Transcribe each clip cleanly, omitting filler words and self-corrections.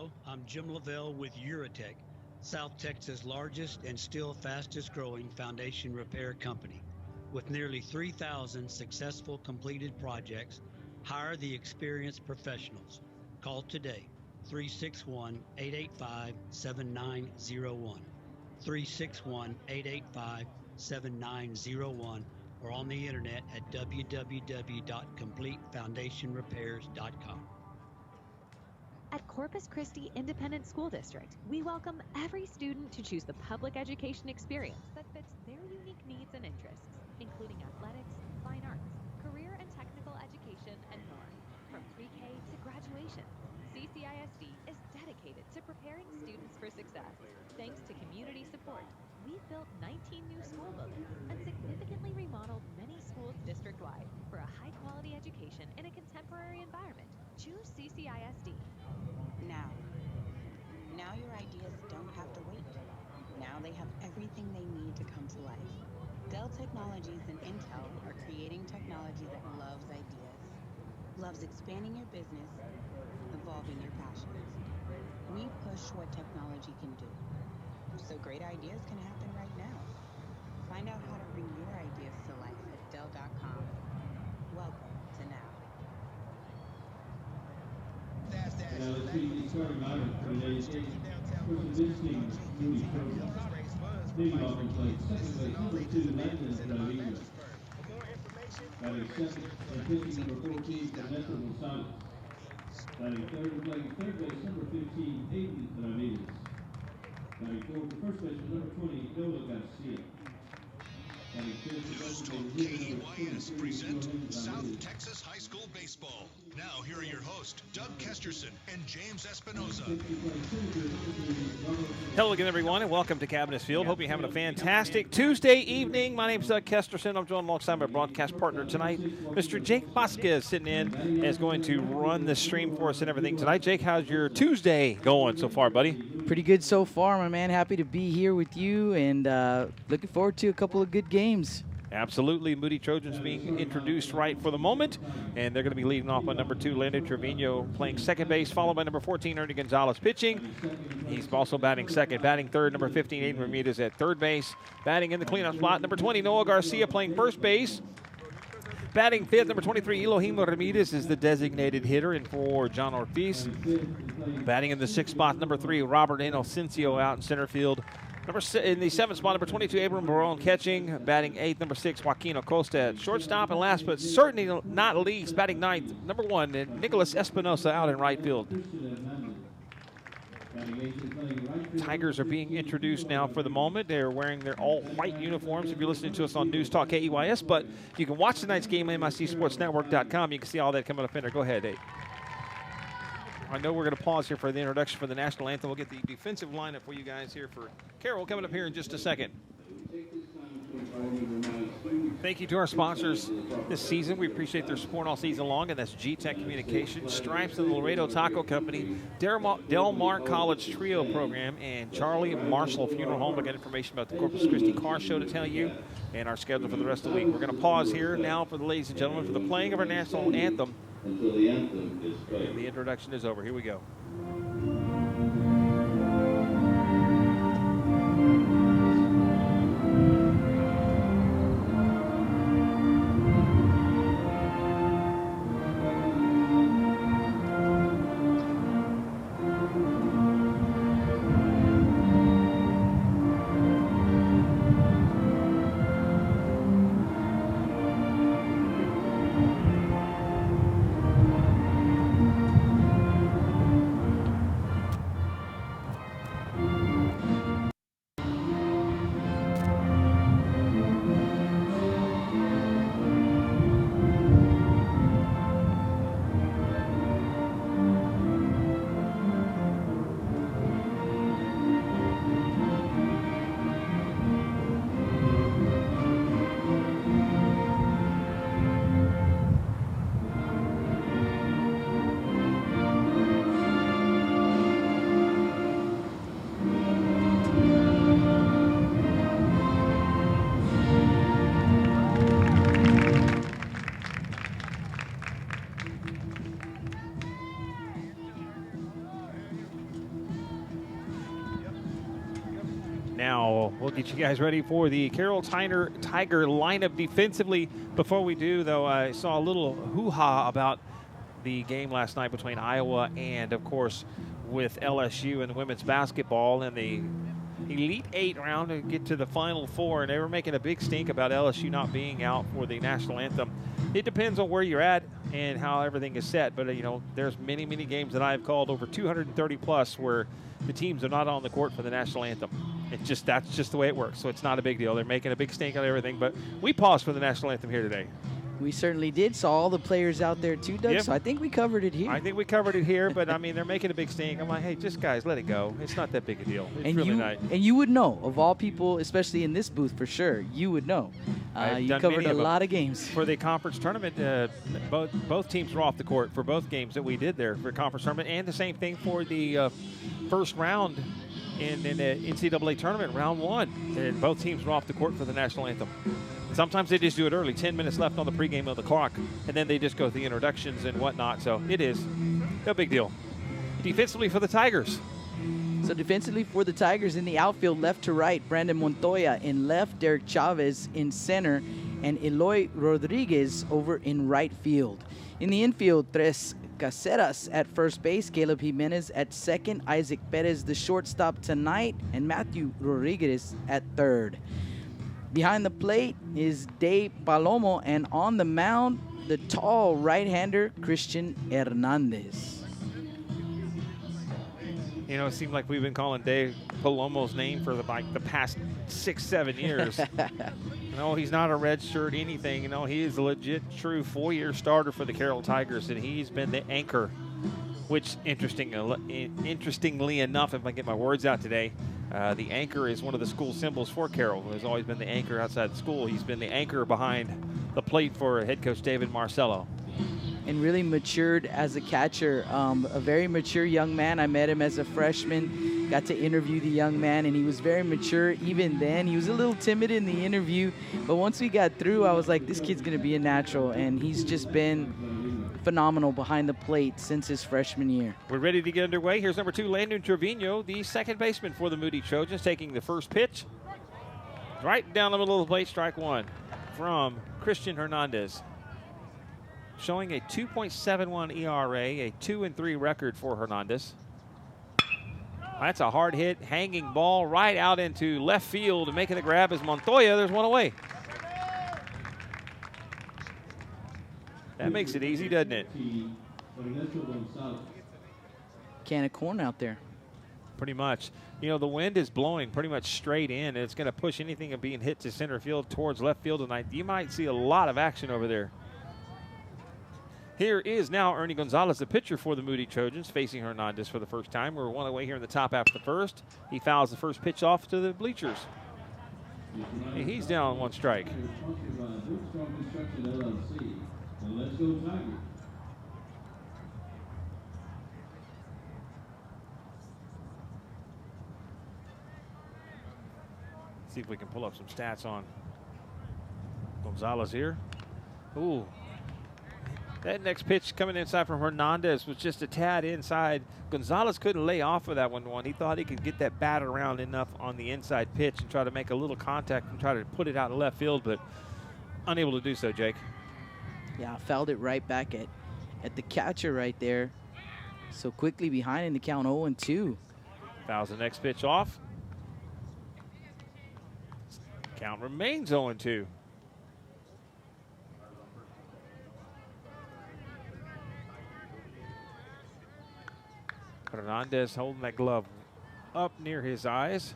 Hello, I'm Jim Lavelle with Eurotech, South Texas' largest and still fastest growing foundation repair company. With nearly 3,000 successful completed projects, hire the experienced professionals. Call today 361 885 7901. 361 885 7901 or on the internet at www.completefoundationrepairs.com. At Corpus Christi Independent School District, we welcome every student to choose the public education experience that fits their unique needs and interests, including athletics, fine arts, career and technical education, and more. From pre-K to graduation, CCISD is dedicated to preparing students for success. Thanks to community support, we've built 19 new school buildings and significantly remodeled many schools district-wide for a high-quality education in a contemporary environment. Choose CCISD. Now your ideas don't have to wait. Now they have everything they need to come to life. Dell Technologies and Intel are creating technology that loves ideas, loves expanding your business, evolving your passions. We push what technology can do, so great ideas can happen right now. Find out how to bring your ideas to life at Dell.com. Welcome to now. Now let's see the starting lineup for today's game. First visiting Moody Trojans. Leading off in play, second base, number 2, Landon Rodriguez. Batting second and pitching number 14, Ernesto Gonzalez. Batting third and playing third base, number 15, Aiden Ramirez. Batting fourth to first base, number 20, Noah Garcia. Houston KEYS present South Texas High School Baseball. Now, here are your hosts, Doug Kesterson and James Espinoza. Hello again, everyone, and welcome to Cabinets Field. Hope you're having a fantastic Tuesday evening. My name is Doug Kesterson. I'm joined alongside my broadcast partner tonight, Mr. Jake Vasquez, sitting in and is going to run the stream for us and everything tonight. Jake, how's your Tuesday going so far, buddy? Pretty good so far, my man. Happy to be here with you and looking forward to a couple of good games. Absolutely. Moody Trojans being introduced right for the moment, and they're going to be leading off on number 2, Landon Trevino, playing second base, followed by number 14, Ernie Gonzalez, pitching. He's also batting second. Batting third, number 15, Aiden Ramirez at third base. Batting in the cleanup slot, number 20, Noah Garcia, playing first base. Batting fifth, number 23, Elohim Ramirez is the designated hitter, and for John Ortiz. Batting in the sixth spot, number 3, Robert Inocencio out in center field. In the seventh spot, number 22, Abram Barone catching. Batting eighth, number 6, Joaquin Acosta at shortstop. And last but certainly not least, batting ninth, number 1, Nicholas Espinosa out in right field. Tigers are being introduced now for the moment. They're wearing their all-white uniforms if you're listening to us on News Talk KEYS. But you can watch tonight's game on MICSportsNetwork.com. You can see all that coming up in there. Go ahead, Dave. I know we're going to pause here for the introduction for the national anthem. We'll get the defensive lineup for you guys here for Carroll coming up here in just a second. Thank you to our sponsors this season. We appreciate their support all season long, and that's G-Tech Communications, Stripes and the Laredo Taco Company, Del Mar College Trio Program, and Charlie Marshall Funeral Home. I got information about the Corpus Christi Car Show to tell you, and our schedule for the rest of the week. We're going to pause here now for the ladies and gentlemen for the playing of our national anthem. Until the anthem is played. And the introduction is over. Here we go. Now, we'll get you guys ready for the Carroll Tiger lineup defensively. Before we do, though, I saw a little hoo-ha about the game last night between Iowa and, of course, with LSU and women's basketball in the Elite 8 round to get to the Final Four, and they were making a big stink about LSU not being out for the national anthem. It depends on where you're at and how everything is set, but, you know, there's many, many games that I've called, over 230 plus, where the teams are not on the court for the national anthem. That's just the way it works, so it's not a big deal. They're making a big stink out of everything, but we paused for the national anthem here today. We certainly did. Saw all the players out there too, Doug, so I think we covered it here. I think we covered it here, but, I mean, they're making a big stink. I'm like, hey, just guys, let it go. It's not that big a deal. It's really not. And you would know, of all people, especially in this booth for sure, you would know. You covered a lot of games. For the conference tournament, both teams were off the court for both games that we did there for conference tournament, and the same thing for the first round in the NCAA tournament, round 1. And both teams were off the court for the national anthem. Sometimes they just do it early, 10 minutes left on the pregame of the clock, and then they just go through the introductions and whatnot. So it is no big deal. Defensively for the Tigers. So defensively for the Tigers in the outfield, left to right, Brandon Montoya in left, Derek Chavez in center, and Eloy Rodriguez over in right field. In the infield, Tres Caceres at first base, Caleb Jimenez at second, Isaac Perez the shortstop tonight, and Matthew Rodriguez at third. Behind the plate is Dave Palomo, and on the mound, the tall right-hander Christian Hernandez. You know, it seemed like we've been calling Dave Palomo's name for the past 6-7 years. No, he's not a red shirt anything. You know, he is a legit, true 4-year starter for the Carroll Tigers, and he's been the anchor, which, interestingly enough, if I get my words out today, the anchor is one of the school symbols for Carroll. There's always been the anchor outside the school. He's been the anchor behind the plate for head coach David Marcello. And really matured as a catcher. A very mature young man. I met him as a freshman, got to interview the young man, and he was very mature even then. He was a little timid in the interview, but once we got through, I was like, this kid's going to be a natural, and he's just been phenomenal behind the plate since his freshman year. We're ready to get underway. Here's number 2, Landon Trevino, the second baseman for the Moody Trojans, taking the first pitch. Right down the middle of the plate, strike 1 from Christian Hernandez. Showing a 2.71 ERA, a 2-3 record for Hernandez. That's a hard hit, hanging ball right out into left field, and making the grab is Montoya. There's one away. That makes it easy, doesn't it? Can of corn out there. Pretty much. You know, the wind is blowing pretty much straight in, and it's going to push anything of being hit to center field towards left field tonight. You might see a lot of action over there. Here is now Ernie Gonzalez, the pitcher for the Moody Trojans, facing Hernandez for the first time. We're one away here in the top half of the first. He fouls the first pitch off to the bleachers. And he's down 1 strike. See if we can pull up some stats on Gonzalez here. Ooh. That next pitch coming inside from Hernandez was just a tad inside. Gonzalez couldn't lay off of that one. He thought he could get that bat around enough on the inside pitch and try to make a little contact and try to put it out in left field, but unable to do so, Jake. Yeah, fouled it right back at the catcher right there. So quickly behind in the count, 0-2. Fouls the next pitch off. Count remains 0-2. Hernandez holding that glove up near his eyes.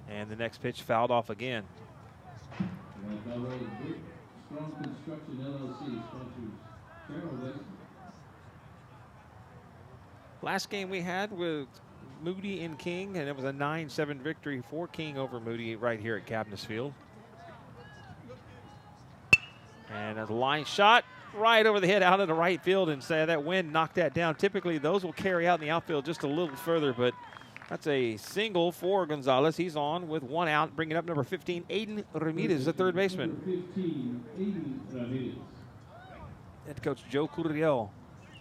And the next pitch fouled off again. Last game we had with Moody and King, and it was a 9-7 victory for King over Moody right here at Cabness Field. And a line shot right over the head out of the right field, and say that wind knocked that down. Typically those will carry out in the outfield just a little further, but that's a single for Gonzalez. He's on with 1 out, bringing up number 15, Aiden Ramirez, the third baseman. Head coach Joe Curiel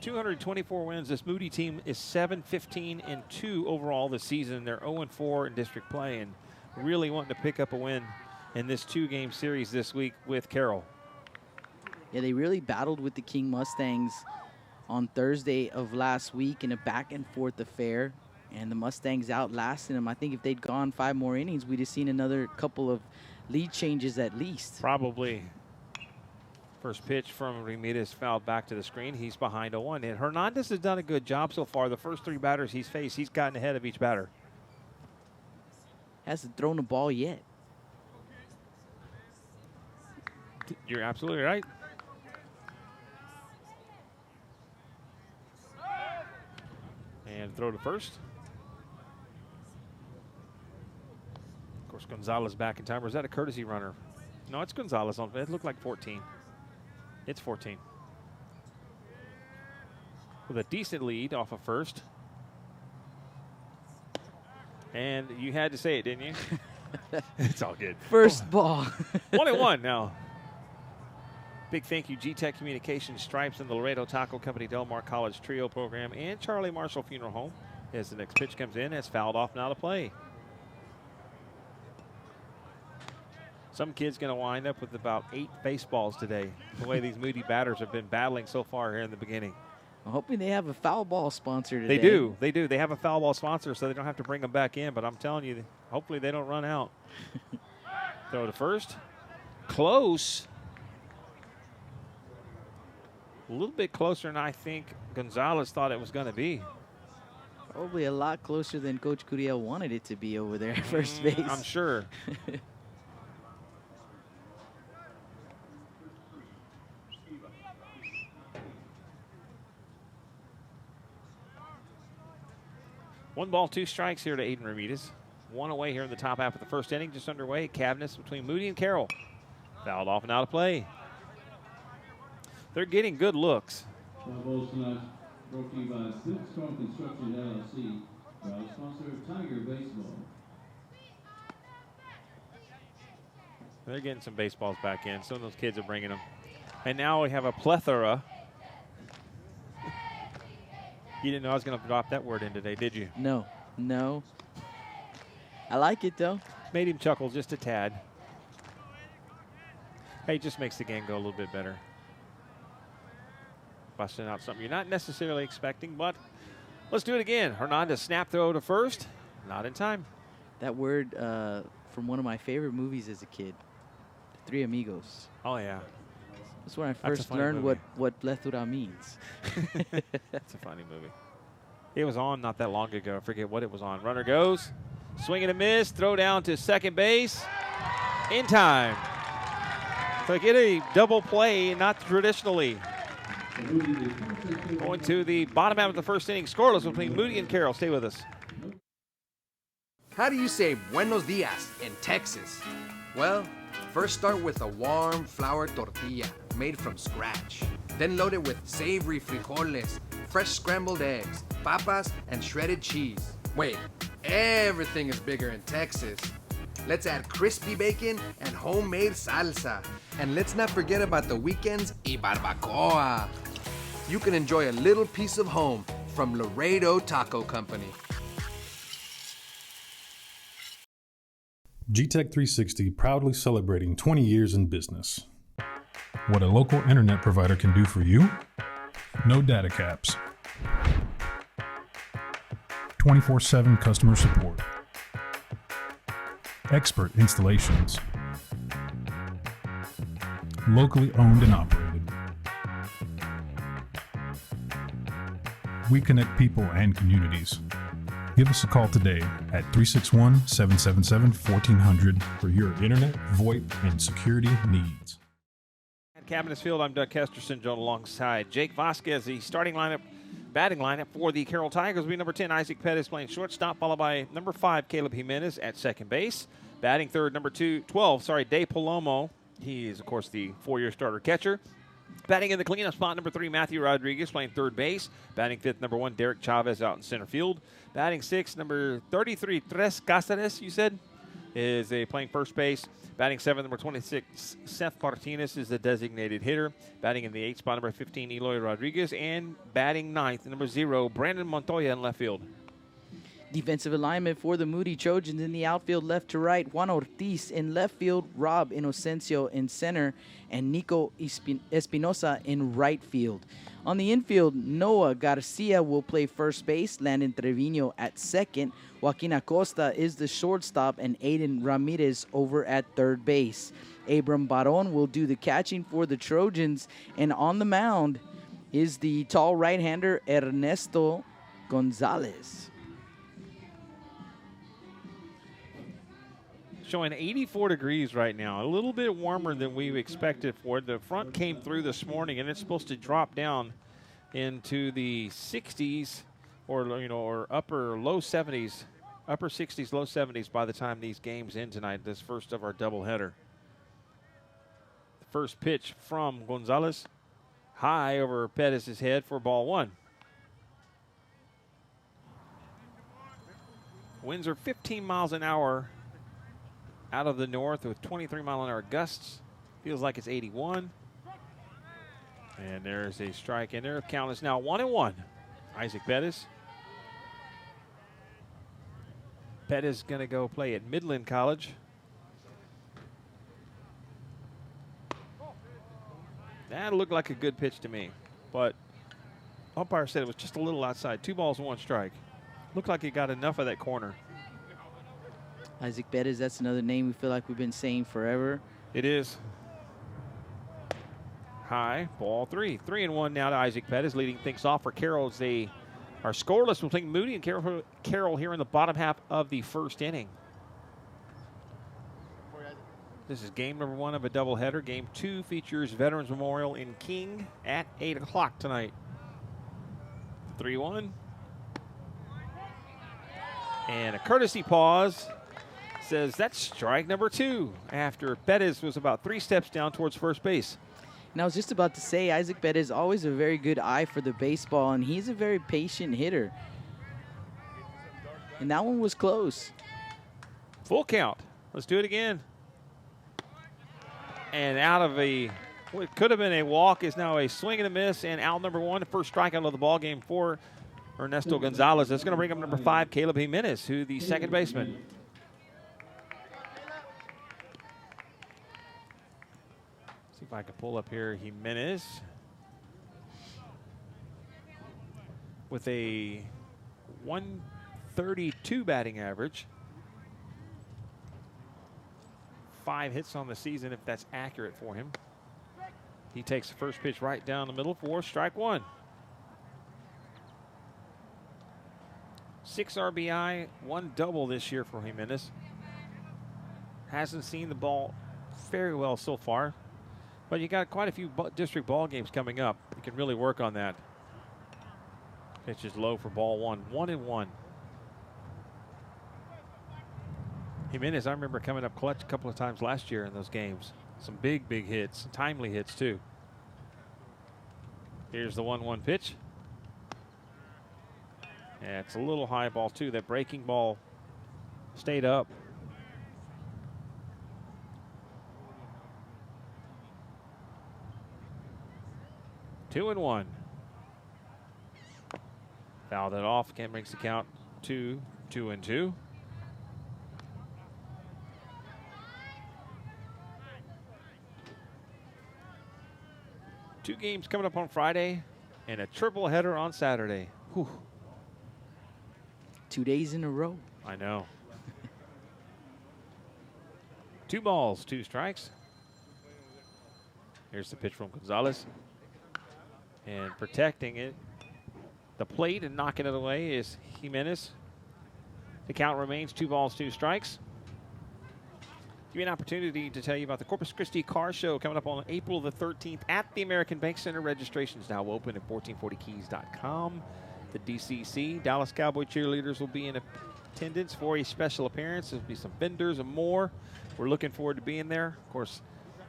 224 wins. This Moody team is 7-15-2 overall this season. They're 0-4 in district play and really wanting to pick up a win in this 2-game series this week with Carroll. Yeah, they really battled with the King Mustangs on Thursday of last week in a back-and-forth affair, and the Mustangs outlasted them. I think if they'd gone 5 more innings, we'd have seen another couple of lead changes at least. Probably. First pitch from Ramirez fouled back to the screen. He's behind 0-1. And Hernandez has done a good job so far. The first 3 batters he's faced, he's gotten ahead of each batter. Hasn't thrown a ball yet. You're absolutely right. And throw to first. Of course, Gonzalez back in time. Or is that a courtesy runner? No, it's Gonzalez. It looked like 14. It's 14. With a decent lead off of first. And you had to say it, didn't you? It's all good. First ball. 1-1 now. Big thank you, G-Tech Communications, Stripes, and the Laredo Taco Company, Del Mar College Trio Program, and Charlie Marshall Funeral Home. As the next pitch comes in, it's fouled off now to play. Some kid's going to wind up with about 8 baseballs today, the way these Moody batters have been battling so far here in the beginning. I'm hoping they have a foul ball sponsor today. They do. They do. They have a foul ball sponsor, so they don't have to bring them back in. But I'm telling you, hopefully they don't run out. Throw to first. Close. A little bit closer than I think Gonzalez thought it was going to be. Probably a lot closer than Coach Curiel wanted it to be over there at first base. I'm sure. One ball, 2 strikes here to Aiden Ramirez. 1 away here in the top half of the first inning, just underway. Cabinets between Moody and Carroll. Fouled off and out of play. They're getting good looks. Brought to you by Strong Construction LLC, proud sponsor of Tiger Baseball. They're getting some baseballs back in. Some of those kids are bringing them. And now we have a plethora. You didn't know I was going to drop that word in today, did you? No. I like it, though. Made him chuckle just a tad. Hey, it just makes the game go a little bit better. Busting out something you're not necessarily expecting, but let's do it again. Hernandez snap throw to first. Not in time. That word from one of my favorite movies as a kid, Three Amigos. Oh, yeah. That's when I first learned what plethora means. That's a funny movie. It was on not that long ago. I forget what it was on. Runner goes. Swing and a miss. Throw down to second base. In time. So get a double play, not traditionally. Going to the bottom half of the first inning. Scoreless between Moody and Carroll. Stay with us. How do you say buenos dias in Texas? Well, first start with a warm flour tortilla made from scratch. Then load it with savory frijoles, fresh scrambled eggs, papas, and shredded cheese. Wait, everything is bigger in Texas. Let's add crispy bacon and homemade salsa. And let's not forget about the weekends y barbacoa. You can enjoy a little piece of home from Laredo Taco Company. G-Tech 360 proudly celebrating 20 years in business. What a local internet provider can do for you? No data caps. 24/7 customer support. Expert installations. Locally owned and operated. We connect people and communities. Give us a call today at 361-777-1400 for your internet, VoIP, and security needs. At Cabinets Field, I'm Doug Kesterson, joined alongside Jake Vasquez. The batting lineup for the Carroll Tigers will be number 10, Isaac Pettis playing shortstop, followed by number 5, Caleb Jimenez at second base. Batting third, number 12, Dave Palomo. He is, of course, the 4-year starter catcher. Batting in the cleanup spot, number 3, Matthew Rodriguez playing third base. Batting fifth, number 1, Derek Chavez out in center field. Batting sixth, number 33, Tres Cáceres, you said? is playing first base. Batting 7th, number 26, Seth Martinez is the designated hitter. Batting in the 8th spot, number 15, Eloy Rodriguez. And batting 9th, number 0, Brandon Montoya in left field. Defensive alignment for the Moody Trojans in the outfield, left to right. Juan Ortiz in left field, Rob Inocencio in center, and Nico Espinosa in right field. On the infield, Noah Garcia will play first base, Landon Trevino at second, Joaquin Acosta is the shortstop, and Aiden Ramirez over at third base. Abram Baron will do the catching for the Trojans, and on the mound is the tall right-hander Ernesto Gonzalez. Showing 84 degrees right now, a little bit warmer than we expected for it. The front came through this morning, and it's supposed to drop down into the 60s or upper low 70s, upper 60s, low 70s by the time these games end tonight, this first of our doubleheader. The first pitch from Gonzalez, high over Pettis' head for ball 1. Winds are 15 miles an hour out of the north with 23-mile-an-hour gusts. Feels like it's 81. And there's a strike in there. Count is now 1-1. Isaac Pettis. Pettis going to go play at Midland College. That looked like a good pitch to me, but umpire said it was just a little outside. 2 balls, 1 strike. Looked like he got enough of that corner. Isaac Bettis, that's another name we feel like we've been saying forever. It is. High, ball 3. 3-1 now to Isaac Bettis, leading things off for Carroll as they are scoreless between Moody and Carroll here in the bottom half of the first inning. This is game number 1 of a doubleheader. Game 2 features Veterans Memorial in King at 8 o'clock tonight. 3-1. And a courtesy pause. Says that's strike number 2 after Bettis was about 3 steps down towards first base. And I was just about to say, Isaac Bettis always a very good eye for the baseball, and he's a very patient hitter. And that one was close. Full count. Let's do it again. And out of what could have been a walk is now a swing and a miss, and out number 1, the first strikeout of the ball game for Ernesto Gonzalez. That's going to bring up number 5, Caleb Jimenez, who the second baseman. See if I can pull up here Jimenez with a 132 batting average. 5 hits on the season, if that's accurate for him. He takes the first pitch right down the middle for strike 1. 6 RBI, 1 double this year for Jimenez. Hasn't seen the ball very well so far. But you got quite a few district ball games coming up. You can really work on that. Pitch is low for ball 1. 1-1. Jimenez, I remember coming up clutch a couple of times last year in those games. Some big hits, timely hits too. Here's the 1-1 pitch. Yeah, it's a little high ball too. That breaking ball stayed up. Two and 1. Fouled it off. Again makes the count 2-2. Two games coming up on Friday and a triple header on Saturday. Whew. 2 days in a row. I know. 2 balls, 2 strikes. Here's the pitch from Gonzalez. And protecting it, the plate and knocking it away is Jimenez. The count remains 2 balls, 2 strikes. Give you an opportunity to tell you about the Corpus Christi Car Show coming up on April the 13th at the American Bank Center. Registration is now open at 1440keys.com. The DCC, Dallas Cowboy cheerleaders, will be in attendance for a special appearance. There'll be some vendors and more. We're looking forward to being there. Of course,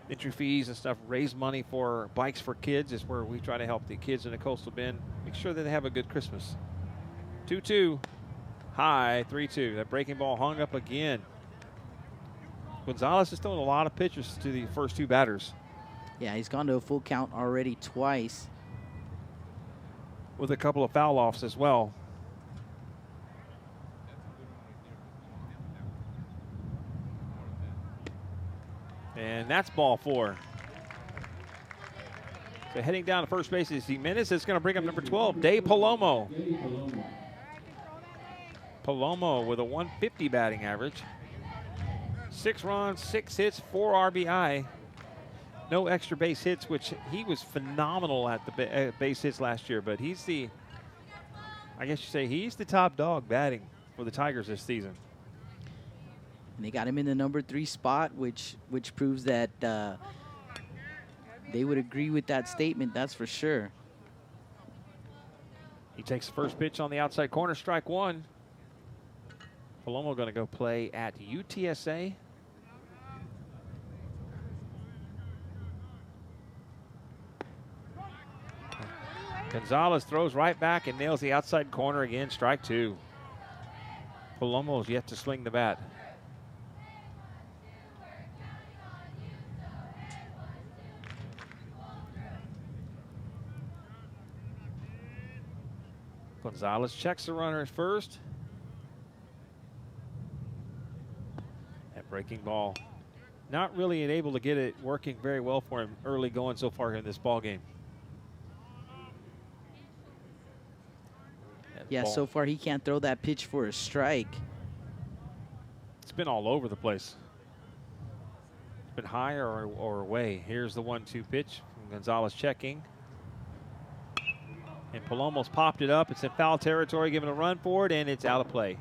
entry fees and stuff, raise money for Bikes for Kids is where we try to help the kids in the Coastal Bend make sure that they have a good Christmas. 2-2, high, 3-2. That breaking ball hung up again. Gonzalez has thrown a lot of pitches to the first two batters. Yeah, he's gone to a full count already twice. With a couple of foul offs as well. And that's ball 4. So heading down to first base is Jimenez. It's going to bring up number 12, Dave Palomo. Palomo with a 150 batting average. 6 runs, 6 hits, 4 RBI. No extra base hits, which he was phenomenal at the base hits last year. But he's the, I guess you say, he's the top dog batting for the Tigers this season. And they got him in the number 3 spot, which proves that they would agree with that statement, that's for sure. He takes the first pitch on the outside corner, strike 1. Palomo going to go play at UTSA. Gonzalez throws right back and nails the outside corner again, strike 2. Palomo's yet to swing the bat. Gonzalez checks the runner at first. That breaking ball. Not really able to get it working very well for him early going so far in this ball game. Yeah, so far he can't throw that pitch for a strike. It's been all over the place. It's been high or away. Here's the 1-2 pitch from Gonzalez checking. And Palomo's popped it up. It's in foul territory, giving a run for it, and it's out of play.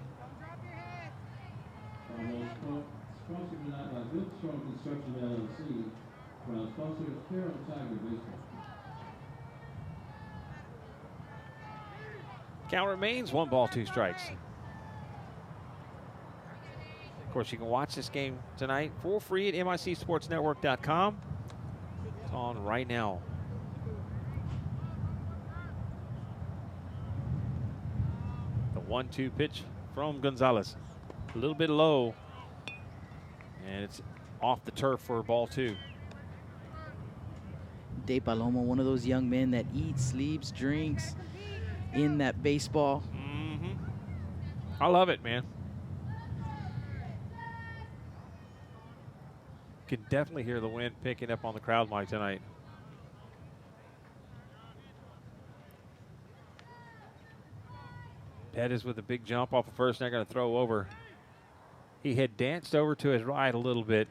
Count remains 1 ball, 2 strikes. Of course, you can watch this game tonight for free at MICSportsNetwork.com. It's on right now. The 1-2 pitch from Gonzalez. A little bit low. And it's off the turf for ball 2. Dave Palomo, one of those young men that eats, sleeps, drinks in that baseball. I love it, man. Can definitely hear the wind picking up on the crowd mic tonight. Pettis with a big jump off of first. They're going to throw over. He had danced over to his right a little bit,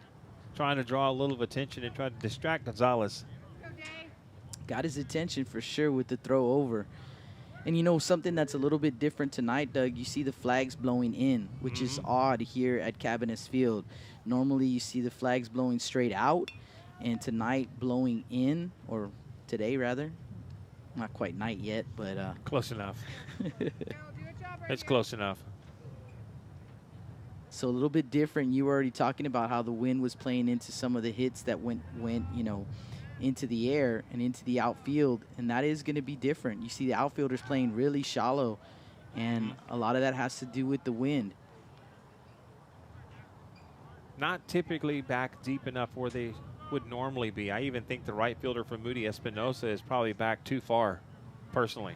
trying to draw a little attention and trying to distract Gonzalez. Got his attention for sure with the throw over. And you know, something that's a little bit different tonight, Doug, you see the flags blowing in, which is odd here at Cabinets Field. Normally you see the flags blowing straight out, and tonight blowing in, or today rather. Not quite night yet, but close enough. It's close enough. So a little bit different. You were already talking about how the wind was playing into some of the hits that went you know, into the air and into the outfield, and that is going to be different. You see the outfielders playing really shallow, and a lot of that has to do with the wind. Not typically back deep enough where they would normally be. I even think the right fielder for Moody, Espinosa, is probably back too far, personally.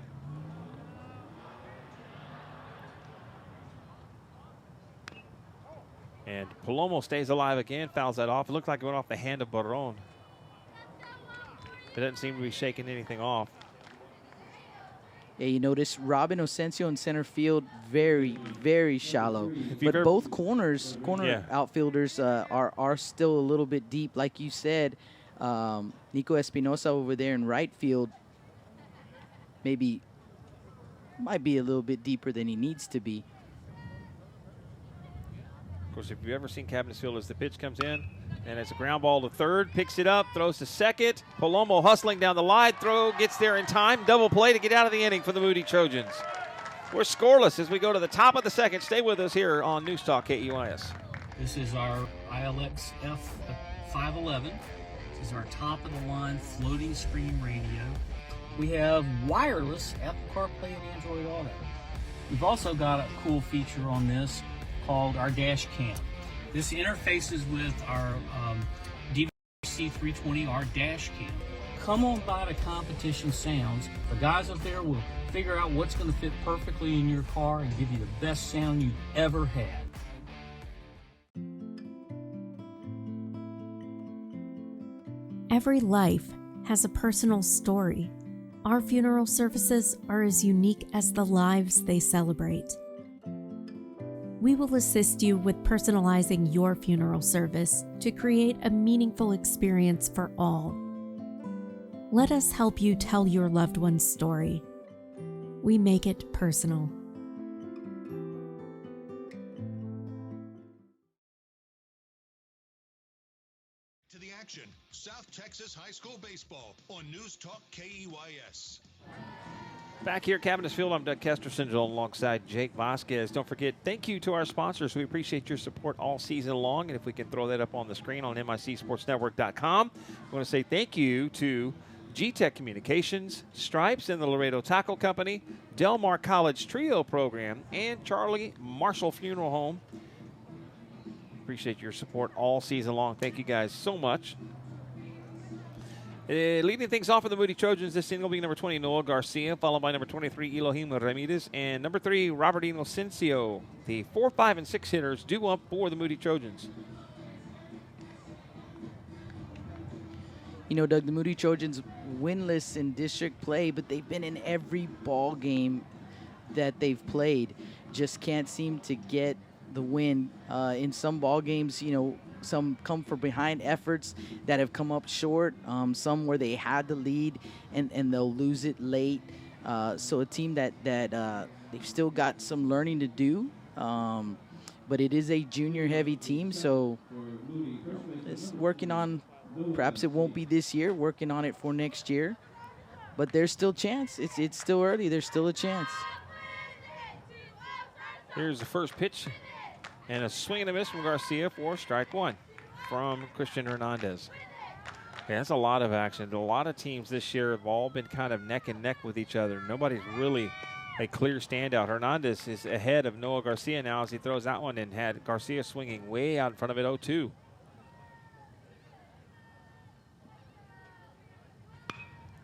And Palomo stays alive again, fouls that off. It looked like it went off the hand of Barron. It doesn't seem to be shaking anything off. Yeah, you notice Robin Osencio in center field, very, very shallow. But both corner outfielders are still a little bit deep. Like you said, Nico Espinosa over there in right field might be a little bit deeper than he needs to be. Of course, if you've ever seen Cabinets Field, as the pitch comes in, and it's a ground ball to third, picks it up, throws to second. Palomo hustling down the line, gets there in time. Double play to get out of the inning for the Moody Trojans. We're scoreless as we go to the top of the second. Stay with us here on News Talk KEYS. This is our ILX F511. This is our top-of-the-line floating screen radio. We have wireless Apple CarPlay and Android Auto. We've also got a cool feature on this called our dash cam. This interfaces with our DVC-320R dash cam. Come on by to Competition Sounds. The guys up there will figure out what's going to fit perfectly in your car and give you the best sound you've ever had. Every life has a personal story. Our funeral services are as unique as the lives they celebrate. We will assist you with personalizing your funeral service to create a meaningful experience for all. Let us help you tell your loved one's story. We make it personal. To the action, South Texas High School Baseball on News Talk KEYS. Back here at Cabinets Field, I'm Doug Kesterson alongside Jake Vasquez. Don't forget, thank you to our sponsors. We appreciate your support all season long. And if we can throw that up on the screen on MICSportsNetwork.com, I want to say thank you to G-Tech Communications, Stripes and the Laredo Tackle Company, Del Mar College Trio Program, and Charlie Marshall Funeral Home. Appreciate your support all season long. Thank you guys so much. Leading things off for the Moody Trojans, this inning will be number 20, Noah Garcia, followed by number 23, Elohim Ramirez, and number 3, Robert Inocencio. The 4, 5, and 6 hitters due up for the Moody Trojans. You know, Doug, the Moody Trojans winless in district play, but they've been in every ball game that they've played. Just can't seem to get the win. In some ball games, you know, some come from behind efforts that have come up short, some where they had the lead and they'll lose it late. So a team that they've still got some learning to do, but it is a junior-heavy team, so it's working on, perhaps it won't be this year, working on it for next year, but there's still a chance. It's still early. There's still a chance. Here's the first pitch. And a swing and a miss from Garcia for strike one from Christian Hernandez. Yeah, that's a lot of action. A lot of teams this year have all been kind of neck and neck with each other. Nobody's really a clear standout. Hernandez is ahead of Noah Garcia now as he throws that one and had Garcia swinging way out in front of it, 0-2.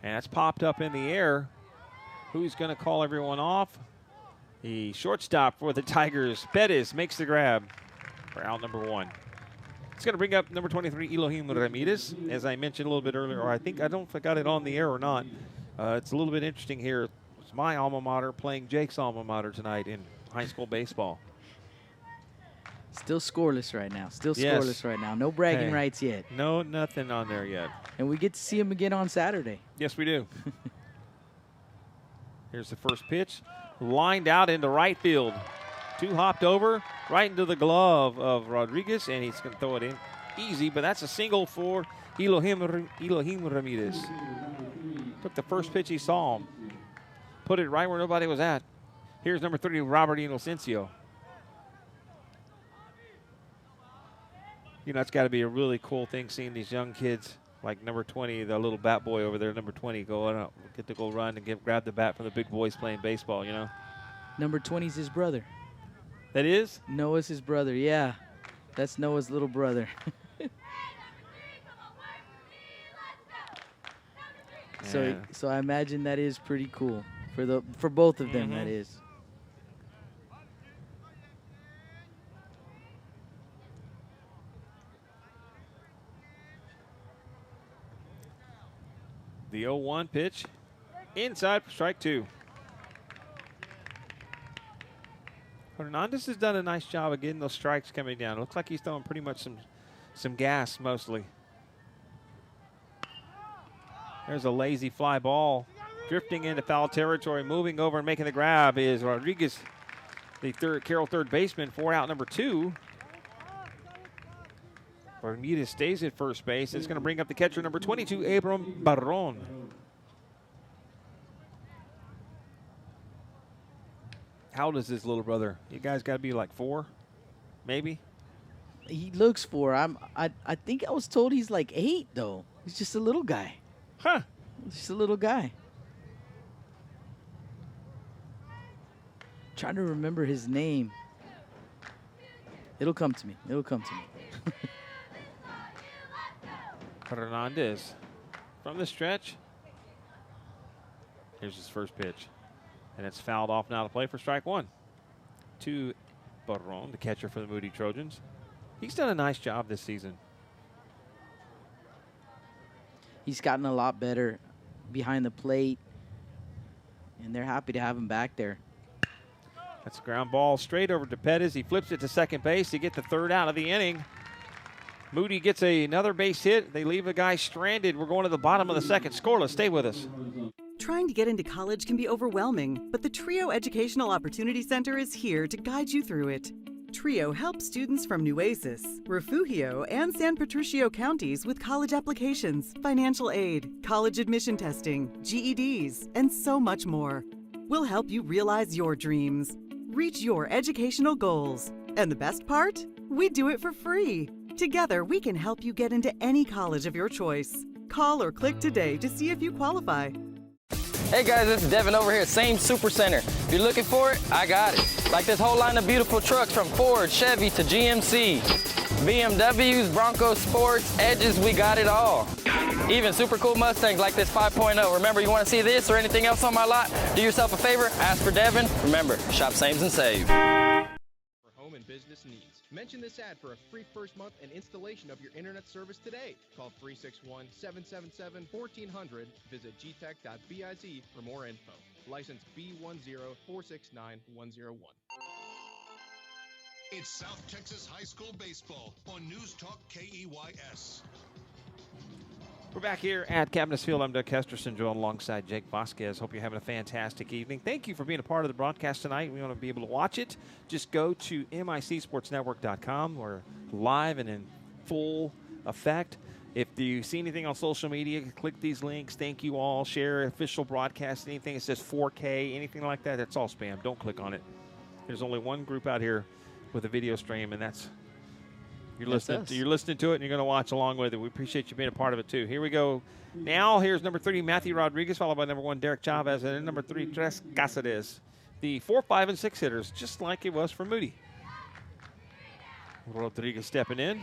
And that's popped up in the air. Who's going to call everyone off? The shortstop for the Tigers, Perez, makes the grab for out number 1. It's going to bring up number 23, Elohim Ramirez. As I mentioned a little bit earlier, or I don't know if I got it on the air or not. It's a little bit interesting here. It's my alma mater playing Jake's alma mater tonight in high school baseball. Still scoreless right now. No bragging rights yet. No, nothing on there yet. And we get to see him again on Saturday. Yes, we do. Here's the first pitch. Lined out into right field. 2 hopped over, right into the glove of Rodriguez, and he's going to throw it in easy, but that's a single for Elohim Ramirez. Took the first pitch he saw him. Put it right where nobody was at. Here's number 30, Robert Inocencio. You know, it's got to be a really cool thing seeing these young kids like number 20, the little bat boy over there, number 20, get to go run and grab the bat from the big boys playing baseball, you know. Number 20's his brother. That is? Noah's his brother, yeah. That's Noah's little brother. Yeah. So I imagine that is pretty cool for both of them, that is. The 0-1 pitch, inside for strike 2. Hernandez has done a nice job of getting those strikes coming down. It looks like he's throwing pretty much some gas mostly. There's a lazy fly ball drifting into foul territory. Moving over and making the grab is Rodriguez, the Carroll third baseman, for out number 2. Ramirez stays at first base. It's going to bring up the catcher, number 22, Abram Barron. How old is his little brother? You guys got to be like 4, maybe? He looks 4. I think I was told he's like 8, though. He's just a little guy. Huh. Just a little guy. Trying to remember his name. It'll come to me. It'll come to me. Hernandez from the stretch. Here's his first pitch. And it's fouled off now to play for strike one. To Barron, the catcher for the Moody Trojans. He's done a nice job this season. He's gotten a lot better behind the plate, and they're happy to have him back there. That's a ground ball straight over to Pettis. He flips it to second base to get the third out of the inning. Moody gets another base hit. They leave a guy stranded. We're going to the bottom of the second. Scoreless. Stay with us. Trying to get into college can be overwhelming, but the TRIO Educational Opportunity Center is here to guide you through it. TRIO helps students from Nueces, Refugio, and San Patricio counties with college applications, financial aid, college admission testing, GEDs, and so much more. We'll help you realize your dreams, reach your educational goals. And the best part? We do it for free. Together, we can help you get into any college of your choice. Call or click today to see if you qualify. Hey guys, this is Devin over here at Same Super Center. If you're looking for it, I got it. Like this whole line of beautiful trucks from Ford, Chevy to GMC. BMWs, Bronco Sports, Edges, we got it all. Even super cool Mustangs like this 5.0. Remember, you want to see this or anything else on my lot? Do yourself a favor, ask for Devin. Remember, shop Sames and save. For home and business needs. Mention this ad for a free first month and installation of your internet service today. Call 361-777-1400. Visit gtech.biz for more info. License B10469-101. It's South Texas High School Baseball on News Talk KEYS. We're back here at Cabinets Field. I'm Doug Kesterson, joined alongside Jake Vasquez. Hope you're having a fantastic evening. Thank you for being a part of the broadcast tonight. We want to be able to watch it. Just go to micsportsnetwork.com. We're live and in full effect. If you see anything on social media, click these links. Thank you all. Share official broadcast. Anything that says 4K, anything like that, that's all spam. Don't click on it. There's only one group out here with a video stream, and that's you're listening to it, and you're going to watch along with it. We appreciate you being a part of it, too. Here we go. Now, here's number 30, Matthew Rodriguez, followed by number 1, Derek Chavez, and then number 3, Tres Casares. The 4, 5, and 6 hitters, just like it was for Moody. Rodriguez stepping in.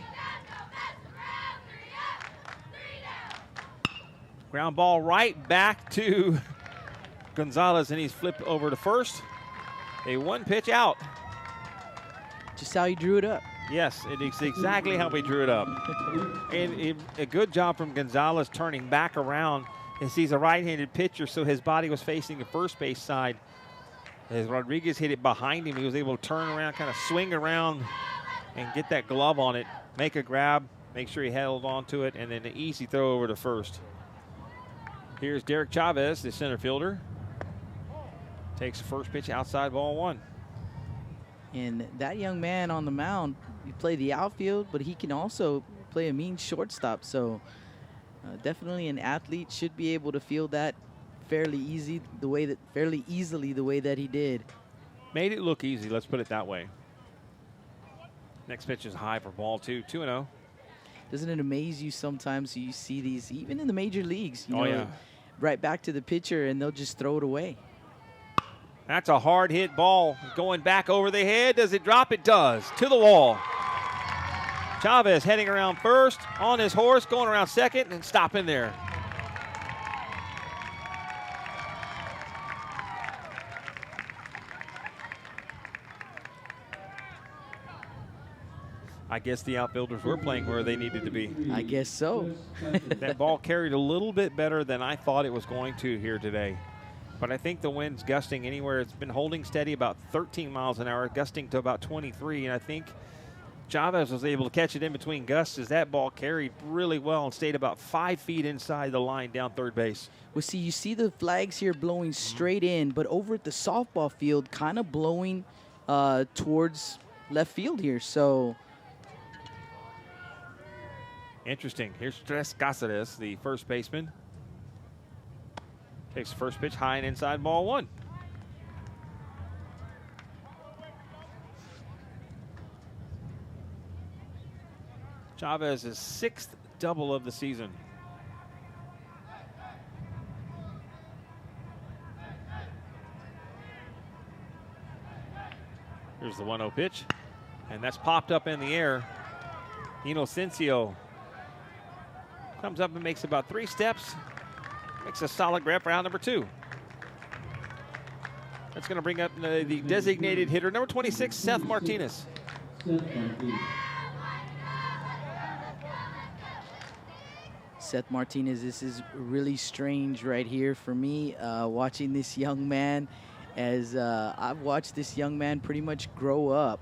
Ground ball right back to Gonzalez, and he's flipped over to first. A one-pitch out. Just how he drew it up. Yes, it is exactly how we drew it up. And a good job from Gonzalez turning back around as he's a right-handed pitcher, so his body was facing the first base side. As Rodriguez hit it behind him, he was able to turn around, kind of swing around and get that glove on it, make a grab, make sure he held on to it, and then an easy throw over to first. Here's Derek Chavez, the center fielder. Takes the first pitch outside, ball 1. And that young man on the mound, he played the outfield, but he can also play a mean shortstop. So definitely an athlete, should be able to field that fairly easily the way that he did. Made it look easy, let's put it that way. Next pitch is high for ball 2, 2-0. Doesn't it amaze you sometimes you see these, even in the major leagues, you know, yeah. right back to the pitcher and they'll just throw it away. That's a hard hit ball going back over the head. Does it drop? It does. To the wall. Chavez heading around first, on his horse, going around second, and stopping there. I guess the outfielders were playing where they needed to be. I guess so. That ball carried a little bit better than I thought it was going to here today. But I think the wind's gusting anywhere. It's been holding steady about 13 miles an hour, gusting to about 23. And I think Chavez was able to catch it in between gusts as that ball carried really well and stayed about 5 feet inside the line down third base. Well, see, you see the flags here blowing straight in, but over at the softball field, kind of blowing towards left field here. So interesting. Here's Tres Casares, the first baseman. Takes the first pitch high and inside, ball 1. Chavez's 6th double of the season. Here's the 1-0 pitch. And that's popped up in the air. Inocencio comes up and makes about 3 steps. Makes a solid grab for out number 2. That's going to bring up the designated hitter, number 26, Seth Martinez. Seth Martinez, this is really strange right here for me, watching this young man, as I've watched this young man pretty much grow up.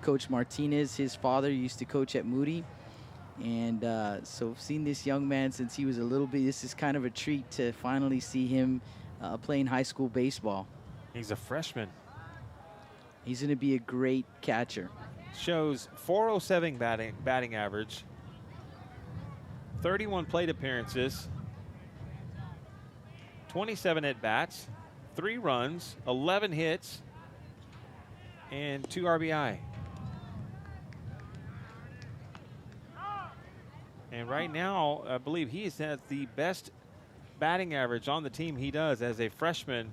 Coach Martinez, his father, used to coach at Moody. And so I've seen this young man since he was a little bit. This is kind of a treat to finally see him playing high school baseball. He's a freshman. He's going to be a great catcher. Shows .407 batting average, 31 plate appearances, 27 at-bats, 3 runs, 11 hits, and 2 RBI. And right now, I believe he has the best batting average on the team. He does as a freshman.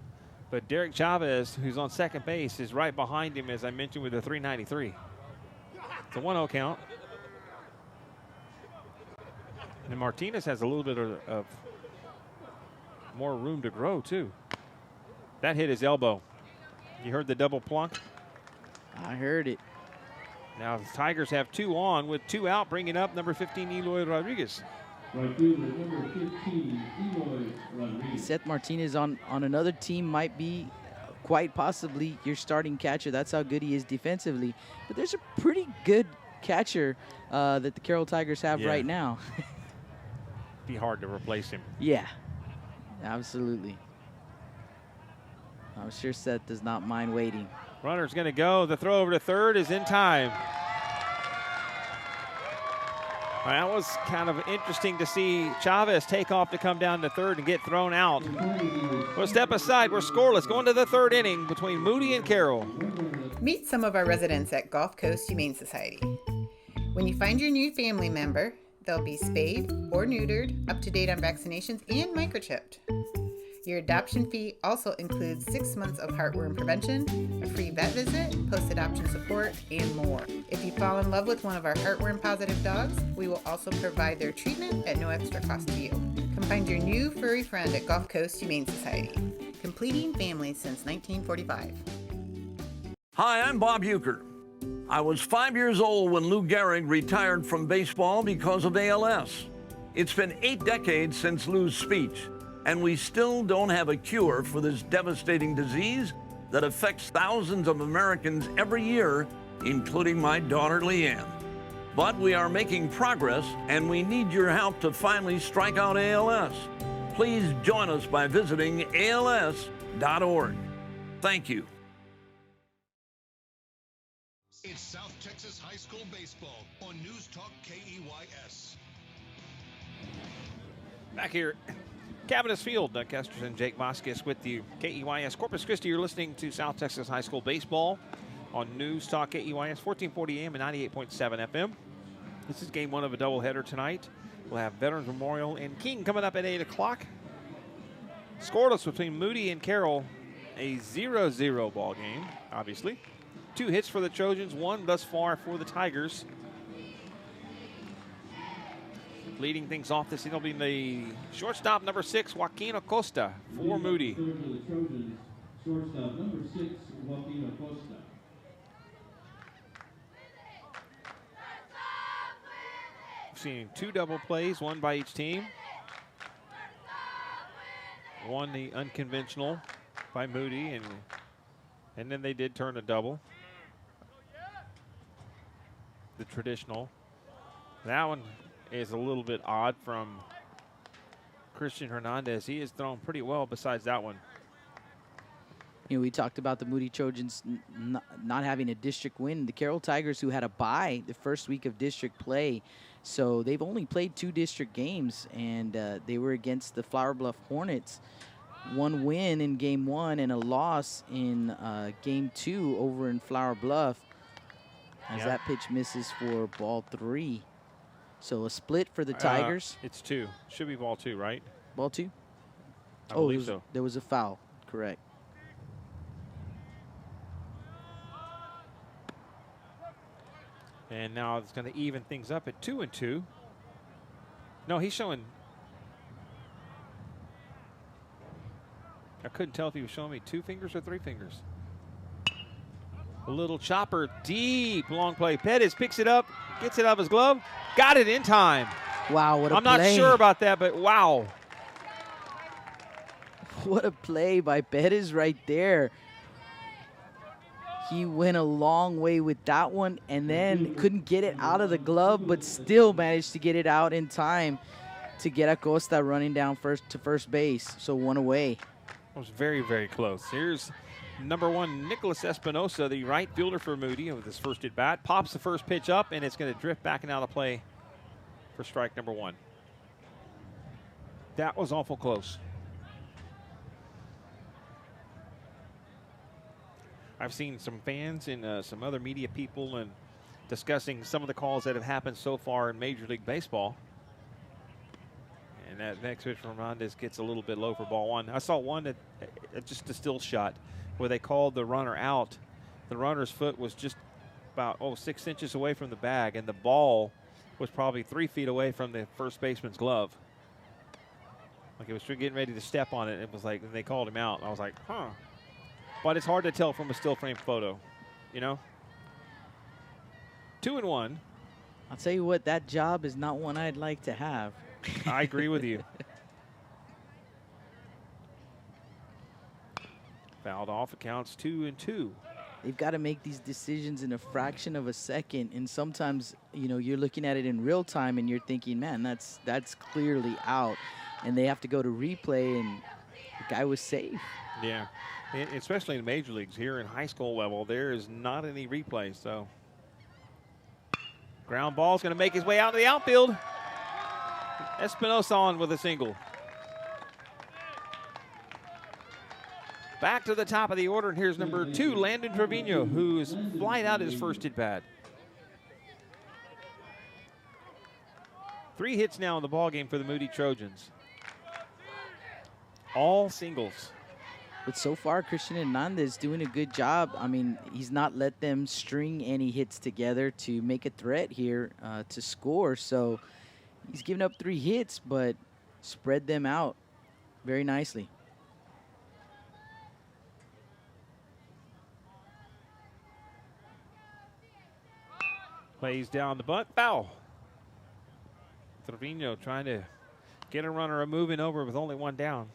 But Derek Chavez, who's on second base, is right behind him, as I mentioned, with a .393. It's a 1-0 count. And Martinez has a little bit of more room to grow, too. That hit his elbow. You heard the double plunk? I heard it. Now the Tigers have 2 on with 2 out, bringing up number 15, Eloy Rodriguez. Right fielder, number 15, Eloy Rodriguez. Seth Martinez on another team might be quite possibly your starting catcher. That's how good he is defensively. But there's a pretty good catcher that the Carroll Tigers have right now. Be hard to replace him. Yeah, absolutely. I'm sure Seth does not mind waiting. Runner's going to go. The throw over to third is in time. That was kind of interesting to see Chavez take off to come down to third and get thrown out. We'll step aside. We're scoreless. Going to the 3rd inning between Moody and Carroll. Meet some of our residents at Gulf Coast Humane Society. When you find your new family member, they'll be spayed or neutered, up to date on vaccinations, and microchipped. Your adoption fee also includes 6 months of heartworm prevention, a free vet visit, post-adoption support, and more. If you fall in love with one of our heartworm-positive dogs, we will also provide their treatment at no extra cost to you. Come find your new furry friend at Gulf Coast Humane Society, completing families since 1945. Hi, I'm Bob Euchre. I was 5 years old when Lou Gehrig retired from baseball because of ALS. It's been 8 decades since Lou's speech, and we still don't have a cure for this devastating disease that affects thousands of Americans every year, including my daughter Leanne. But we are making progress, and we need your help to finally strike out ALS. Please join us by visiting ALS.org. Thank you. It's South Texas High School Baseball on News Talk KEYS. Back here, Cavernous Field, Doug Kesterson, Jake Vasquez with you. KEYS Corpus Christi, you're listening to South Texas High School Baseball on News Talk KEYS, 1440 AM and 98.7 FM. This is game 1 of a doubleheader tonight. We'll have Veterans Memorial and King coming up at 8 o'clock. Scoreless between Moody and Carroll. A 0-0 ball game, obviously. 2 hits for the Trojans, 1 thus far for the Tigers. Leading things off this inning will be the shortstop, number 6, Joaquin Acosta for Moody. Shortstop, number 6, Joaquin Acosta. We've seen 2 double plays, 1 by each team. 1 the unconventional by Moody, and then they did turn a double. The traditional. That one is a little bit odd from Christian Hernandez. He has thrown pretty well besides that one. You know, we talked about the Moody Trojans not having a district win. The Carroll Tigers, who had a bye the first week of district play, so they've only played 2 district games, and they were against the Flower Bluff Hornets. 1 win in game 1 and a loss in game 2 over in Flower Bluff, as that pitch misses for ball 3. So a split for the Tigers. It's 2. Should be ball 2, right? Ball 2? I believe so. There was a foul, correct. And now it's going to even things up at 2-2. No, he's showing. I couldn't tell if he was showing me 2 fingers or 3 fingers. A little chopper, deep, long play. Pettis picks it up, gets it out of his glove, got it in time. Wow, what a play. I'm not sure about that, but wow. What a play by Pettis right there. He went a long way with that one and then couldn't get it out of the glove, but still managed to get it out in time to get Acosta running down to first base. So 1 away. It was very, very close. Here's number 1, Nicholas Espinosa, the right fielder for Moody with his first at bat. Pops the first pitch up, and it's going to drift back and out of play for strike number 1. That was awful close. I've seen some fans and some other media people and discussing some of the calls that have happened so far in Major League Baseball. And that next pitch from Hernandez gets a little bit low for ball 1. I saw one that just a still shot where they called the runner out. The runner's foot was just about 6 inches away from the bag, and the ball was probably 3 feet away from the first baseman's glove. Like it was getting ready to step on it. It was like, and they called him out. And I was like, huh. But it's hard to tell from a still frame photo, you know? 2-1. I'll tell you what, that job is not one I'd like to have. I agree with you. Fouled off, it counts 2-2. They've got to make these decisions in a fraction of a second, and sometimes, you know, you're looking at it in real time and you're thinking, man, that's clearly out, and they have to go to replay, and the guy was safe. Yeah, and especially in major leagues. Here in high school level, there is not any replay, so. Ground ball's going to make his way out to the outfield. Espinosa on with a single. Back to the top of the order, and here's number 2, Landon Trevino, who's flied out his first at bat. 3 hits now in the ballgame for the Moody Trojans. All singles. But so far, Christian Hernandez doing a good job. I mean, he's not let them string any hits together to make a threat here to score. So he's given up 3 hits, but spread them out very nicely. Plays down the bunt, foul. Trevino trying to get a runner moving over with only 1 down.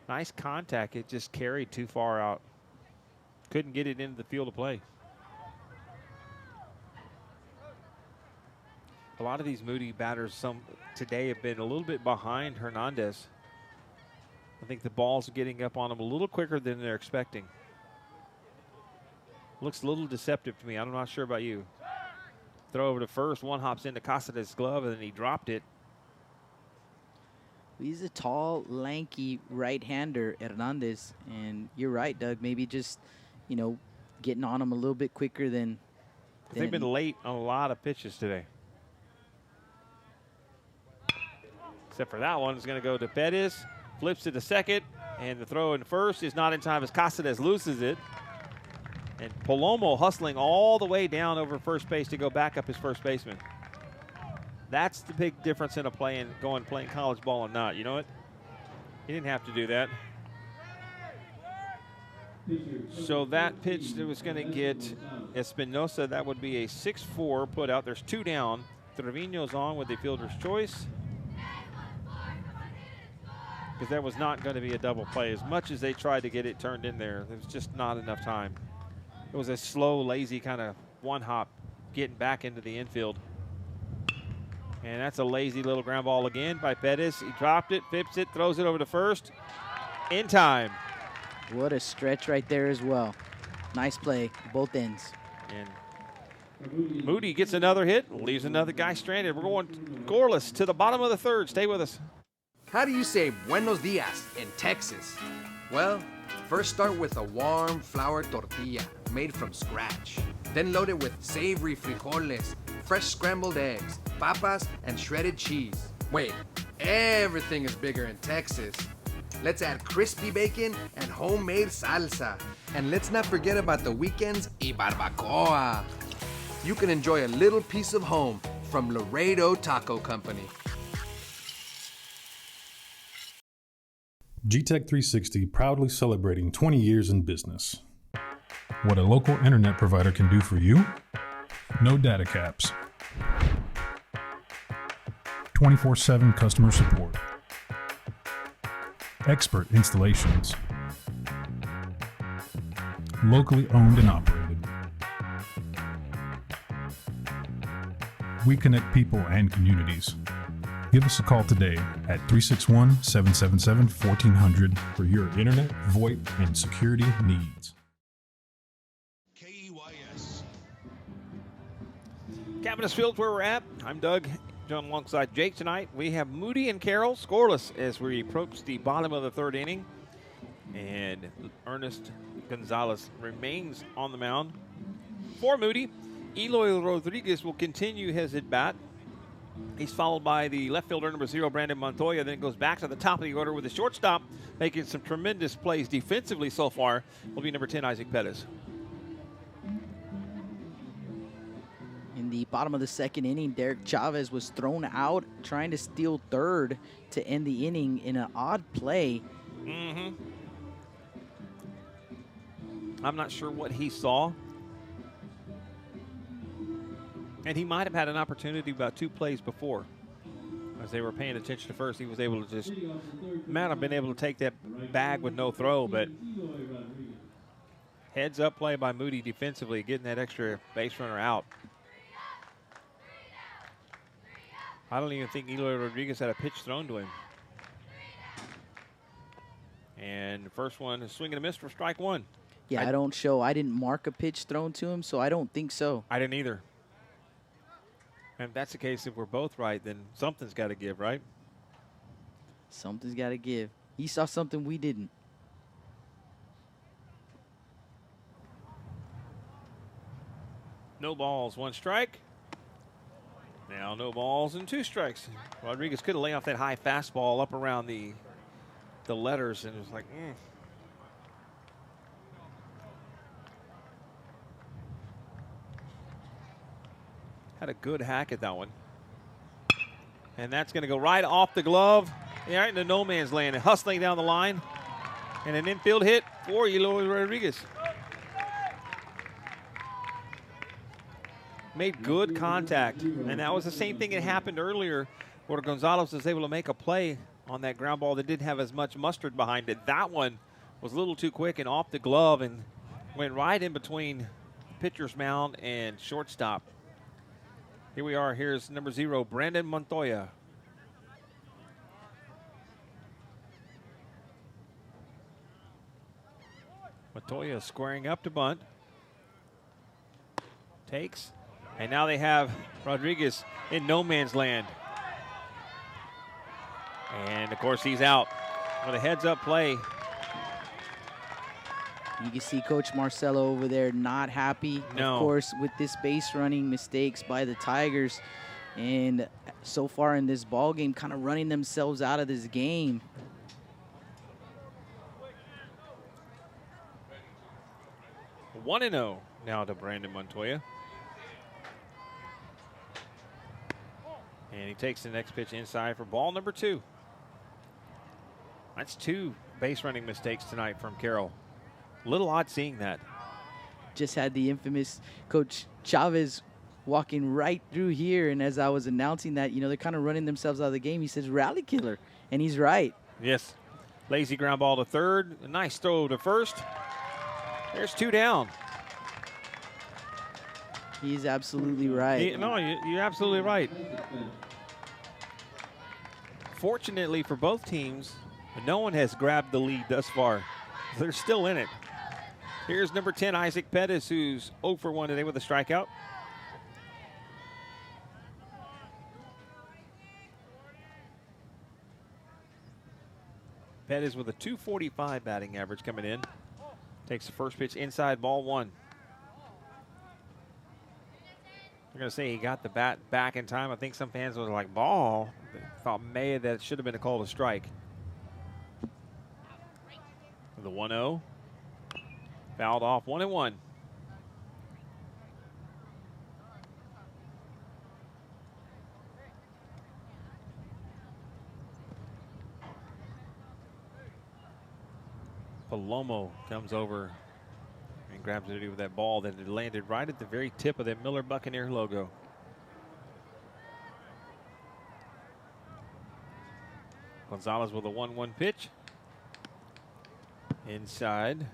Nice contact, it just carried too far out. Couldn't get it into the field of play. A lot of these Moody batters today have been a little bit behind Hernandez. I think the balls are getting up on him a little quicker than they're expecting. Looks a little deceptive to me. I'm not sure about you. Throw over to first. One hops into Casares' glove, and then he dropped it. He's a tall, lanky right-hander, Hernandez. And you're right, Doug. Maybe just, you know, getting on him a little bit quicker than they've been late on a lot of pitches today. Except for that one. It's going to go to Pettis. Flips it to second. And the throw in first is not in time as Casares loses it. And Palomo hustling all the way down over first base to go back up his first baseman. That's the big difference in playing college ball and not. You know what? He didn't have to do that. So that pitch that was going to get Espinosa, that would be a 6-4 put out. There's 2 down. Trevino's on with the fielder's choice. Because that was not going to be a double play. As much as they tried to get it turned in there, there was just not enough time. It was a slow, lazy kind of one hop getting back into the infield. And that's a lazy little ground ball again by Pettis. He dropped it, flips it, throws it over to first. In time. What a stretch right there as well. Nice play, both ends. And Moody gets another hit, leaves another guy stranded. We're going scoreless to the bottom of the 3rd. Stay with us. How do you say buenos dias in Texas? Well, first start with a warm flour tortilla made from scratch. Then load it with savory frijoles, fresh scrambled eggs, papas, and shredded cheese. Wait, everything is bigger in Texas. Let's add crispy bacon and homemade salsa. And let's not forget about the weekends y barbacoa. You can enjoy a little piece of home from Laredo Taco Company. GTech 360 proudly celebrating 20 years in business. What a local internet provider can do for you? No data caps. 24/7 customer support. Expert installations. Locally owned and operated. We connect people and communities. Give us a call today at 361-777-1400 for your internet, VoIP, and security needs. KEYS. Cabinets Field, where we're at. I'm Doug, John alongside Jake tonight. We have Moody and Carroll scoreless as we approach the bottom of the third inning. And Ernest Gonzalez remains on the mound. For Moody, Eloy Rodriguez will continue his at-bat. He's followed by the left fielder, number 0, Brandon Montoya. Then it goes back to the top of the order with the shortstop, making some tremendous plays defensively so far, will be number 10, Isaac Pettis. In the bottom of the second inning, Derek Chavez was thrown out trying to steal third to end the inning in an odd play. I'm not sure what he saw. And he might have had an opportunity about 2 plays before. As they were paying attention to first, he was able to just, might have been able to take that bag with no throw, but heads up play by Moody defensively, getting that extra base runner out. I don't even think Eloy Rodriguez had a pitch thrown to him. And the first one is swing and a miss for strike 1. Yeah, I didn't mark a pitch thrown to him, so I don't think so. I didn't either. And if that's the case, if we're both right, then something's got to give, right? Something's got to give. He saw something we didn't. No balls, 1 strike. Now no balls and 2 strikes. Rodriguez could have laid off that high fastball up around the letters, and it was like, Had a good hack at that one. And that's going to go right off the glove. Yeah, right into no man's land. And hustling down the line. And an infield hit for Eloy Rodriguez. Made good contact. And that was the same thing that happened earlier where Gonzalez was able to make a play on that ground ball that didn't have as much mustard behind it. That one was a little too quick and off the glove and went right in between pitcher's mound and shortstop. Here we are. Here's number 0, Brandon Montoya. Montoya squaring up to bunt. Takes. And now they have Rodriguez in no man's land. And, of course, he's out with a heads-up play. You can see Coach Marcelo over there not happy, of course, with this base running mistakes by the Tigers. And so far in this ball game, kind of running themselves out of this game. One 1-0 now to Brandon Montoya. And he takes the next pitch inside for ball number 2. That's 2 base running mistakes tonight from Carroll. A little odd seeing that. Just had the infamous Coach Chavez walking right through here, and as I was announcing that, they're kind of running themselves out of the game, he says, rally killer, and he's right. Yes. Lazy ground ball to third. A nice throw to first. There's 2 down. He's absolutely right. You're absolutely right. Fortunately for both teams, no one has grabbed the lead thus far. They're still in it. Here's number 10, Isaac Pettis, who's 0 for 1 today with a strikeout. Pettis with a .245 batting average coming in. Takes the first pitch inside, ball 1. They're going to say he got the bat back in time. I think some fans were like, ball. They thought maybe that should have been a call to strike. The 1-0. Fouled off, 1-1. Palomo comes over and grabs it with that ball that had landed right at the very tip of that Miller Buccaneer logo. Gonzalez with a 1-1 pitch. Inside,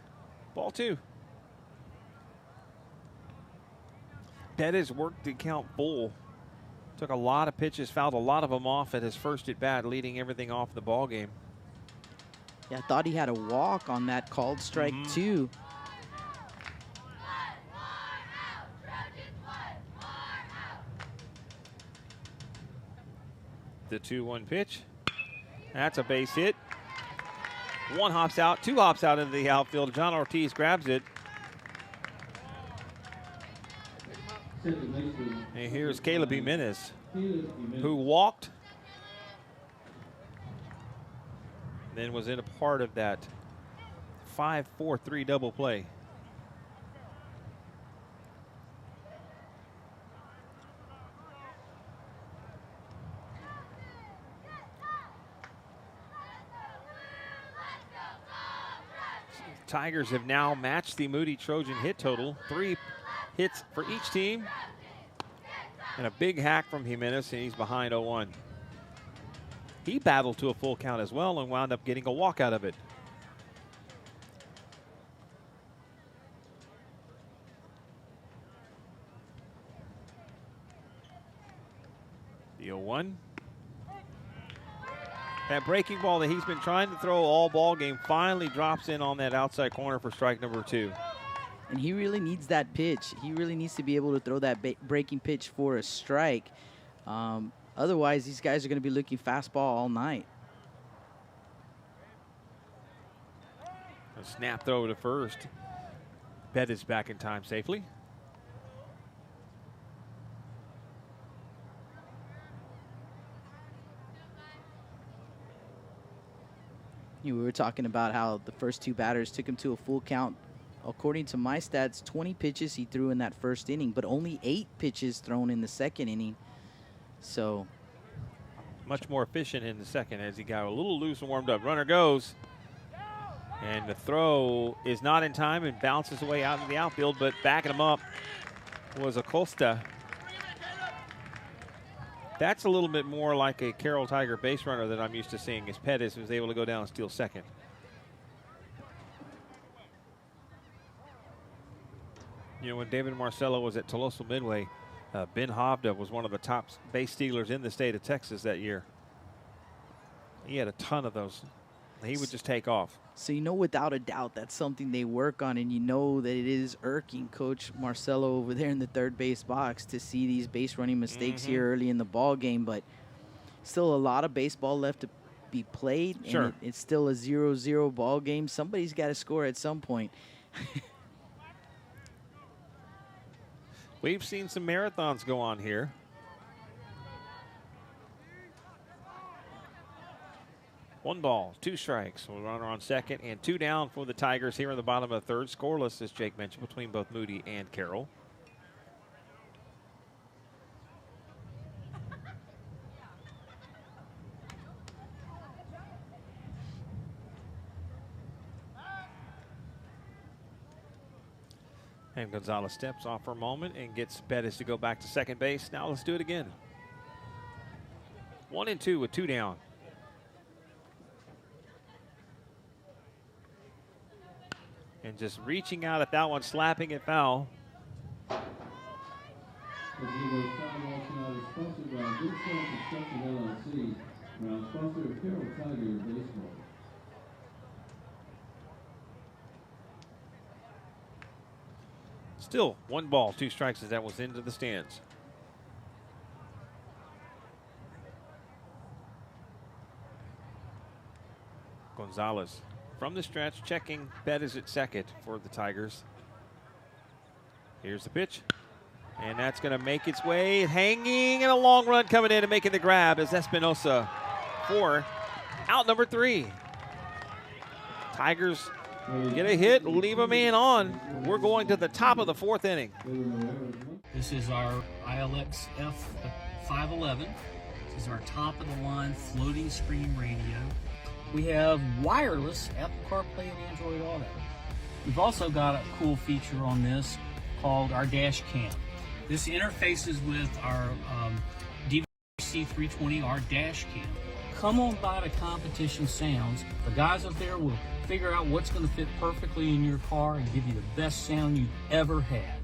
ball 2. Bettis worked the count full. Took a lot of pitches, fouled a lot of them off at his first at bat, leading everything off the ball game. Yeah, I thought he had a walk on that called strike too. The 2-1 pitch. That's a base hit. 1 hops out, 2 hops out into the outfield. John Ortiz grabs it. And here's Caleb Jimenez, who walked, then was in a part of that 5-4-3 double play. Tigers have now matched the Moody Trojan hit total. 3 hits for each team. And a big hack from Jimenez, and he's behind 0-1. He battled to a full count as well and wound up getting a walk out of it. The 0-1. That breaking ball that he's been trying to throw all ball game finally drops in on that outside corner for strike number 2. And he really needs that pitch. He really needs to be able to throw that breaking pitch for a strike. Otherwise, these guys are going to be looking fastball all night. A snap throw to first. Bettis back in time safely. We were talking about how the first 2 batters took him to a full count. According to my stats, 20 pitches he threw in that first inning, but only 8 pitches thrown in the second inning. So much more efficient in the second as he got a little loose and warmed up. Runner goes. And the throw is not in time and bounces away out in the outfield, but backing him up was Acosta. That's a little bit more like a Carroll Tiger base runner that I'm used to seeing, as Pettis was able to go down and steal second. You know, when David Marcello was at Toloso Midway, Ben Hovda was one of the top base stealers in the state of Texas that year. He had a ton of those. He would just take off. So you know without a doubt that's something they work on, and you know that it is irking Coach Marcello over there in the third base box to see these base running mistakes here early in the ball game, but still a lot of baseball left to be played. Sure. And it's still a 0-0 ball game. Somebody's got to score at some point. We've seen some marathons go on here. One ball, 2 strikes. We'll runner on second and 2 down for the Tigers here in the bottom of the third. Scoreless, as Jake mentioned, between both Moody and Carroll. And Gonzalez steps off for a moment and gets Bettis to go back to second base. Now let's do it again. 1-2 with 2 down. And just reaching out at that one, slapping it foul. Still 1 ball, 2 strikes as that was into the stands. Gonzalez from the stretch, checking Bettis at second for the Tigers. Here's the pitch. And that's going to make its way, hanging, and a long run coming in and making the grab as Espinosa for out number 3. Tigers get a hit, leave a man on. We're going to the top of the fourth inning. This is our ILX F511. This is our top of the line floating screen radio. We have wireless Apple CarPlay and Android Auto. We've also got a cool feature on this called our dash cam. This interfaces with our DVC320R dash cam. Come on by to Competition Sounds. The guys up there will figure out what's going to fit perfectly in your car and give you the best sound you've ever had.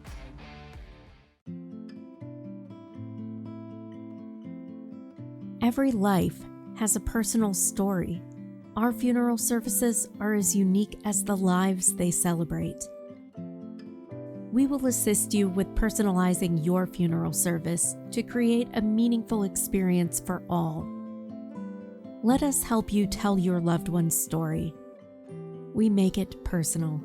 Every life has a personal story. Our funeral services are as unique as the lives they celebrate. We will assist you with personalizing your funeral service to create a meaningful experience for all. Let us help you tell your loved one's story. We make it personal.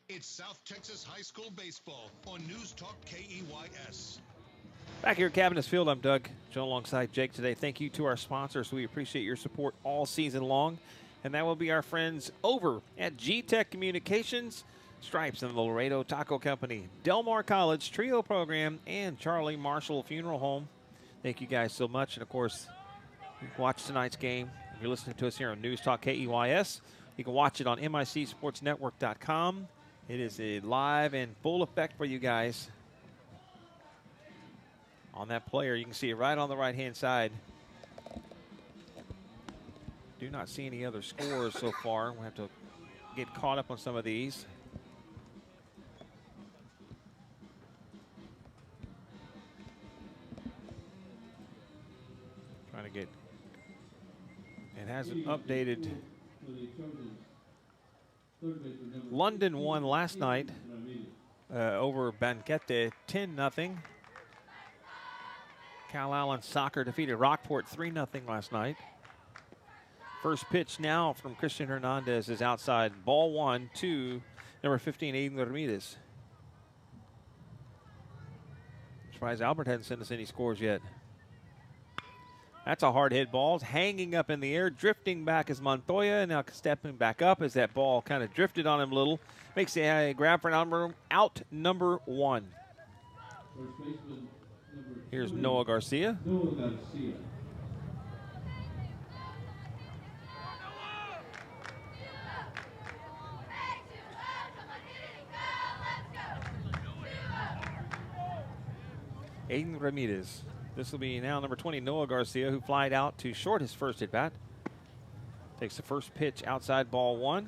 It's South Texas High School Baseball on News Talk KEYS. Back here at Cabinets Field, I'm Doug, Joe alongside Jake today. Thank you to our sponsors. We appreciate your support all season long. And that will be our friends over at G-Tech Communications, Stripes and the Laredo Taco Company, Del Mar College Trio Program, and Charlie Marshall Funeral Home. Thank you guys so much. And, of course, you can watch tonight's game. If you're listening to us here on News Talk KEYS, you can watch it on MICSportsNetwork.com. It is a live and full effect for you guys. On that player, you can see it right on the right-hand side. Do not see any other scores so far. We'll have to get caught up on some of these. Trying to get, it hasn't updated. London won last night over Banquete 10-0. Cal Allen Soccer defeated Rockport 3-0 last night. First pitch now from Christian Hernandez is outside. Ball 1 to number 15, Aiden Ramirez. Surprised Albert hadn't sent us any scores yet. That's a hard hit ball. It's hanging up in the air, drifting back as Montoya, and now stepping back up as that ball kind of drifted on him a little. Makes a grab for out number 1. Here's Noah Garcia. Aiden Ramirez. This will be now number 20, Noah Garcia, who flied out to short his first at bat. Takes the first pitch outside, ball 1.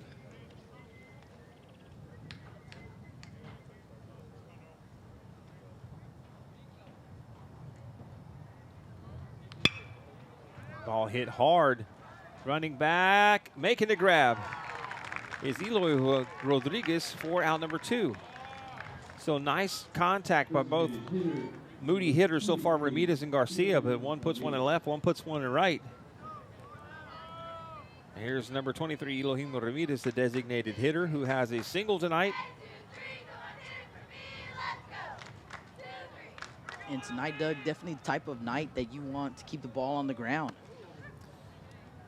Ball hit hard. Running back, making the grab is Eloy Rodriguez for out number 2. So nice contact by both Moody hitters so far, Ramirez and Garcia, but one puts one in left, one puts one in right. Here's number 23, Elohim Ramirez, the designated hitter, who has a single tonight. And tonight, Doug, definitely the type of night that you want to keep the ball on the ground.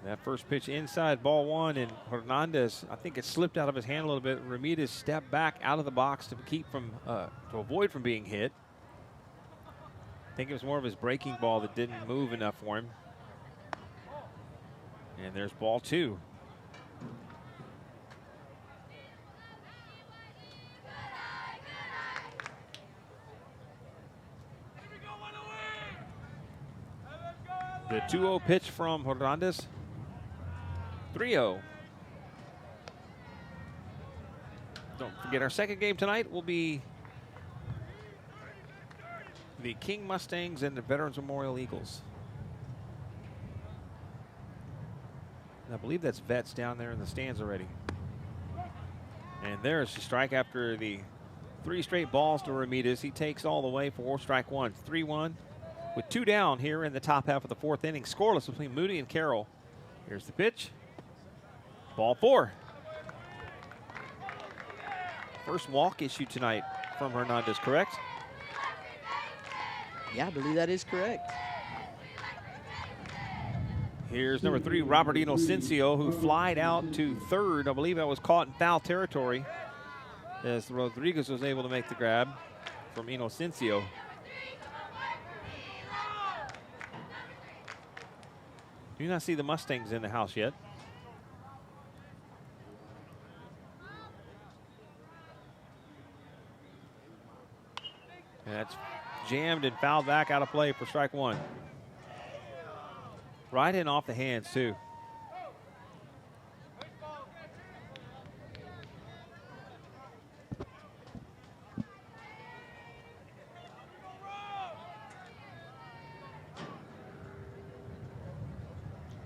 That first pitch inside, ball 1, and Hernandez, I think it slipped out of his hand a little bit. Ramirez stepped back out of the box to keep from, to avoid from being hit. I think it was more of his breaking ball that didn't move enough for him. And there's ball 2. The 2-0 pitch from Hernandez. 3-0. Don't forget, our second game tonight will be the King Mustangs and the Veterans Memorial Eagles. And I believe that's Vets down there in the stands already. And there's the strike after the 3 straight balls to Ramirez. He takes all the way for strike 1. 3-1 with 2 down here in the top half of the 4th inning. Scoreless between Moody and Carroll. Here's the pitch. Ball 4. First walk issue tonight from Hernandez, correct? Yeah, I believe that is correct. Here's number 3, Robert Inocencio, who flied out to third. I believe that was caught in foul territory as Rodriguez was able to make the grab from Inocencio. Do not see the Mustangs in the house yet. And that's jammed and fouled back out of play for strike 1. Right in off the hands, too.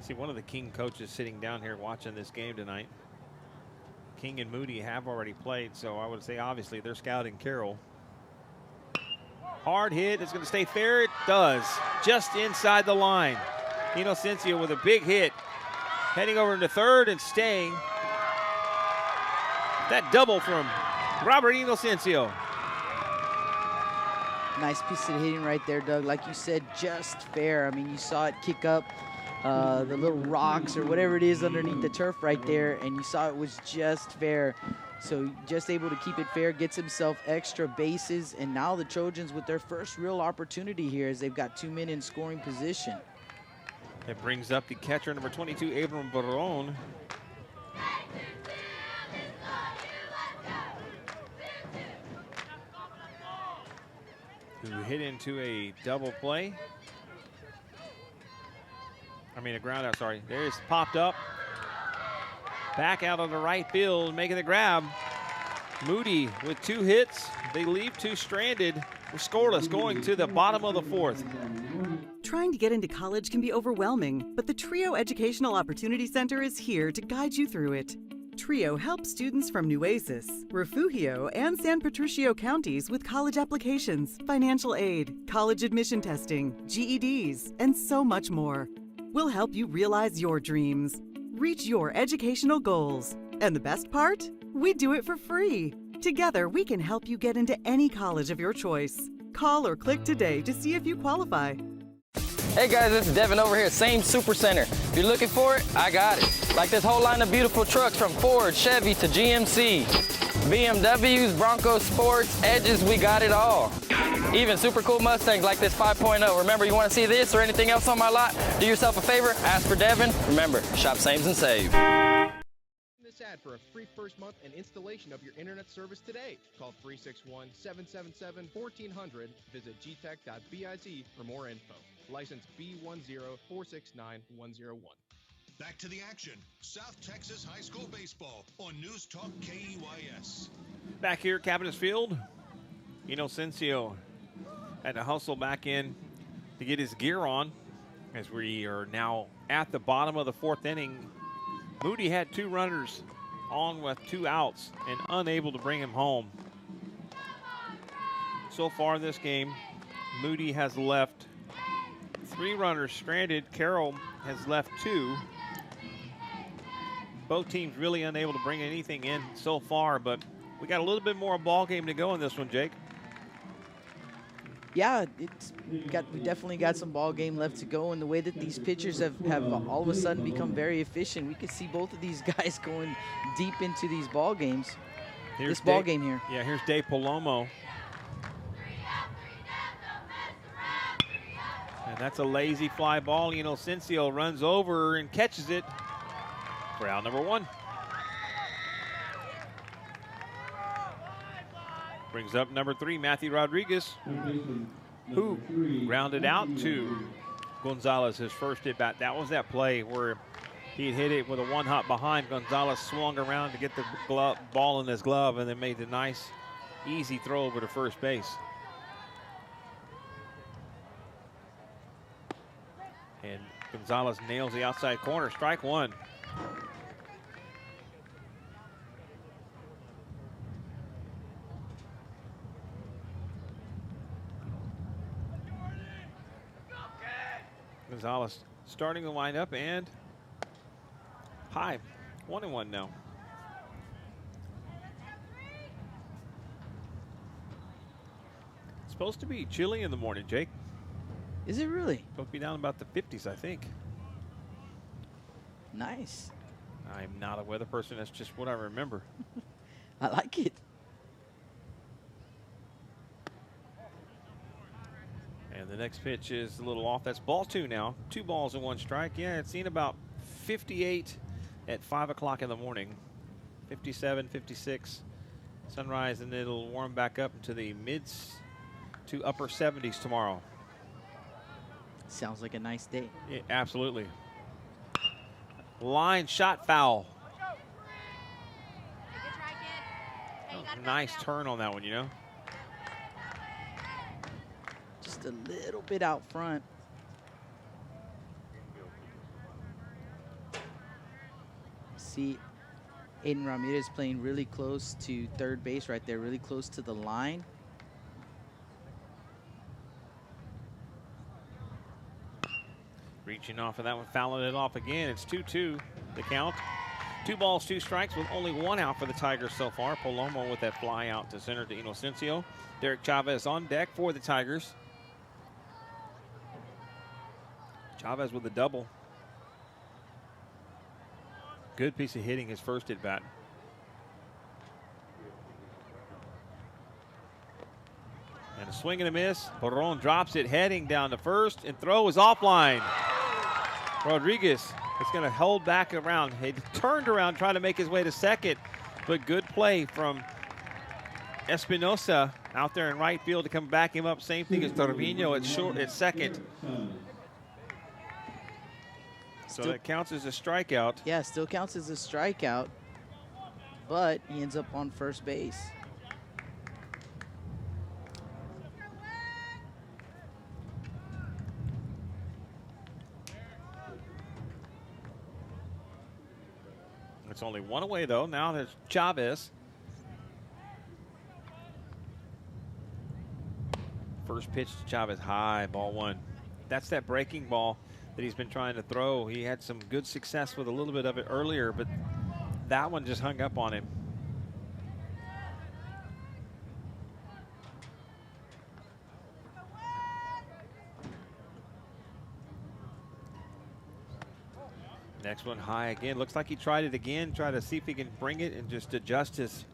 See, one of the King coaches sitting down here watching this game tonight. King and Moody have already played, so I would say obviously they're scouting Carroll. Hard hit. It's going to stay fair. It does. Just inside the line. Inocencio with a big hit. Heading over into third and staying. That double from Robert Inocencio. Nice piece of hitting right there, Doug. Like you said, just fair. I mean, you saw it kick up the little rocks or whatever it is underneath the turf right there, and you saw it was just fair. So just able to keep it fair, gets himself extra bases, and now the Trojans with their first real opportunity here as they've got 2 men in scoring position. That brings up the catcher, number 22, Abram Barron. Who hit into a double play. I mean a ground out, sorry. There's popped up. Back out on the right field, making the grab. Moody with 2 hits. They leave 2 stranded. We're scoreless going to the bottom of the 4th. Trying to get into college can be overwhelming, but the Trio Educational Opportunity Center is here to guide you through it. Trio helps students from Nueces, Refugio, and San Patricio counties with college applications, financial aid, college admission testing, GEDs, and so much more. We'll help you realize your dreams, reach your educational goals. And the best part? We do it for free. Together, we can help you get into any college of your choice. Call or click today to see if you qualify. Hey guys, it's Devin over here, same Super Center. If you're looking for it, I got it. Like this whole line of beautiful trucks from Ford, Chevy to GMC. BMWs, Bronco Sports, Edges, we got it all. Even super cool Mustangs like this 5.0. Remember, you want to see this or anything else on my lot? Do yourself a favor, ask for Devin. Remember, shop saves and save. This ad for a free first month and installation of your internet service today. Call 361-777-1400. Visit gtech.biz for more info. License B10469-101. Back to the action. South Texas High School Baseball on News Talk KEYS. Back here at Cabinets Field, Inocencio had to hustle back in to get his gear on as we are now at the bottom of the 4th inning. Moody had 2 runners on with 2 outs and unable to bring him home. So far in this game, Moody has left 3 runners stranded. Carroll has left 2. Both teams really unable to bring anything in so far, but we got a little bit more ball game to go in this one, Jake. Yeah, we definitely got some ball game left to go, and the way that these pitchers have all of a sudden become very efficient, we could see both of these guys going deep into these ball games. This ball game here. Yeah, here's Dave Palomo. And that's a lazy fly ball. Inocencio runs over and catches it for out number 1. Brings up number 3, Matthew Rodriguez, who grounded out to Gonzalez, his first at bat. That was that play where he hit it with a 1-hop behind. Gonzalez swung around to get the ball in his glove and then made the nice, easy throw over to first base. And Gonzalez nails the outside corner. Strike 1. Gonzalez starting the windup and high. 1-1 now. It's supposed to be chilly in the morning, Jake. Is it really? Supposed to be down about the 50s, I think. Nice. I'm not a weather person. That's just what I remember. I like it. And the next pitch is a little off. That's ball 2 now. 2 balls and 1 strike. Yeah, it's seen about 58 at 5 o'clock in the morning. 57, 56 sunrise, and it'll warm back up into the mids to upper 70s tomorrow. Sounds like a nice day. Yeah, absolutely. Line shot foul. Nice turn on that one, you know. Just a little bit out front. See, Aiden Ramirez playing really close to third base right there, really close to the line. Reaching off of that one, fouling it off again. It's 2-2, the count. 2 balls, 2 strikes with only 1 out for the Tigers so far. Palomo with that fly out to center to Inocencio. Derek Chavez on deck for the Tigers. Chavez with a double. Good piece of hitting his first at bat. And a swing and a miss. Perron drops it, heading down to first, and throw is offline. Rodriguez is going to hold back around. He turned around, trying to make his way to second, but good play from Espinosa out there in right field to come back him up. Same thing as Torvino at second. So that counts as a strikeout. Yeah, still counts as a strikeout, but he ends up on first base. It's only 1 away, though. Now there's Chavez. First pitch to Chavez, high, ball 1. That's that breaking ball that he's been trying to throw. He had some good success with a little bit of it earlier, but that one just hung up on him. Next one high again. Looks like he tried it again, try to see if he can bring it and just adjust his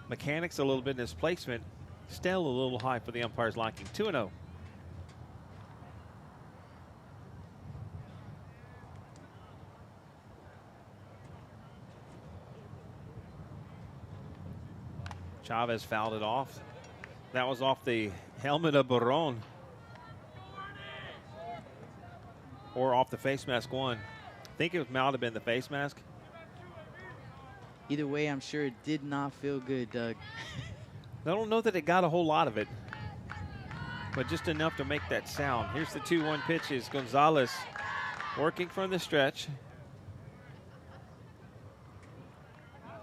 mechanics a little bit in his placement. Still a little high for the umpire's liking. 2-0. Chavez fouled it off. That was off the helmet of Barron. Or off the face mask 1. I think it might have been the face mask. Either way, I'm sure it did not feel good, Doug. I don't know that it got a whole lot of it, but just enough to make that sound. Here's the 2-1 pitches. Gonzalez working from the stretch.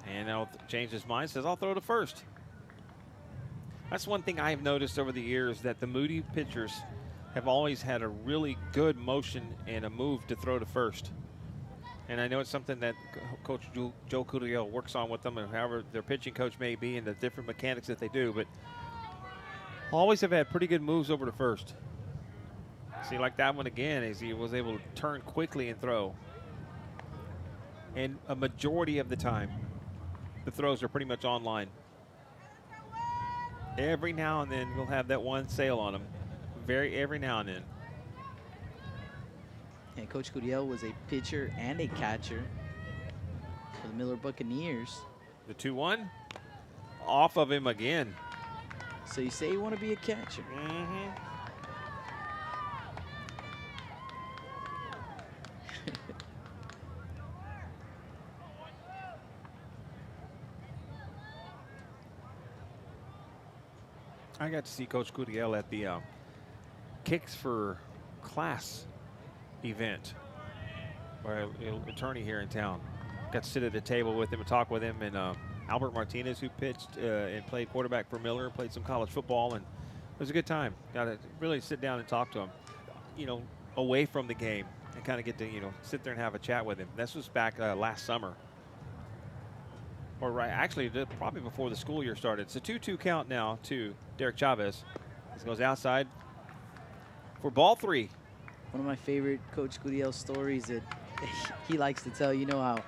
And now changed his mind, says, I'll throw to first. That's one thing I've noticed over the years, that the Moody pitchers have always had a really good motion and a move to throw to first. And I know it's something that Coach Joe Curiel works on with them, and however their pitching coach may be, and the different mechanics that they do, but always have had pretty good moves over to first. See, like that one again, as he was able to turn quickly and throw. And a majority of the time, the throws are pretty much on line. Every now and then, we'll have that one sail on them. Every now and then. And Coach Curiel was a pitcher and a catcher for the Miller Buccaneers. The 2-1 off of him again. So you say you want to be a catcher. Mm-hmm. I got to see Coach Curiel at the Kicks for Class event by an attorney here in town. Got to sit at a table with him and talk with him, and Albert Martinez, who pitched and played quarterback for Miller, played some college football, and it was a good time. Got to really sit down and talk to him, you know, away from the game, and kind of get to, you know, sit there and have a chat with him. This was back last summer, or actually probably before the school year started. It's a 2-2 count now to Derek Chavez. This goes outside for ball 3. One of my favorite Coach Curiel stories that he likes to tell, you know how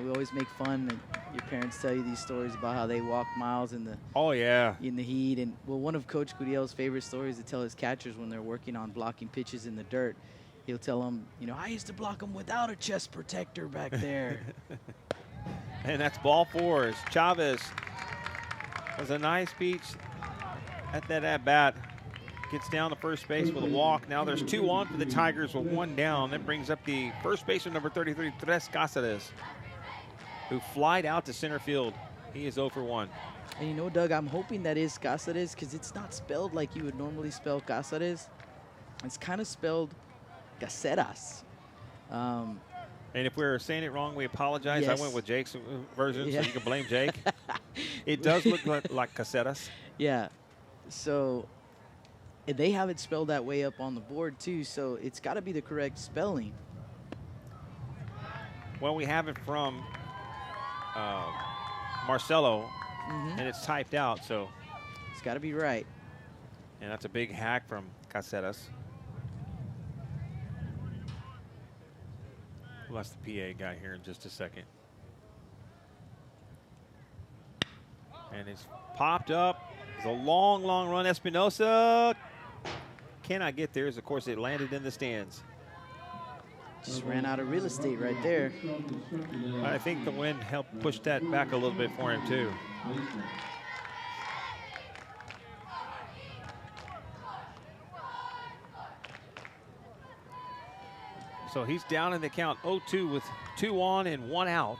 we always make fun and your parents tell you these stories about how they walk miles in the in the heat. And well, one of Coach Curiel's favorite stories to tell his catchers when they're working on blocking pitches in the dirt, he'll tell them, I used to block them without a chest protector back there. And that's ball 4 as Chavez has a nice beach at that at-bat. Gets down to first base with a walk. Now there's 2 on for the Tigers with 1 down. That brings up the first baseman, number 33, Tres Cáceres, who flied out to center field. He is 0 for 1. And Doug, I'm hoping that is Cáceres because it's not spelled like you would normally spell Cáceres. It's kind of spelled Caceres. And if we're saying it wrong, we apologize. Yes. I went with Jake's version, so you can blame Jake. It does look like Caceres. Yeah. So they have it spelled that way up on the board, too, so it's got to be the correct spelling. Well, we have it from Marcelo, and it's typed out, so it's got to be right. And that's a big hack from Caceres. We'll ask the PA guy here in just a second. And it's popped up. It's a long, long run. Espinosa cannot get there, as of course it landed in the stands. Just ran out of real estate right there. I think the wind helped push that back a little bit for him, too. So he's down in the count 0-2 with 2 on and 1 out.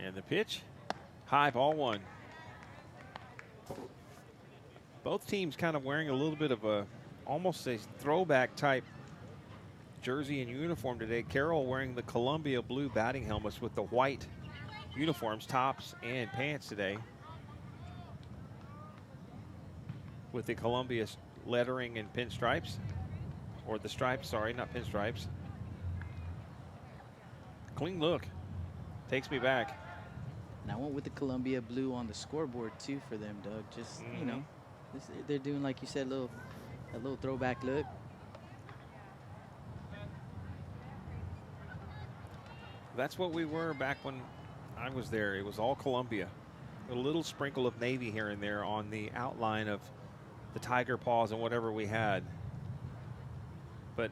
And the pitch, high ball 1. Both teams kind of wearing a little bit of a, almost a throwback type jersey and uniform today. Carroll wearing the Columbia blue batting helmets with the white uniforms, tops and pants today, with the Columbia lettering and pinstripes, or the stripes, sorry, not pinstripes. Clean look, takes me back. And I went with the Columbia blue on the scoreboard too for them, Doug. Just they're doing, like you said, a little throwback look. That's what we were back when I was there. It was all Columbia. A little sprinkle of Navy here and there on the outline of the tiger paws and whatever we had. But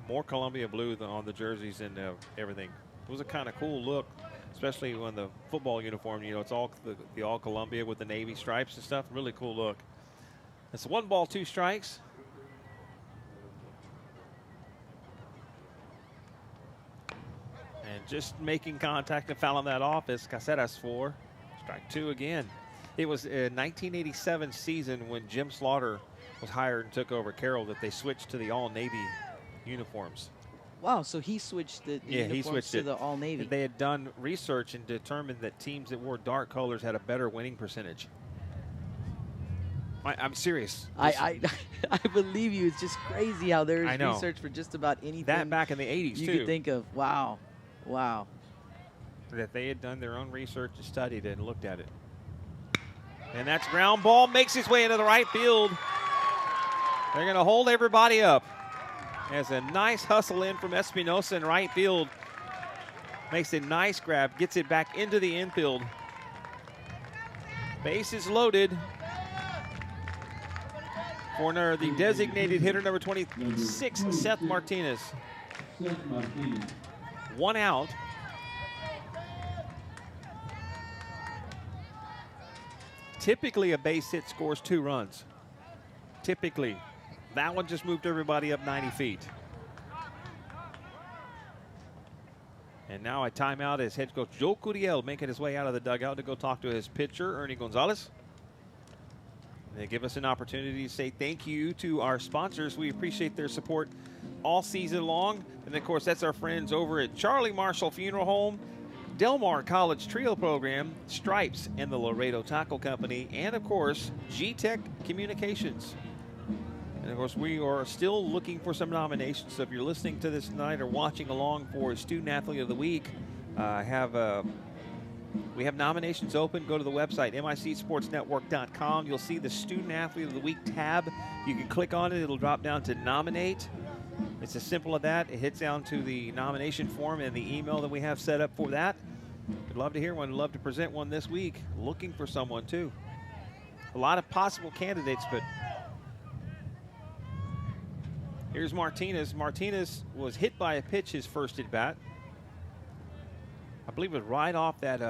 more Columbia blue than on the jerseys and everything. It was a kind of cool look, especially when the football uniform, it's all the all Columbia with the Navy stripes and stuff. Really cool look. It's 1 ball, 2 strikes. And just making contact and fouling that off is Caceres for strike 2 again. It was a 1987 season when Jim Slaughter was hired and took over Carroll that they switched to the all-Navy uniforms. Wow, so he switched the uniforms to the all-Navy. They had done research and determined that teams that wore dark colors had a better winning percentage. I'm serious. I believe you. It's just crazy how there's research for just about anything. That back in the 80s, you too. could think of. Wow. That they had done their own research and studied it and looked at it. And that's ground ball, makes its way into the right field. They're going to hold everybody up. As a nice hustle in from Espinosa in right field. Makes a nice grab, gets it back into the infield. Base is loaded. For the designated hitter, number 26, Seth Martinez. 1 out. Typically, a base hit scores 2 runs. Typically. That one just moved everybody up 90 feet. And now a timeout as head coach Joe Curiel making his way out of the dugout to go talk to his pitcher, Ernie Gonzalez. They give us an opportunity to say thank you to our sponsors. We appreciate their support all season long. And, of course, that's our friends over at Charlie Marshall Funeral Home, Del Mar College Trio Program, Stripes, and the Laredo Tackle Company, and, of course, G-Tech Communications. And, of course, we are still looking for some nominations. So if you're listening to this tonight or watching along for Student Athlete of the Week, I have We have nominations open. Go to the website, micsportsnetwork.com. You'll see the Student Athlete of the Week tab. You can click on it. It'll drop down to nominate. It's as simple as that. It hits down to the nomination form and the email that we have set up for that. We'd love to hear one. We'd love to present one this week. Looking for someone, too. A lot of possible candidates, but here's Martinez. Martinez was hit by a pitch his first at bat. I believe it was right off that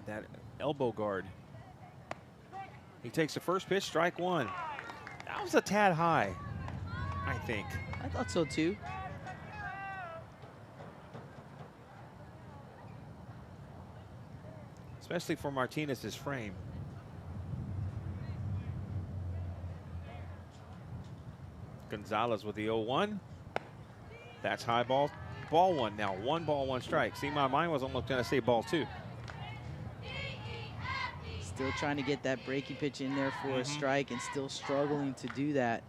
that elbow guard. He takes the first pitch, strike one. That was a tad high, I think. I thought so too. Especially for Martinez's frame. Gonzalez with the 0-1. That's high ball. Ball one now. 1 ball, 1 strike. See, my mind was almost going to say ball 2. Still trying to get that breaking pitch in there for a strike and still struggling to do that.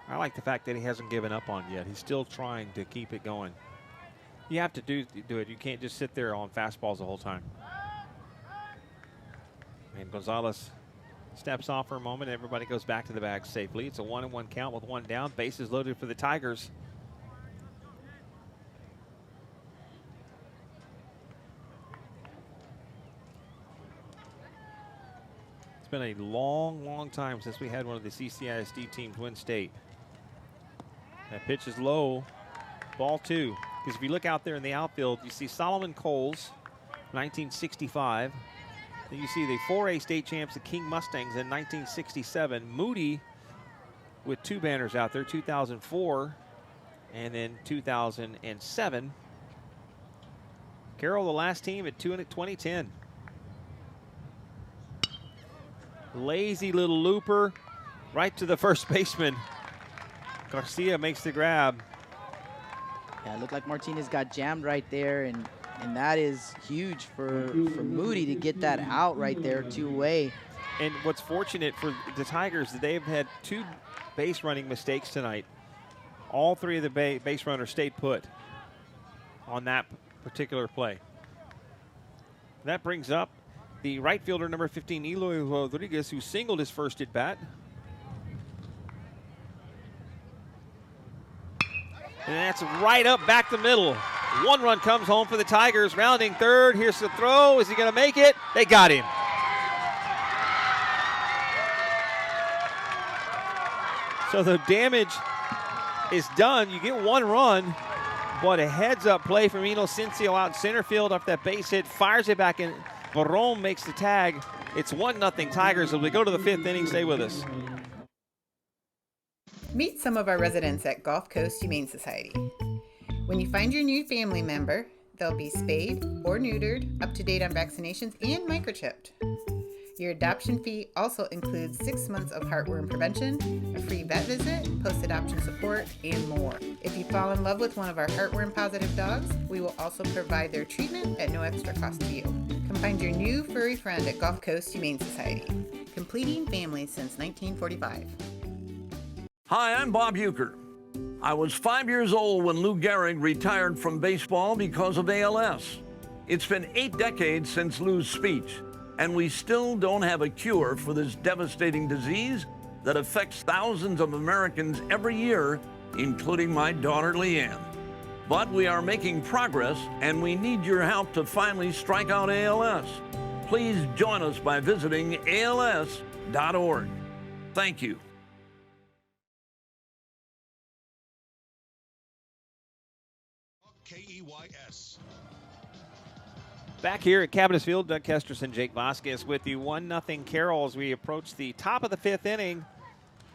I like the fact that he hasn't given up on yet. He's still trying to keep it going. You have to do it. You can't just sit there on fastballs the whole time. And Gonzalez steps off for a moment. Everybody goes back to the bag safely. It's a 1-1 count with 1 down. Bases loaded for the Tigers. It's been a long, long time since we had one of the CCISD teams win state. That pitch is low. Ball 2. Because if you look out there in the outfield, you see Solomon Coles, 1965. Then you see the 4A state champs, the King Mustangs, in 1967. Moody with 2 banners out there, 2004 and then 2007. Carroll, the last team at 2010. Lazy little looper right to the first baseman. Garcia makes the grab. Yeah, it looked like Martinez got jammed right there, and that is huge for Moody to get that out right there, 2 away. And what's fortunate for the Tigers, they've had 2 base running mistakes tonight. All 3 of the base runners stayed put on that particular play. That brings up the right fielder, number 15, Eloy Rodriguez, who singled his first at bat. And that's right up back the middle. 1 run comes home for the Tigers. Rounding third. Here's the throw. Is he going to make it? They got him. So the damage is done. You get 1 run, but a heads-up play from Inocencio out in center field off that base hit. Fires it back in. Barone makes the tag. It's 1-0 Tigers as we go to the 5th inning. Stay with us. Meet some of our residents at Gulf Coast Humane Society. When you find your new family member, they'll be spayed or neutered, up to date on vaccinations, and microchipped. Your adoption fee also includes 6 months of heartworm prevention, a free vet visit, post-adoption support, and more. If you fall in love with one of our heartworm-positive dogs, we will also provide their treatment at no extra cost to you. Come find your new furry friend at Gulf Coast Humane Society, completing families since 1945. Hi, I'm Bob Euchre. I was 5 years old when Lou Gehrig retired from baseball because of ALS. It's been 8 decades since Lou's speech, and we still don't have a cure for this devastating disease that affects thousands of Americans every year, including my daughter Leanne. But we are making progress, and we need your help to finally strike out ALS. Please join us by visiting als.org. Thank you. KEYS. Back here at Cabinet Field, Doug Kesterson, Jake Vasquez with you. 1-0 Carroll as we approach the top of the 5th inning.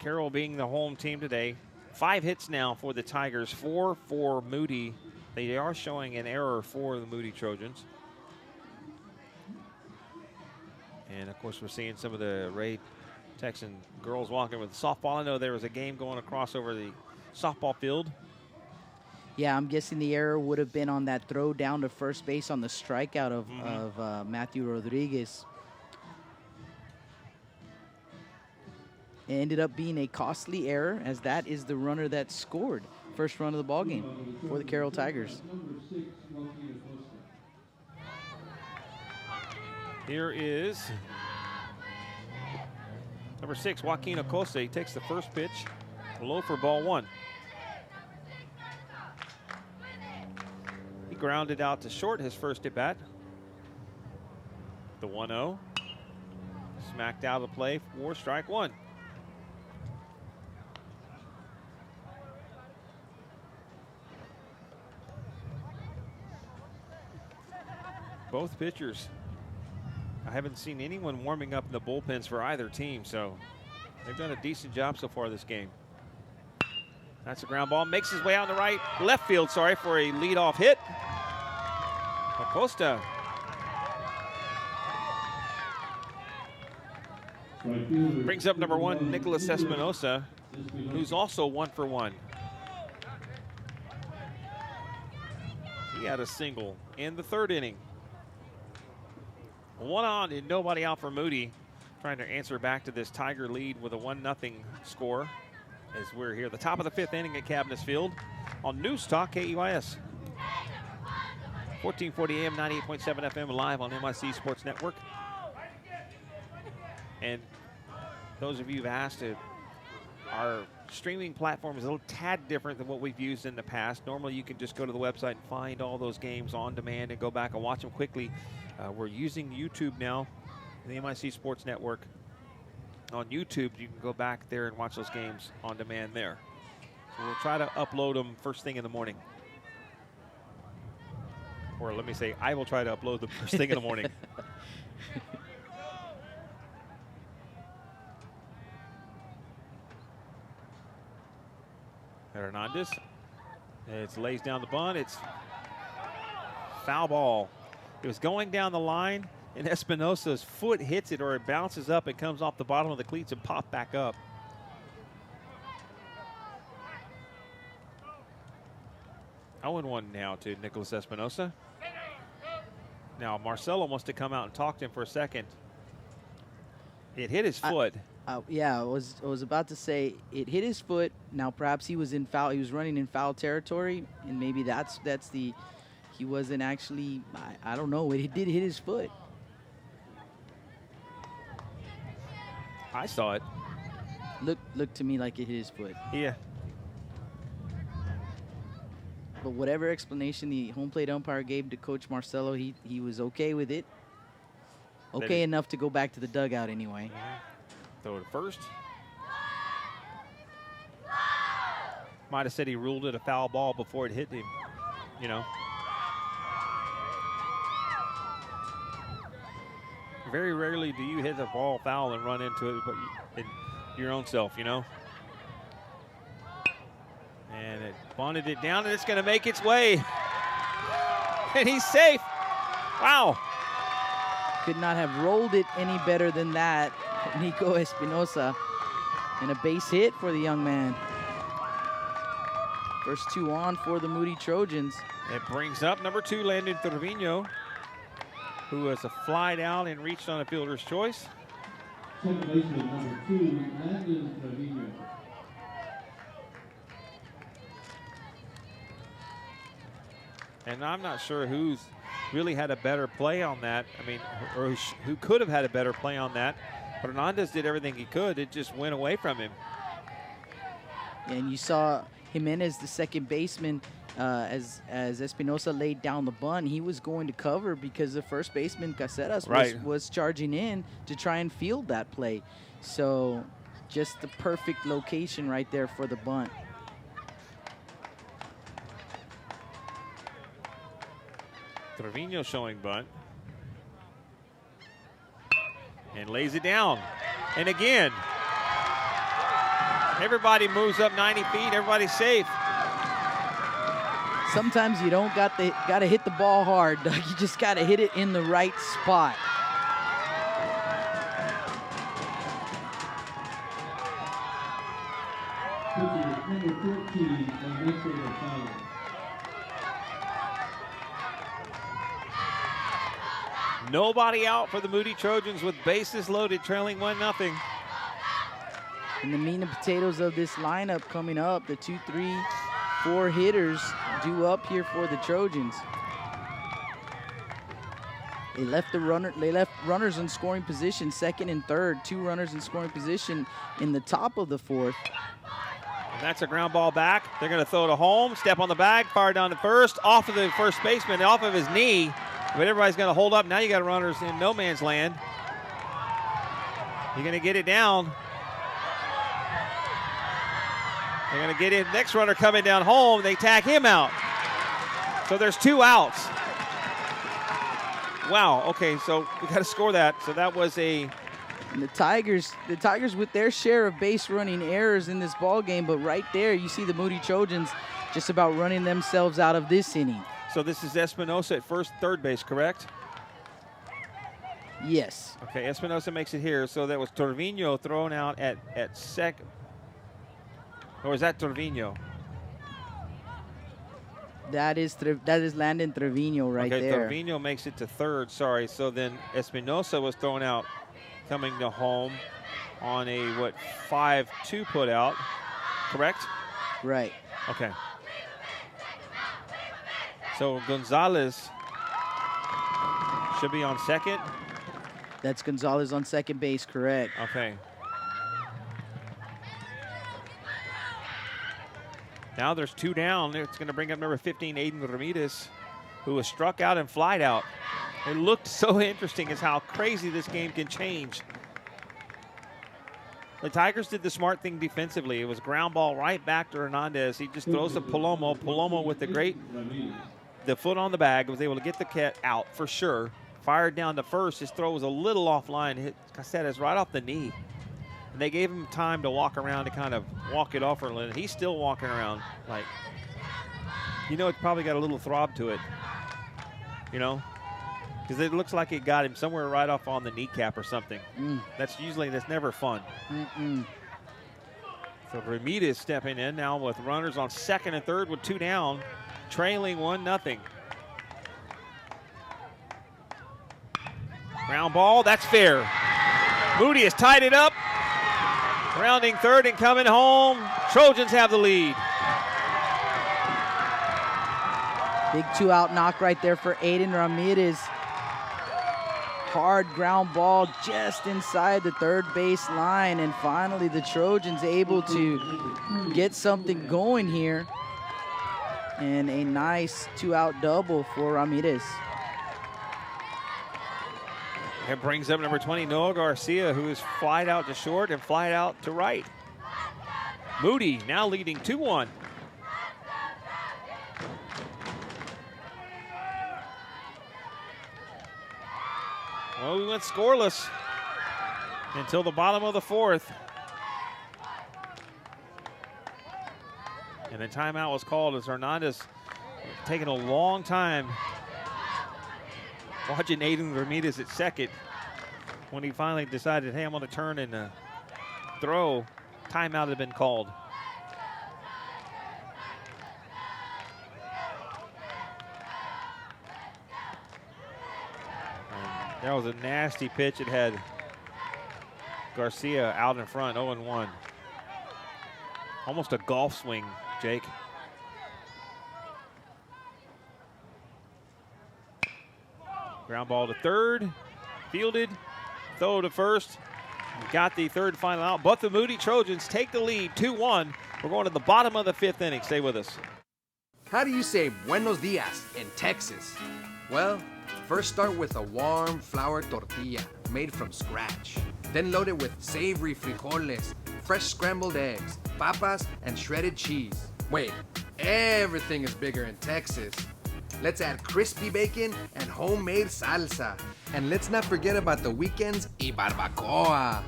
Carroll being the home team today. 5 hits now for the Tigers, 4 for Moody. They are showing an error for the Moody Trojans. And, of course, we're seeing some of the Ray Texan girls walking with softball. I know there was a game going across over the softball field. Yeah, I'm guessing the error would have been on that throw down to first base on the strikeout of Matthew Rodriguez. It ended up being a costly error, as that is the runner that scored first run of the ball game for the Carroll Tigers. Here is number 6, Joaquin Acosta. He takes the first pitch, low for ball 1. He grounded out to short his first at bat. The 1-0. Smacked out of the play for strike 1. Both pitchers. I haven't seen anyone warming up in the bullpens for either team, so they've done a decent job so far this game. That's a ground ball. Makes his way out in the left field, for a leadoff hit. Acosta. Brings up number 1, Nicholas Espinosa, who's also 1 for 1. He had a single in the 3rd inning. 1 on and nobody out for Moody. Trying to answer back to this Tiger lead with a 1-0 score as we're here at the top of the 5th inning at Cabinets Field on News Talk KEYS. 1440 AM, 98.7 FM, live on MIC Sports Network. And those of you who've asked, our streaming platform is a little tad different than what we've used in the past. Normally you can just go to the website and find all those games on demand and go back and watch them quickly. We're using YouTube now, the MIC Sports Network. On YouTube, you can go back there and watch those games on demand there. So we'll try to upload them first thing in the morning. Or let me say, I will try to upload them first thing in the morning. Hernandez. It lays down the bunt. It's foul ball. It was going down the line, and Espinosa's foot hits it, or it bounces up and comes off the bottom of the cleats and pop back up. Oh, 0-1 now to Nicholas Espinosa. Now Marcelo wants to come out and talk to him for a second. It hit his foot. Yeah, I was about to say it hit his foot. Now perhaps he was in foul. He was running in foul territory, and maybe that's the. He wasn't actually. I don't know. It did hit his foot. I saw it. Looked to me like it hit his foot. Yeah. But whatever explanation the home plate umpire gave to Coach Marcelo, he was okay with it. Okay enough to go back to the dugout anyway. Throw it first. Might have said he ruled it a foul ball before it hit him, you know. Very rarely do you hit the ball foul and run into it, but your own self, you know. And it bunted it down, and it's going to make its way. And he's safe. Wow. Could not have rolled it any better than that. Nico Espinosa, and a base hit for the young man. First 2 on for the Moody Trojans. It brings up number 2, Landon Trevino, who has a flied out and reached on a fielder's choice. Second baseman number 2, Landon Trevino. And I'm not sure who's really had a better play on that. I mean, or who could have had a better play on that. Hernandez did everything he could. It just went away from him. And you saw Jimenez, the second baseman, as Espinosa laid down the bunt, he was going to cover because the first baseman, Caceres, was charging in to try and field that play. So just the perfect location right there for the bunt. Trevino showing bunt. And lays it down. And again, everybody moves up 90 feet. Everybody's safe. Sometimes you don't got to hit the ball hard, Doug. You just got to hit it in the right spot. Number 14, Ernesto Fowler. Nobody out for the Moody Trojans with bases loaded, trailing 1-0. And the meat and potatoes of this lineup coming up, the 2-3 4 hitters due up here for the Trojans. They left runners in scoring position, second and third. 2 runners in scoring position in the top of the 4th. And that's a ground ball back. They're going to throw it home, step on the bag, fire down to first, off of the first baseman, off of his knee. But everybody's going to hold up. Now you got runners in no man's land. You're going to get it down. They're going to get it. Next runner coming down home. They tag him out. So there's 2 outs. Wow. Okay, so we got to score that. So that was a. And the Tigers with their share of base running errors in this ball game, but right there you see the Moody Trojans just about running themselves out of this inning. So this is Espinosa at third base, correct? Yes. Okay, Espinosa makes it here. So that was Trevino thrown out at second. Or is that Trevino? That is Landon Trevino right there. Okay, Trevino makes it to third, sorry. So then Espinosa was thrown out coming to home on a, 5-2 put out, correct? Right. Okay. So Gonzalez should be on second? That's Gonzalez on second base, correct. Okay. Now there's 2 down. It's going to bring up number 15, Aiden Ramirez, who was struck out and flied out. It looked so interesting as how crazy this game can change. The Tigers did the smart thing defensively. It was ground ball right back to Hernandez. He just throws to Palomo. Palomo with the foot on the bag, was able to get the cat out for sure. Fired down to first. His throw was a little offline. Hit Caceres right off the knee. And they gave him time to walk around to kind of walk it off for a little. He's still walking around like, it's probably got a little throb to it, because it looks like it got him somewhere right off on the kneecap or something. That's never fun. So Ramirez stepping in now with runners on second and third with 2 down, trailing 1-0. Ground ball, that's fair. Moody has tied it up. Rounding third and coming home. Trojans have the lead. Big 2-out knock right there for Aiden Ramirez. Hard ground ball just inside the third base line. And finally the Trojans able to get something going here. And a nice 2-out double for Ramirez. It brings up number 20, Noah Garcia, who is flied out to short and flied out to right. Moody now leading 2-1. Well, we went scoreless until the bottom of the 4th. And the timeout was called as Hernandez taking a long time watching Aiden Ramirez at second. When he finally decided, hey, I'm going to turn and throw, timeout had been called. And that was a nasty pitch. It had Garcia out in front, 0-1. Almost a golf swing, Jake. Ground ball to third, fielded, throw to first. Got the third final out, but the Moody Trojans take the lead, 2-1. We're going to the bottom of the 5th inning. Stay with us. How do you say buenos dias in Texas? Well, first start with a warm flour tortilla made from scratch. Then load it with savory frijoles, fresh scrambled eggs, papas, and shredded cheese. Wait, everything is bigger in Texas. Let's add crispy bacon and homemade salsa. And let's not forget about the weekends y barbacoa.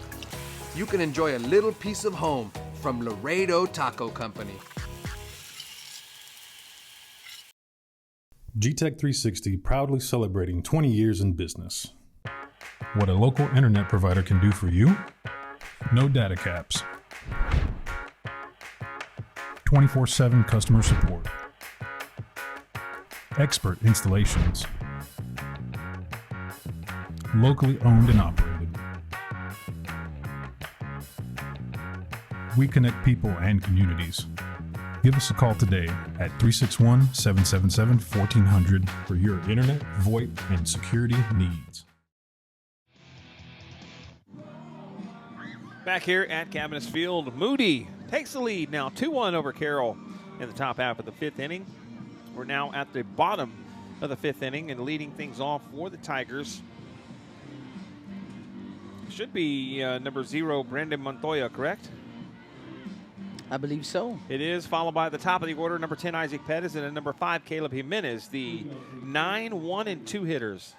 You can enjoy a little piece of home from Laredo Taco Company. GTech 360 proudly celebrating 20 years in business. What a local internet provider can do for you? No data caps. 24/7 customer support. Expert installations. Locally owned and operated. We connect people and communities. Give us a call today at 361-777-1400 for your internet, VoIP, and security needs. Back here at Cabinets Field, Moody takes the lead now 2-1 over Carroll in the top half of the 5th inning. We're now at the bottom of the 5th inning and leading things off for the Tigers. Should be number 0, Brandon Montoya, correct? I believe so. It is, followed by the top of the order, number 10, Isaac Pettis, and number 5, Caleb Jimenez, the 9, 1, and 2 hitters.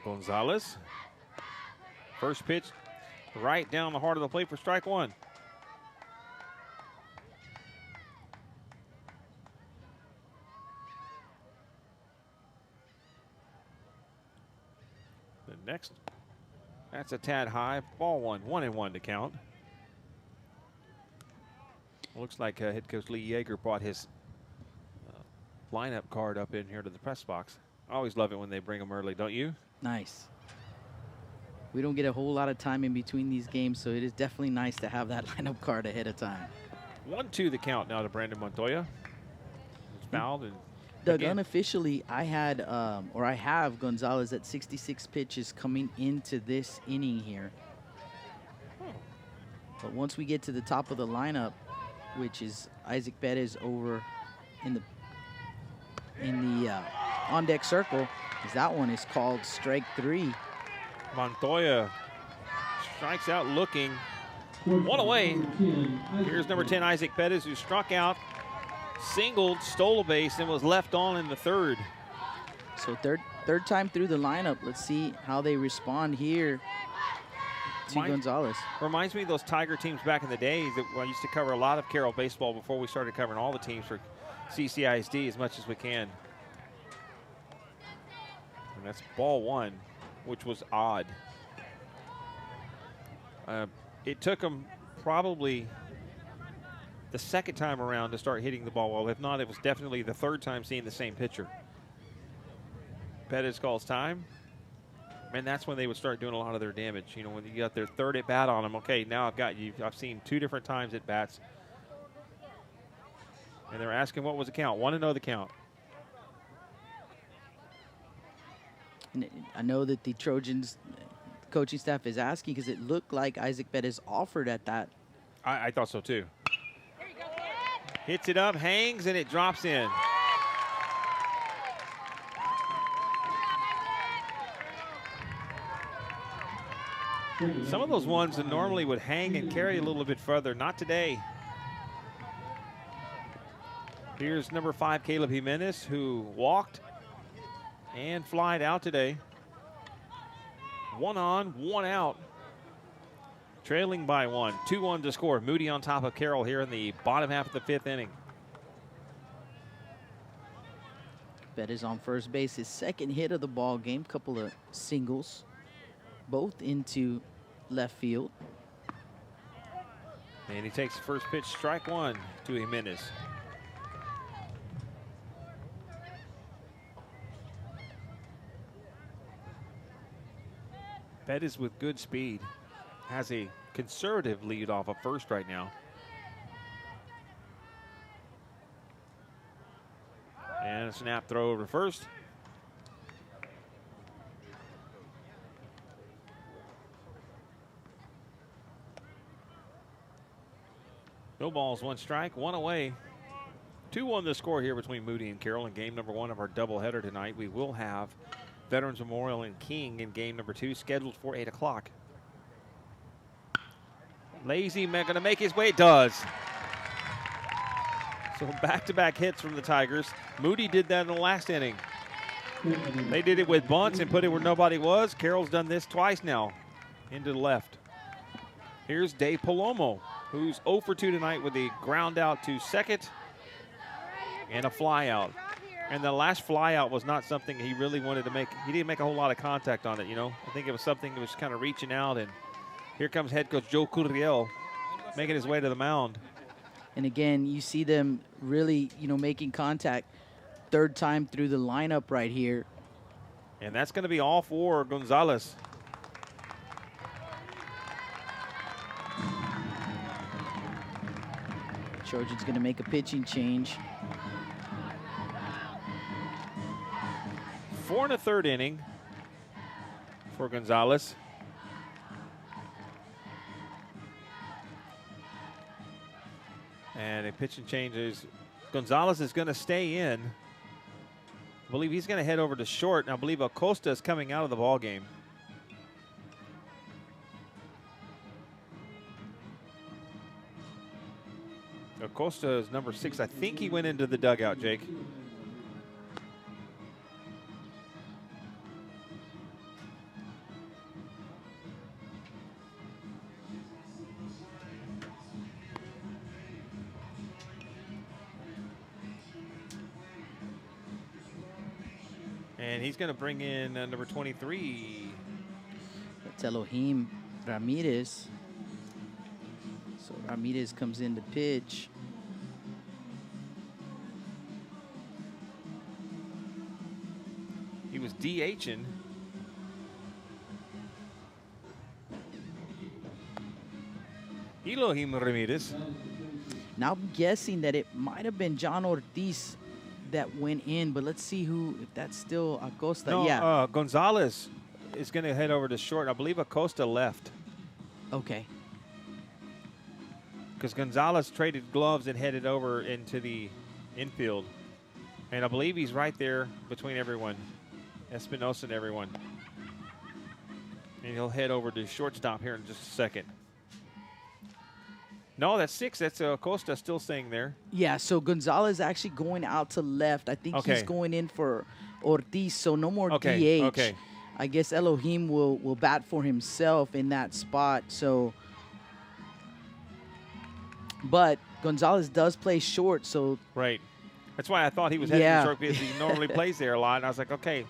Gonzalez. First pitch right down the heart of the plate for strike 1. The next, that's a tad high. Ball 1, 1-1 to count. Looks like head coach Lee Yeager brought his lineup card up in here to the press box. I always love it when they bring them early, don't you? Nice. We don't get a whole lot of time in between these games, so it is definitely nice to have that lineup card ahead of time. 1-2 the count now to Brandon Montoya. It's fouled. And Doug, again, unofficially, I have Gonzalez at 66 pitches coming into this inning here. But once we get to the top of the lineup, which is Isaac Perez over in the on-deck circle, that one is called strike 3. Montoya strikes out looking. 1 away. Here's number 10, Isaac Pettis, who struck out, singled, stole a base, and was left on in the 3rd. So third time through the lineup. Let's see how they respond here to Gonzalez. Reminds me of those Tiger teams back in the days that I used to cover a lot of Carroll baseball before we started covering all the teams for CCISD as much as we can. And that's ball 1, which was odd. It took them probably the second time around to start hitting the ball well. If not, it was definitely the 3rd time seeing the same pitcher. Pettis calls time. And that's when they would start doing a lot of their damage. You know, when you got their 3rd at bat on them, okay, now I've got you. I've seen 2 different times at bats. And they're asking what was the count. 1-0 the count. And I know that the Trojans coaching staff is asking because it looked like Isaac Pettis offered at that. I thought so too. Hits it up, hangs, and it drops in. Some of those ones that normally would hang and carry a little bit further, not today. Here's number 5, Caleb Jimenez, who walked and flied out today. 1 on, 1 out. Trailing by 1. 2-1 to score. Moody on top of Carroll here in the bottom half of the 5th inning. Pettis on first base, his 2nd hit of the ball game. Couple of singles, both into left field. And he takes the first pitch, strike 1 to Jimenez. Pettis with good speed. Has a conservative lead off of first right now. And a snap throw over to first. No balls, 1 strike, 1 away. 2-1 the score here between Moody and Carroll in game number 1 of our doubleheader tonight. We will have Veterans Memorial and King in game number 2, scheduled for 8 o'clock. Lazy man gonna make his way, it does. So back-to-back hits from the Tigers. Moody did that in the last inning. They did it with bunts and put it where nobody was. Carroll's done this twice now, into the left. Here's Dave Palomo, who's 0 for 2 tonight with a ground out to second and a fly out. And the last fly out was not something he really wanted to make. He didn't make a whole lot of contact on it, you know. I think it was something that was kind of reaching out, and here comes head coach Joe Curriel making his way to the mound. And again, you see them really, making contact 3rd time through the lineup right here. And that's going to be all for Gonzalez. Trojans going to make a pitching change. 4 1/3 inning for Gonzalez. And a pitching change is Gonzalez is going to stay in. I believe he's going to head over to short, and I believe Acosta is coming out of the ball game. Acosta is number 6. I think he went into the dugout, Jake. And he's going to bring in number 23. That's Elohim Ramirez. So Ramirez comes in to pitch. He was DHing. Elohim Ramirez. Now I'm guessing that it might have been John Ortiz that went in, but let's see if that's still Acosta. No, yeah. Gonzalez is going to head over to short. I believe Acosta left. Okay. Because Gonzalez traded gloves and headed over into the infield. And I believe he's right there between everyone, Espinosa and everyone. And he'll head over to shortstop here in just a second. No, that's 6. That's Acosta still staying there. Yeah, so Gonzalez actually going out to left. I think he's going in for Ortiz, so no more DH. Okay. I guess Elohim will bat for himself in that spot. So, but Gonzalez does play short, so. Right. That's why I thought he was heading to short, because he normally plays there a lot. And I was like, okay.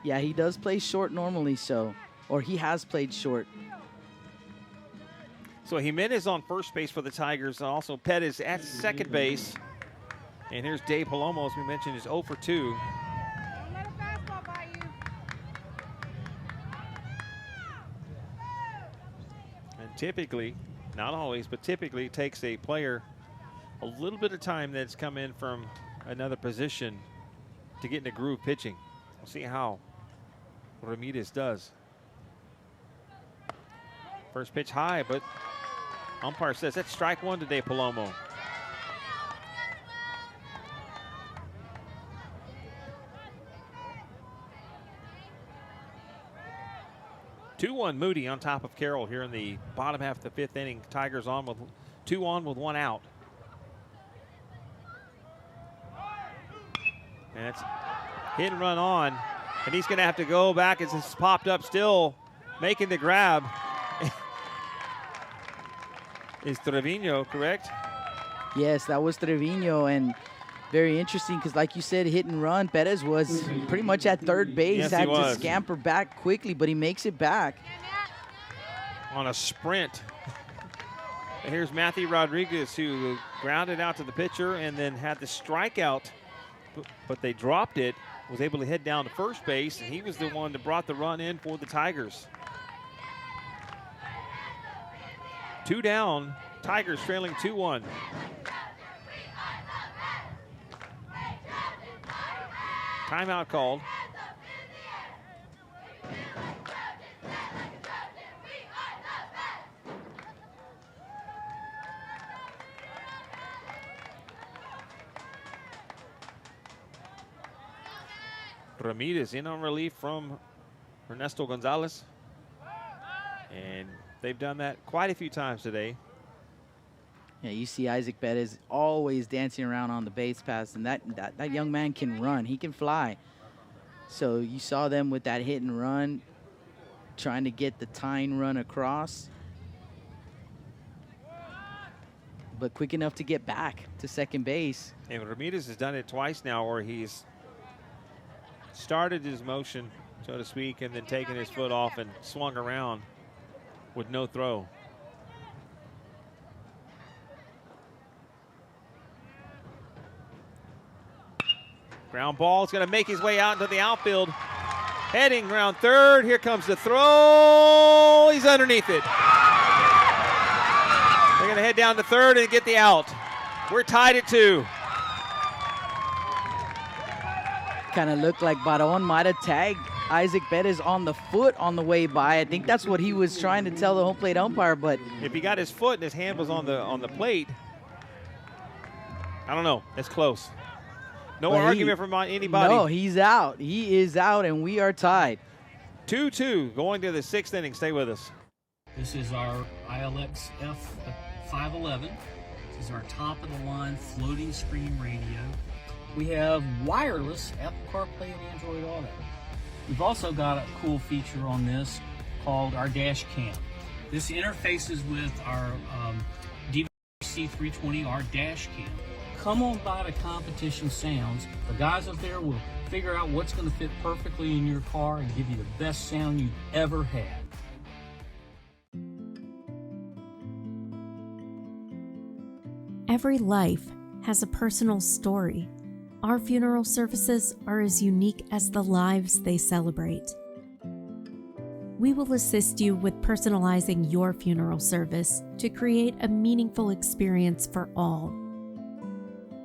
Yeah, he does play short normally, so. Or he has played short. So Jimenez on first base for the Tigers, and also Pettis at second base. And here's Dave Palomo, as we mentioned, is 0 for 2. And typically, not always, but typically it takes a player a little bit of time that's come in from another position to get in a groove pitching. We'll see how Ramirez does. First pitch high, but umpire says that's strike 1 today, Palomo. (2-1) Moody on top of Carroll here in the bottom half of the 5th inning. Tigers on with 2 on with 1 out. And it's hit and run on. And he's going to have to go back as it's popped up, still making the grab. Is Trevino, correct? Yes, that was Trevino, and very interesting because, like you said, hit and run. Perez was pretty much at third base, yes, had to scamper back quickly, but he makes it back. On a sprint. And here's Matthew Rodriguez, who grounded out to the pitcher and then had the strikeout, but they dropped it, was able to head down to first base, and he was the one that brought the run in for the Tigers. 2 down, Tigers trailing 2-1. Timeout called. Ramirez in on relief from Ernesto Gonzalez. And they've done that quite a few times today. Yeah, you see Isaac Perez always dancing around on the base pass, and that young man can run. He can fly. So you saw them with that hit and run, trying to get the tying run across. But quick enough to get back to second base. And Ramirez has done it twice now where he's started his motion, so to speak, and then taken his foot off and swung around with no throw. Ground ball is going to make his way out into the outfield. Heading round third. Here comes the throw. He's underneath it. They're going to head down to third and get the out. We're tied at 2. Kind of looked like Baron might have tagged Isaac Perez on the foot on the way by. I think that's what he was trying to tell the home plate umpire, but if he got his foot and his hand was on the plate, I don't know. It's close. No argument from anybody. No, he's out. He is out, and we are tied. 2-2 going to the 6th inning. Stay with us. This is our ILX F511. This is our top-of-the-line floating screen radio. We have wireless Apple CarPlay and Android Auto. We've also got a cool feature on this called our dash cam. This interfaces with our DVC320R dash cam. Come on by to Competition Sounds. The guys up there will figure out what's going to fit perfectly in your car and give you the best sound you've ever had. Every life has a personal story. Our funeral services are as unique as the lives they celebrate. We will assist you with personalizing your funeral service to create a meaningful experience for all.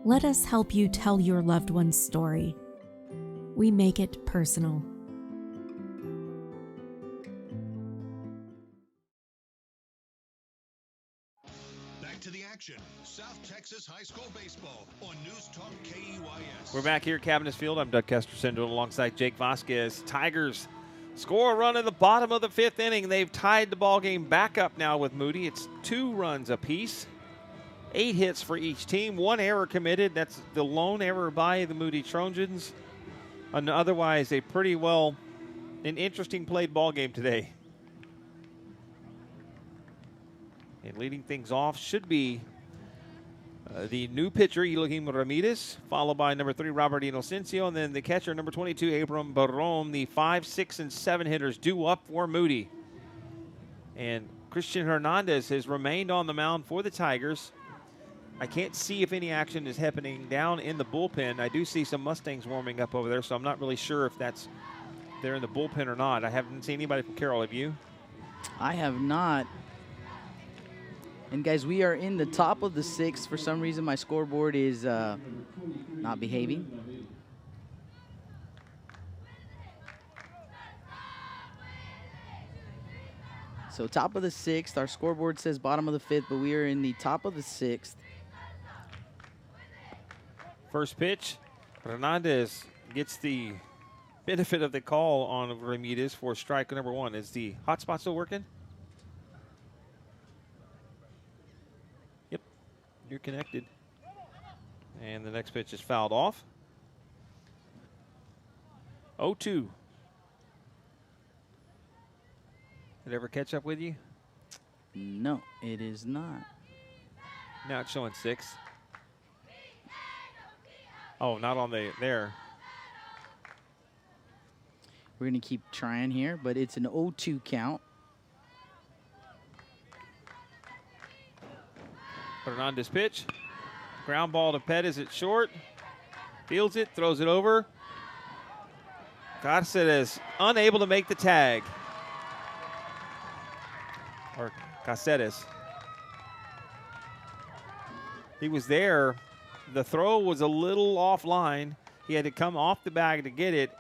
Let us help you tell your loved one's story. We make it personal. Back to the action. South Texas High School Baseball on News Talk KEYS. We're back here at Cabinets Field. I'm Doug Kesterson alongside Jake Vasquez. Tigers score a run in the bottom of the 5th inning. They've tied the ball game back up now with Moody. It's 2 runs apiece. 8 hits for each team. 1 error committed. That's the lone error by the Moody Trojans. And otherwise, an interesting played ball game today. And leading things off should be the new pitcher, Elohim Ramirez, followed by number 3, Robert Inocencio, and then the catcher, number 22, Abram Barron. The 5, 6, and 7 hitters due up for Moody. And Christian Hernandez has remained on the mound for the Tigers. I can't see if any action is happening down in the bullpen. I do see some Mustangs warming up over there, so I'm not really sure if they're in the bullpen or not. I haven't seen anybody from Carroll. Have you? I have not. And guys, we are in the top of the 6th. For some reason, my scoreboard is not behaving. So top of the 6th. Our scoreboard says bottom of the 5th, but we are in the top of the 6th. First pitch, Hernandez gets the benefit of the call on Ramirez for strike number 1. Is the hotspot still working? Yep, you're connected. And the next pitch is fouled off. 0-2. Did it ever catch up with you? No, it is not. Now it's showing 6. Oh, not on there. We're going to keep trying here, but it's an 0-2 count. Hernandez pitch. Ground ball to Pettis at short. Fields it, throws it over. Caceres unable to make the tag. Or Caceres. He was there. The throw was a little offline. He had to come off the bag to get it.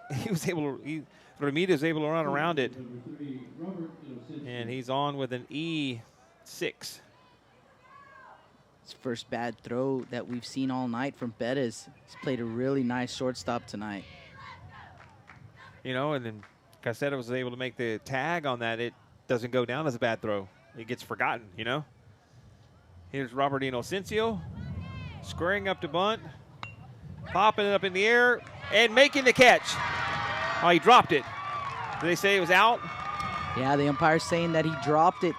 Ramirez was able to run around it. And he's on with an E6. It's first bad throw that we've seen all night from Pettis. He's played a really nice shortstop tonight. You know, and then Caceres was able to make the tag on that. It doesn't go down as a bad throw. It gets forgotten, you know. Here's Robert Inocencio. Squaring up to bunt, popping it up in the air, and making the catch. Oh, he dropped it. Did they say it was out? Yeah, the umpire's saying that he dropped it.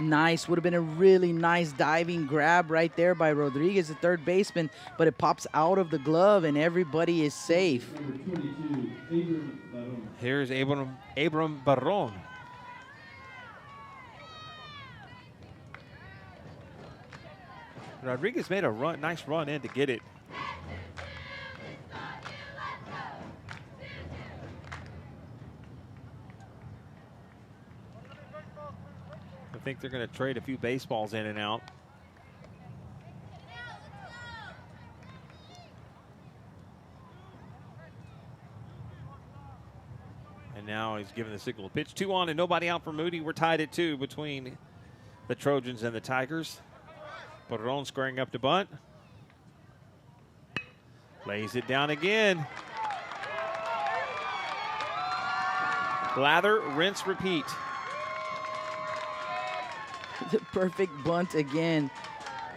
Nice. Would have been a really nice diving grab right there by Rodriguez, the third baseman, but it pops out of the glove, and everybody is safe. Here's Abram Barron. Rodriguez made a nice run in to get it. think they're going to trade a few baseballs in and out. And now he's giving the signal. Pitch 2 on and nobody out for Moody. We're tied at 2 between the Trojans and the Tigers. Perron squaring up to bunt. Lays it down again. Lather, rinse, repeat. The perfect bunt again.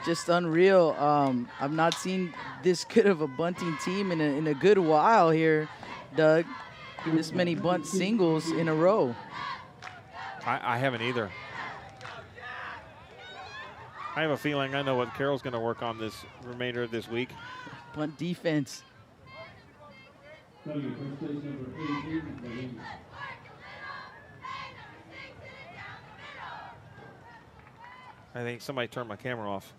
Just unreal. I've not seen this good of a bunting team in a good while here, Doug. This many bunt singles in a row. I haven't either. I have a feeling I know what Carroll's going to work on this remainder of this week. Bunt defense. I think somebody turned my camera off.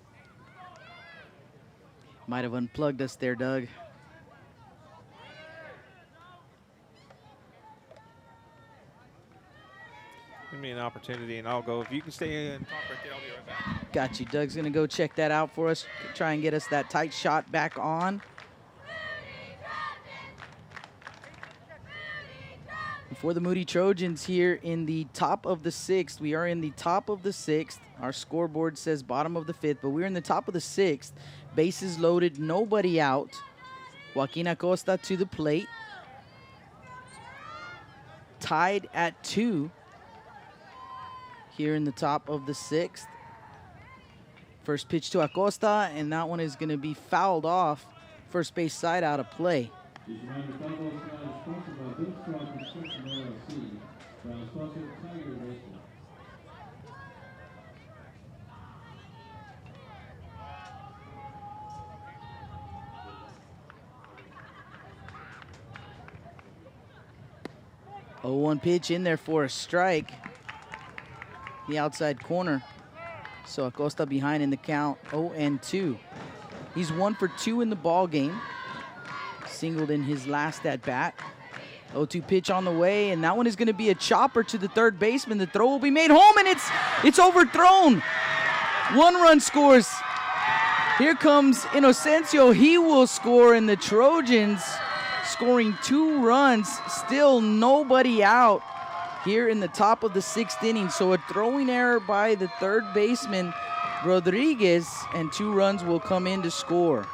Might have unplugged us there, Doug. Give me an opportunity and I'll go. If you can stay and talk right there, I'll be right back. Got you. Doug's going to go check that out for us. Try and get us that tight shot back on. For the Moody Trojans here in the top of the 6th. We are in the top of the 6th. Our scoreboard says bottom of the 5th, but we're in the top of the 6th. Bases loaded, nobody out. Joaquin Acosta to the plate. Tied at 2 here in the top of the 6th. First pitch to Acosta, and that one is going to be fouled off. First base side out of play. 0-1 pitch in there for a strike. The outside corner. So Acosta behind in the count, 0-2. He's 1 for 2 in the ball game. Singled in his last at bat. 0-2 pitch on the way, and that one is going to be a chopper to the third baseman. The throw will be made home, and it's overthrown. 1 run scores. Here comes Inocencio. He will score, and the Trojans scoring 2 runs. Still nobody out here in the top of the 6th inning. So a throwing error by the third baseman, Rodriguez, and 2 runs will come in to score.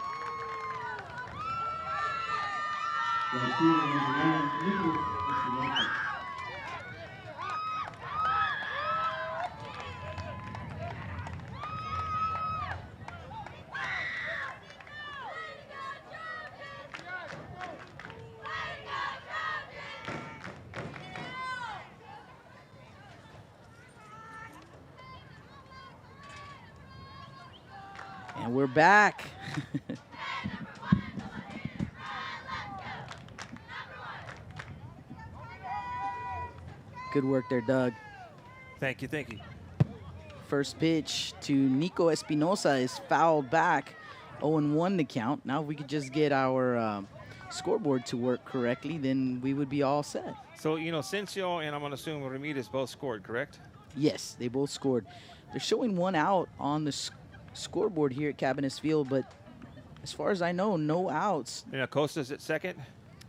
And we're back. Good work there, Doug. Thank you, thank you. First pitch to Nico Espinosa is fouled back. 0-1 the count. Now if we could just get our scoreboard to work correctly, then we would be all set. So, Inocencio and I'm going to assume Ramirez both scored, correct? Yes, they both scored. They're showing 1 out on the scoreboard here at Cabinets Field, but as far as I know, no outs. And Acosta's at second?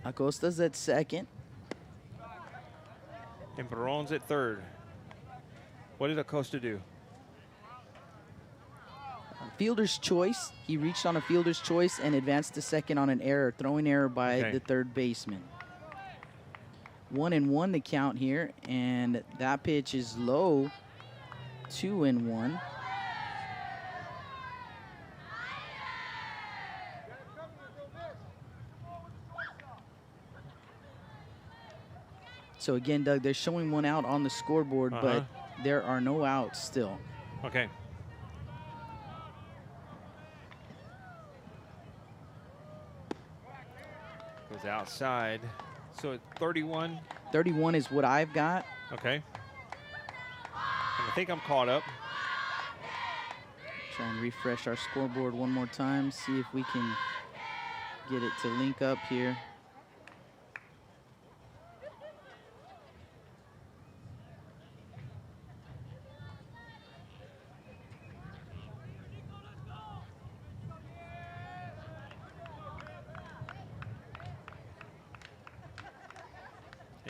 Acosta's at second. And Perron's at third. What did Acosta do? Fielder's choice. He reached on a fielder's choice and advanced to second on an error, throwing error by the third baseman. 1-1 the count here, and that pitch is low. 2-1. So again, Doug, they're showing 1 out on the scoreboard, but there are no outs still. Okay. Goes outside. So it's 31. 31 is what I've got. Okay. And I think I'm caught up. Try and refresh our scoreboard one more time, see if we can get it to link up here.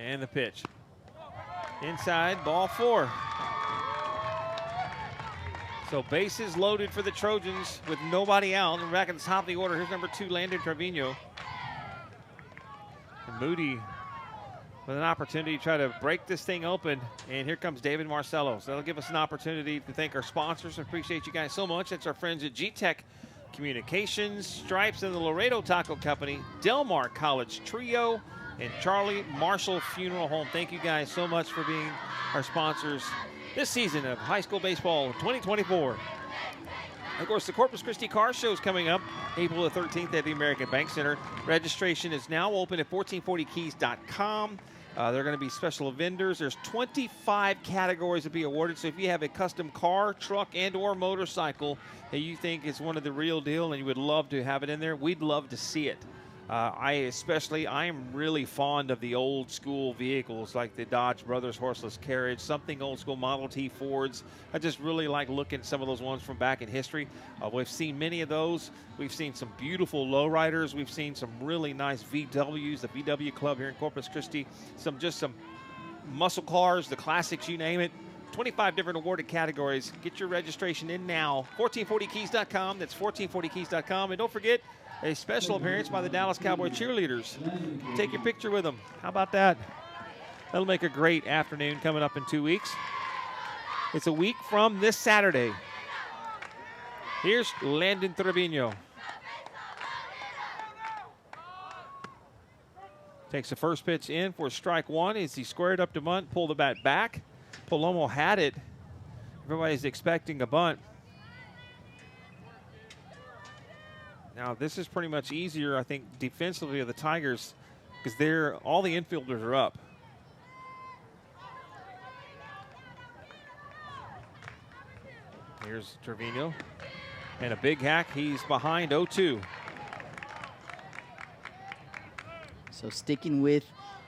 And the pitch. Inside, ball 4. So bases loaded for the Trojans with nobody out. We're back at the top of the order. Here's number 2, Landon Trevino. And Moody with an opportunity to try to break this thing open. And here comes David Marcello. So that'll give us an opportunity to thank our sponsors. I appreciate you guys so much. That's our friends at G-Tech Communications, Stripes, and the Laredo Taco Company, Del Mar College Trio, and Charlie Marshall Funeral Home. Thank you guys so much for being our sponsors this season of high school baseball 2024. Of course, the Corpus Christi Car Show is coming up April the 13th at the American Bank Center. Registration is now open at 1440keys.com. There are going to be special vendors. There's 25 categories to be awarded. So if you have a custom car, truck, and or motorcycle that you think is one of the real deal and you would love to have it in there, we'd love to see it. I am really fond of the old school vehicles like the Dodge Brothers horseless carriage, something old school Model T Fords. I just really like looking at some of those ones from back in history. We've seen many of those. We've seen some beautiful lowriders. We've seen some really nice VWs, the VW Club here in Corpus Christi. Some muscle cars, the classics, you name it. 25 different awarded categories. Get your registration in now. 1440keys.com. That's 1440keys.com. And don't forget, a special appearance by the Dallas Cowboy cheerleaders. Take your picture with them. How about that? That'll make a great afternoon coming up in 2 weeks. It's a week from this Saturday. Here's Landon Trevino. Takes the first pitch in for strike 1 as he squared up to bunt, pulled the bat back. Palomo had it. Everybody's expecting a bunt. Now, this is pretty much easier, I think, defensively of the Tigers because all the infielders are up. Here's Trevino. And a big hack. He's behind 0-2. So sticking with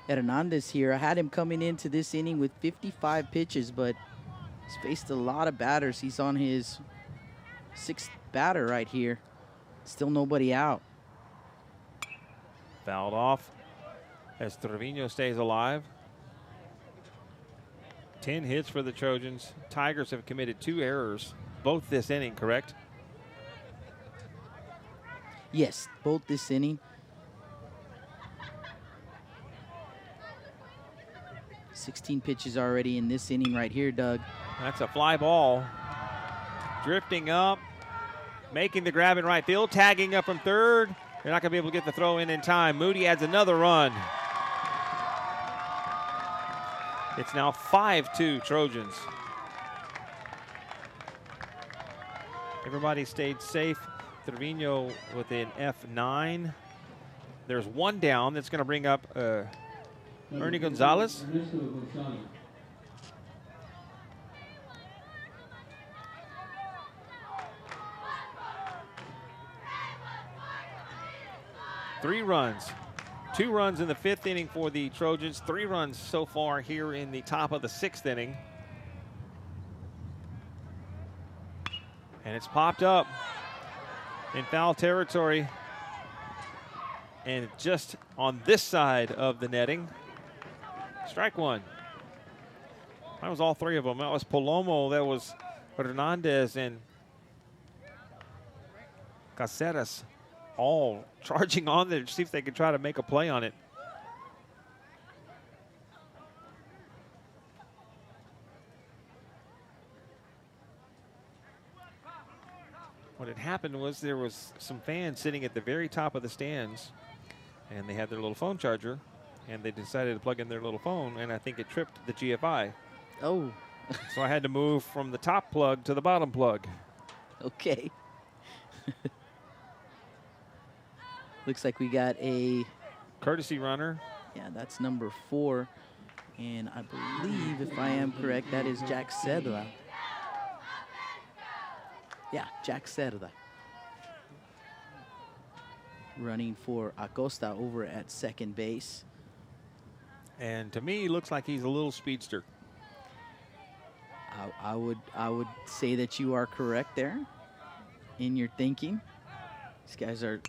Hernandez here, I had him coming into this inning with 55 pitches, but he's faced a lot of batters. He's on his 6th batter right here. Still nobody out. Fouled off as Trevino stays alive. 10 hits for the Trojans. Tigers have committed 2 errors, both this inning, correct? Yes, both this inning. 16 pitches already in this inning right here, Doug. That's a fly ball. Drifting up. Making the grab in right field, tagging up from third. They're not going to be able to get the throw in time. Moody adds another run. It's now 5-2 Trojans. Everybody stayed safe. Trevino with an F9. There's one down that's going to bring up Ernie Gonzalez. 3 runs. 2 runs in the 5th inning for the Trojans. 3 runs so far here in the top of the 6th inning. And it's popped up in foul territory. And just on this side of the netting. Strike 1. That was all 3 of them. That was Palomo, that was Hernandez, and Caceres. All charging on there to see if they can try to make a play on it. What had happened was there was some fans sitting at the very top of the stands, and they had their little phone charger, and they decided to plug in their little phone, and I think it tripped the GFI. Oh. So I had to move from the top plug to the bottom plug. Okay. Looks like we got a courtesy runner. Yeah, that's number 4. And I believe, if I am correct, that is Jack Cedra. Yeah, Jack Cedra. Running for Acosta over at second base. And to me, looks like he's a little speedster. I would say that you are correct there in your thinking. These guys are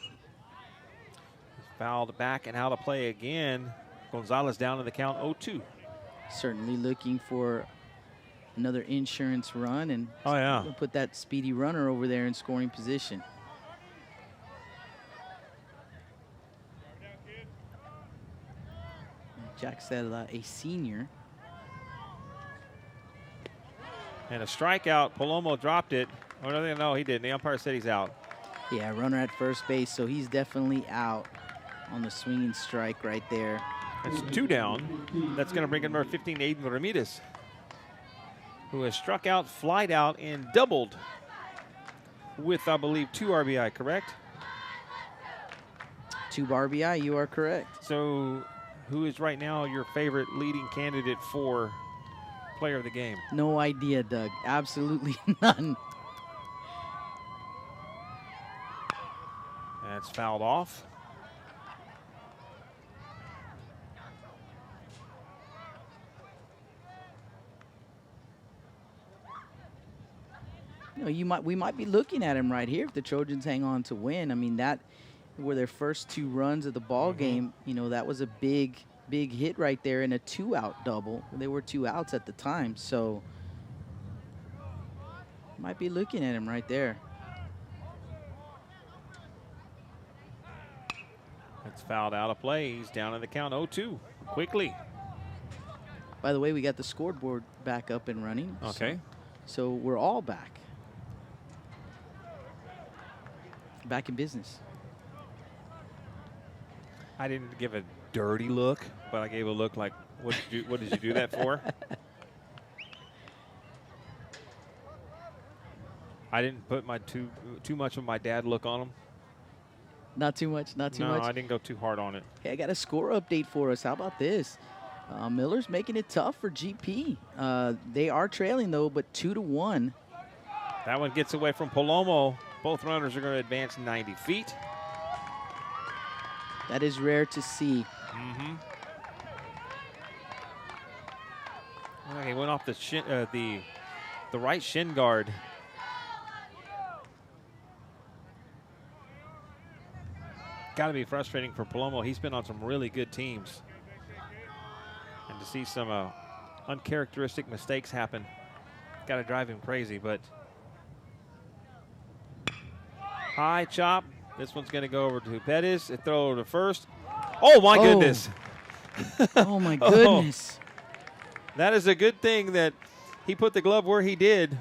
fouled back and out of play again. Gonzalez down in the count 0-2. Certainly looking for another insurance run and put that speedy runner over there in scoring position. Jack Sella, a senior. And a strikeout. Palomo dropped it. Oh, no, he didn't. The umpire said he's out. Yeah, runner at first base, so he's definitely out on the swinging strike right there. That's 2 down. That's going to bring in number 15, Aiden Ramirez, who has struck out, flied out, and doubled with, I believe, 2 RBI, correct? 2 RBI, you are correct. So who is right now your favorite leading candidate for player of the game? No idea, Doug. Absolutely none. That's fouled off. You know, we might be looking at him right here if the Trojans hang on to win. I mean, that were their first 2 runs of the ball game. You know, that was a big hit right there and a 2-out double. They were 2 outs at the time, so might be looking at him right there. That's fouled out of play. He's down in the count 0-2 quickly. By the way, we got the scoreboard back up and running. Okay. So we're all back. Back in business. I didn't give a dirty look, but I gave a look like, what did you do that for? I didn't put my too much of my dad look on him. Not too much, not too much. No, I didn't go too hard on it. Hey, I got a score update for us. How about this? Miller's making it tough for GP. They are trailing, though, but 2-1. That one gets away from Palomo. Both runners are going to advance 90 feet. That is rare to see. He went off the shin, the right shin guard. Got to be frustrating for Palomo. He's been on some really good teams. And to see some uncharacteristic mistakes happen, got to drive him crazy. But high chop. This one's going to go over to Pettis. They throw over to first. Oh, my goodness. Oh, my goodness. That is a good thing that he put the glove where he did.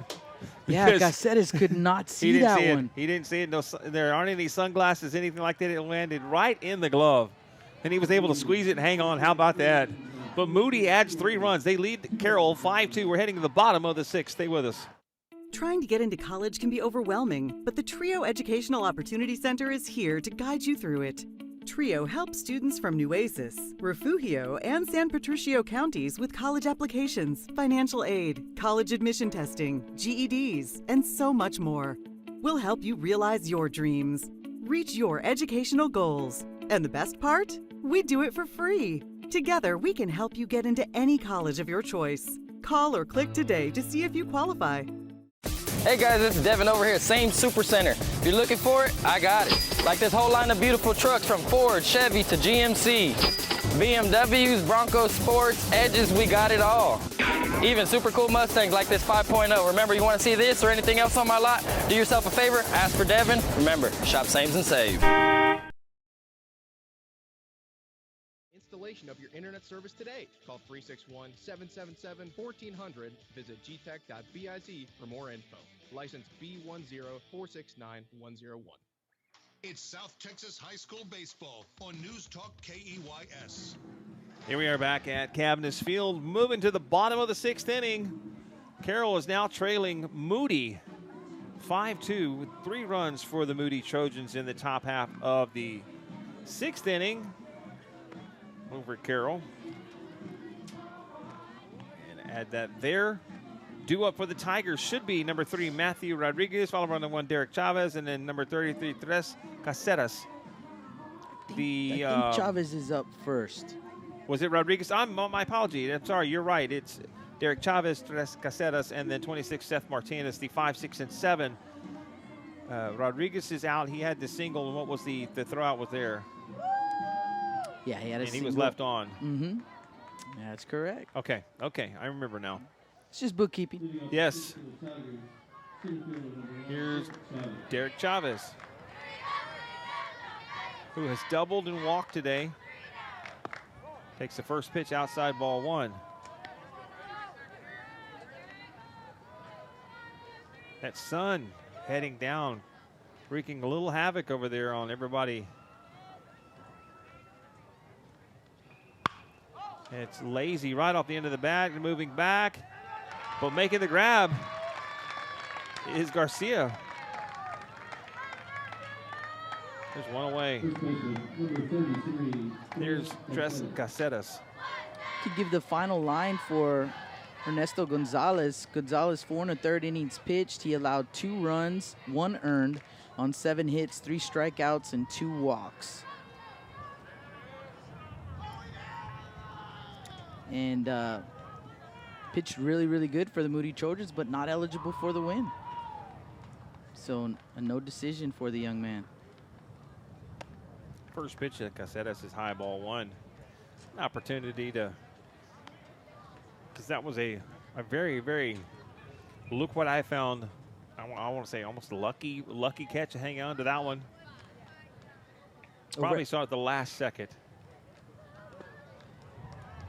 Yeah, Caceres could not see that one. He didn't see it. No, there aren't any sunglasses, anything like that. It landed right in the glove. And he was able to squeeze it and hang on. How about that? But Moody adds 3 runs. They lead Carroll 5-2. We're heading to the bottom of the 6th. Stay with us. Trying to get into college can be overwhelming, but the TRIO Educational Opportunity Center is here to guide you through it. TRIO helps students from Nueces, Refugio, and San Patricio counties with college applications, financial aid, college admission testing, GEDs, and so much more. We'll help you realize your dreams, reach your educational goals. And the best part? We do it for free. Together, we can help you get into any college of your choice. Call or click today to see if you qualify. Hey guys, it's Devin over here, same Super Center. If you're looking for it, I got it. Like this whole line of beautiful trucks from Ford, Chevy to GMC. BMWs, Bronco Sports, Edges, we got it all. Even super cool Mustangs like this 5.0. Remember, you want to see this or anything else on my lot? Do yourself a favor, ask for Devin. Remember, shop saves and save. Installation of your internet service today. Call 361-777-1400. Visit gtech.biz for more info. License B10469-101. It's South Texas High School Baseball on News Talk KEYS. Here we are back at Cavness Field, moving to the bottom of the 6th inning. Carroll is now trailing Moody 5-2 with 3 runs for the Moody Trojans in the top half of the 6th inning. Over at Carroll. And add that there. Due up for the Tigers should be number 3, Matthew Rodriguez, followed by number 1, Derek Chavez, and then number 33, Tres Caceres. I think Chavez is up first. Was it Rodriguez? My apology. I'm sorry. You're right. It's Derek Chavez, Tres Caceres, and then 26, Seth Martinez, the 5, 6, and 7. Rodriguez is out. He had the single, and what was the throwout was there? Yeah, he had a and he was left on. Mm-hmm. That's correct. Okay, I remember now. It's just bookkeeping. Yes. Here's Derek Chavez, who has doubled and walked today. Takes the first pitch outside, ball 1. That sun heading down, wreaking a little havoc over there on everybody. It's lazy right off the end of the bat and moving back, but making the grab is Garcia. There's one away. There's Tres Caceres. To give the final line for Ernesto Gonzalez. Gonzalez, 4 1/3 innings pitched. He allowed 2 runs, 1 earned on 7 hits, 3 strikeouts, and 2 walks. And pitched really, really good for the Moody Trojans, but not eligible for the win. So a no decision for the young man. First pitch at Caceres is high, ball 1. An opportunity to, because that was a very, very, look what I found, I want to say almost a lucky catch to hang on to that one. Probably saw it the last second.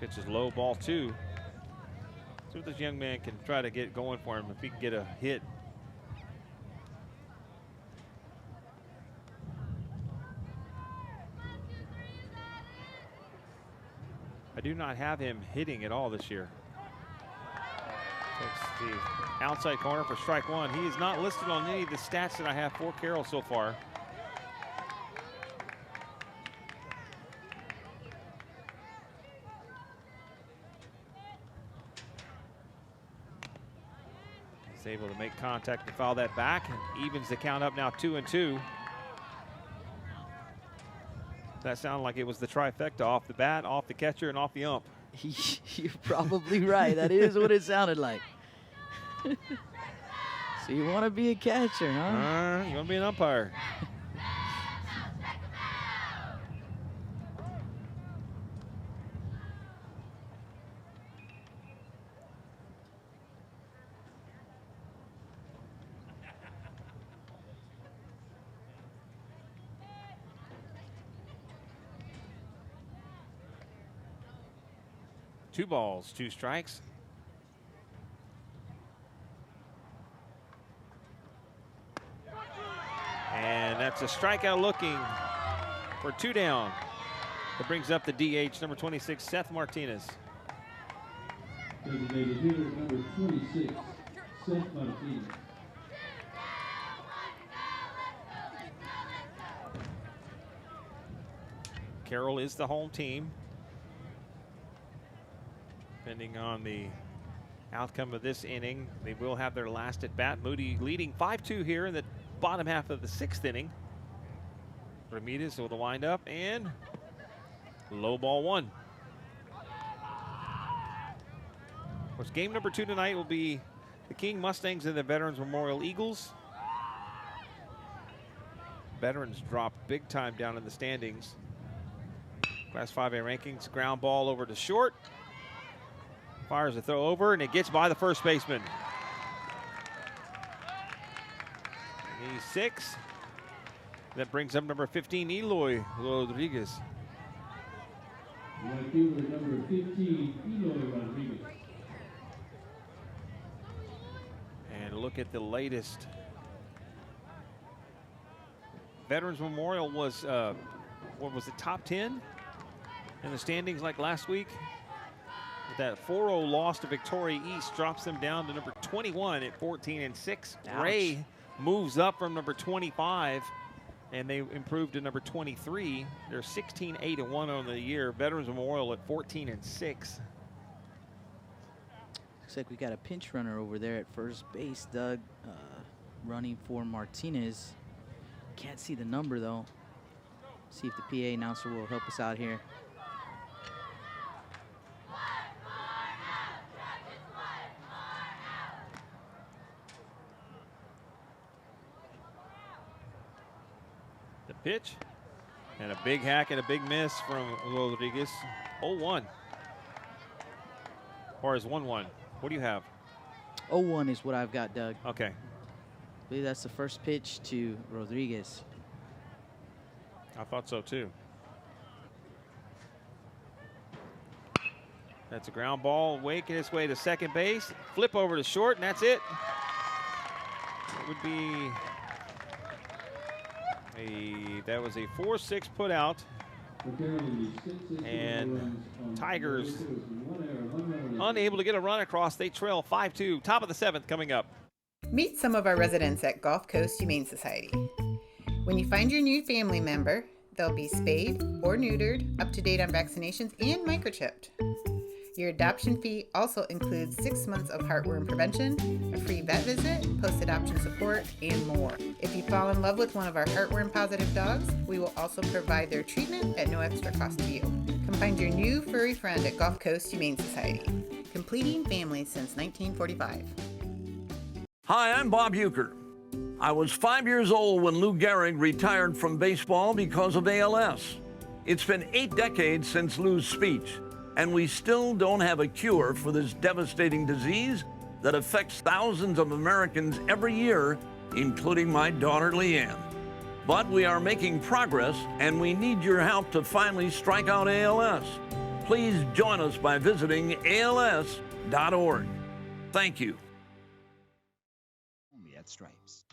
Pitch is low, ball 2. See what this young man can try to get going for him if he can get a hit. I do not have him hitting at all this year. Takes the outside corner for strike 1. He is not listed on any of the stats that I have for Carroll so far. He's able to make contact and foul that back and evens the count up now 2-2. That sounded like it was the trifecta: off the bat, off the catcher, and off the ump. You're probably right. That is what it sounded like. So you want to be a catcher, huh? You want to be an umpire. Two balls, 2 strikes. And that's a strikeout looking for 2 down. That brings up the DH, number 26, Seth Martinez. Designated hitter number 26, Seth Martinez. Carroll is the home team. Depending on the outcome of this inning, they will have their last at bat. Moody leading 5-2 here in the bottom half of the 6th inning. Ramirez with the windup and low, ball 1. Of course, game number 2 tonight will be the King Mustangs and the Veterans Memorial Eagles. Veterans dropped big time down in the standings. Class 5A rankings, ground ball over to short. Fires a throw over, and it gets by the first baseman. And he's 6. That brings up number 15, Eloy Rodriguez. Right fielder number 15, Eloy Rodriguez. And look at the latest. Veterans Memorial was, what was it, top 10 in the standings like last week? That 4-0 loss to Victoria East drops them down to number 21 at 14-6. Ray moves up from number 25, and they improved to number 23. They're 16-8-1 on the year. Veterans Memorial at 14-6. Looks like we got a pinch runner over there at first base, Doug, running for Martinez. Can't see the number, though. See if the PA announcer will help us out here. Pitch And a big hack and a big miss from Rodriguez. 0-1. Or is 1-1? What do you have? 0-1 is what I've got, Doug. Okay. I believe that's the first pitch to Rodriguez. I thought so too. That's a ground ball, waking its way to second base. Flip over to short, and that's it. It would be that was a 4-6 put out. And Tigers unable to get a run across. They trail 5-2. Top of the 7th coming up. Meet some of our residents at Gulf Coast Humane Society. When you find your new family member, they'll be spayed or neutered, up to date on vaccinations, and microchipped. Your adoption fee also includes 6 months of heartworm prevention, a free vet visit, post-adoption support, and more. If you fall in love with one of our heartworm-positive dogs, we will also provide their treatment at no extra cost to you. Come find your new furry friend at Gulf Coast Humane Society, completing families since 1945. Hi, I'm Bob Euchre. I was 5 years old when Lou Gehrig retired from baseball because of ALS. It's been 8 decades since Lou's speech, and we still don't have a cure for this devastating disease that affects thousands of Americans every year, including my daughter Leanne. But we are making progress, and we need your help to finally strike out ALS. Please join us by visiting als.org. Thank you. At Stripes.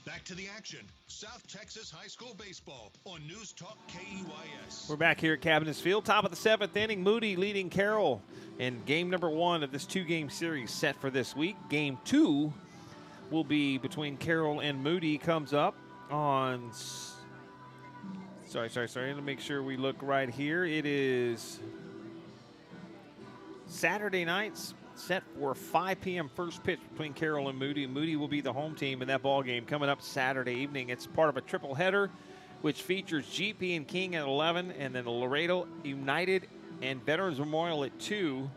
Back to the action. South Texas High School Baseball on News Talk KUIS. We're back here at Cabinets Field. Top of the 7th inning. Moody leading Carroll in game number 1 of this 2-game series set for this week. Game 2 will be between Carroll and Moody. Comes up on... Sorry. Let me make sure we look right here. It is Saturday nights. Set for 5 p.m. first pitch between Carroll and Moody. Moody will be the home team in that ball game coming up Saturday evening. It's part of a triple header, which features GP and King at 11, and then Laredo United and Veterans Memorial at 2.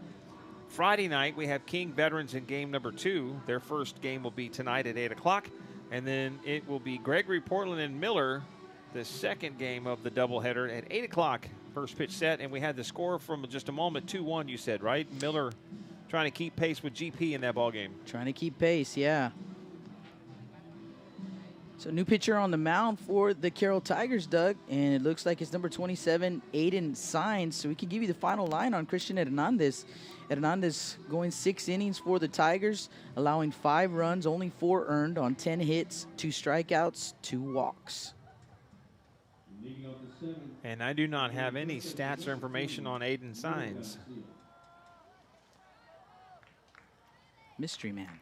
Friday night, we have King Veterans in game number 2. Their first game will be tonight at 8 o'clock. And then it will be Gregory, Portland, and Miller, the second game of the doubleheader at 8 o'clock. First pitch set, and we had the score from just a moment, 2-1, you said, right? Miller trying to keep pace with GP in that ball game. Trying to keep pace, yeah. So new pitcher on the mound for the Carroll Tigers, Doug, and it looks like it's number 27, Aiden Signs. So we can give you the final line on Christian Hernandez. Hernandez going 6 innings for the Tigers, allowing 5 runs, only 4 earned on 10 hits, 2 strikeouts, 2 walks. And I do not have any stats or information on Aiden Signs. Mystery man.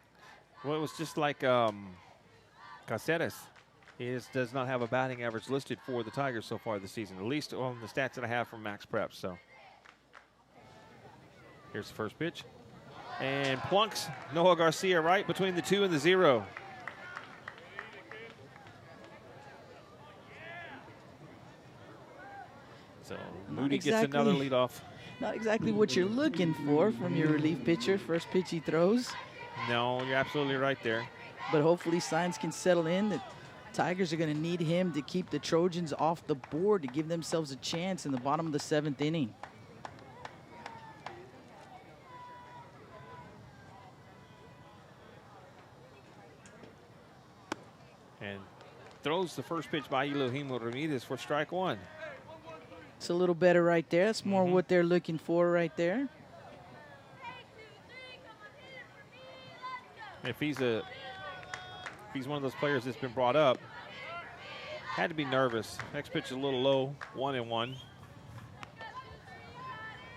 Well, it was just like Caceres. He does not have a batting average listed for the Tigers so far this season, at least on the stats that I have from Max Preps. So here's the first pitch. And plunks Noah Garcia right between the 2 and the 0. So Moody gets another leadoff. Not exactly what you're looking for from your relief pitcher. First pitch he throws. No, you're absolutely right there. But hopefully Signs can settle in. The Tigers are going to need him to keep the Trojans off the board to give themselves a chance in the bottom of the 7th inning. And throws the first pitch by Elohim Ramirez for strike 1. It's a little better right there. That's more what they're looking for right there. If he's one of those players that's been brought up, had to be nervous. Next pitch is a little low, 1-1.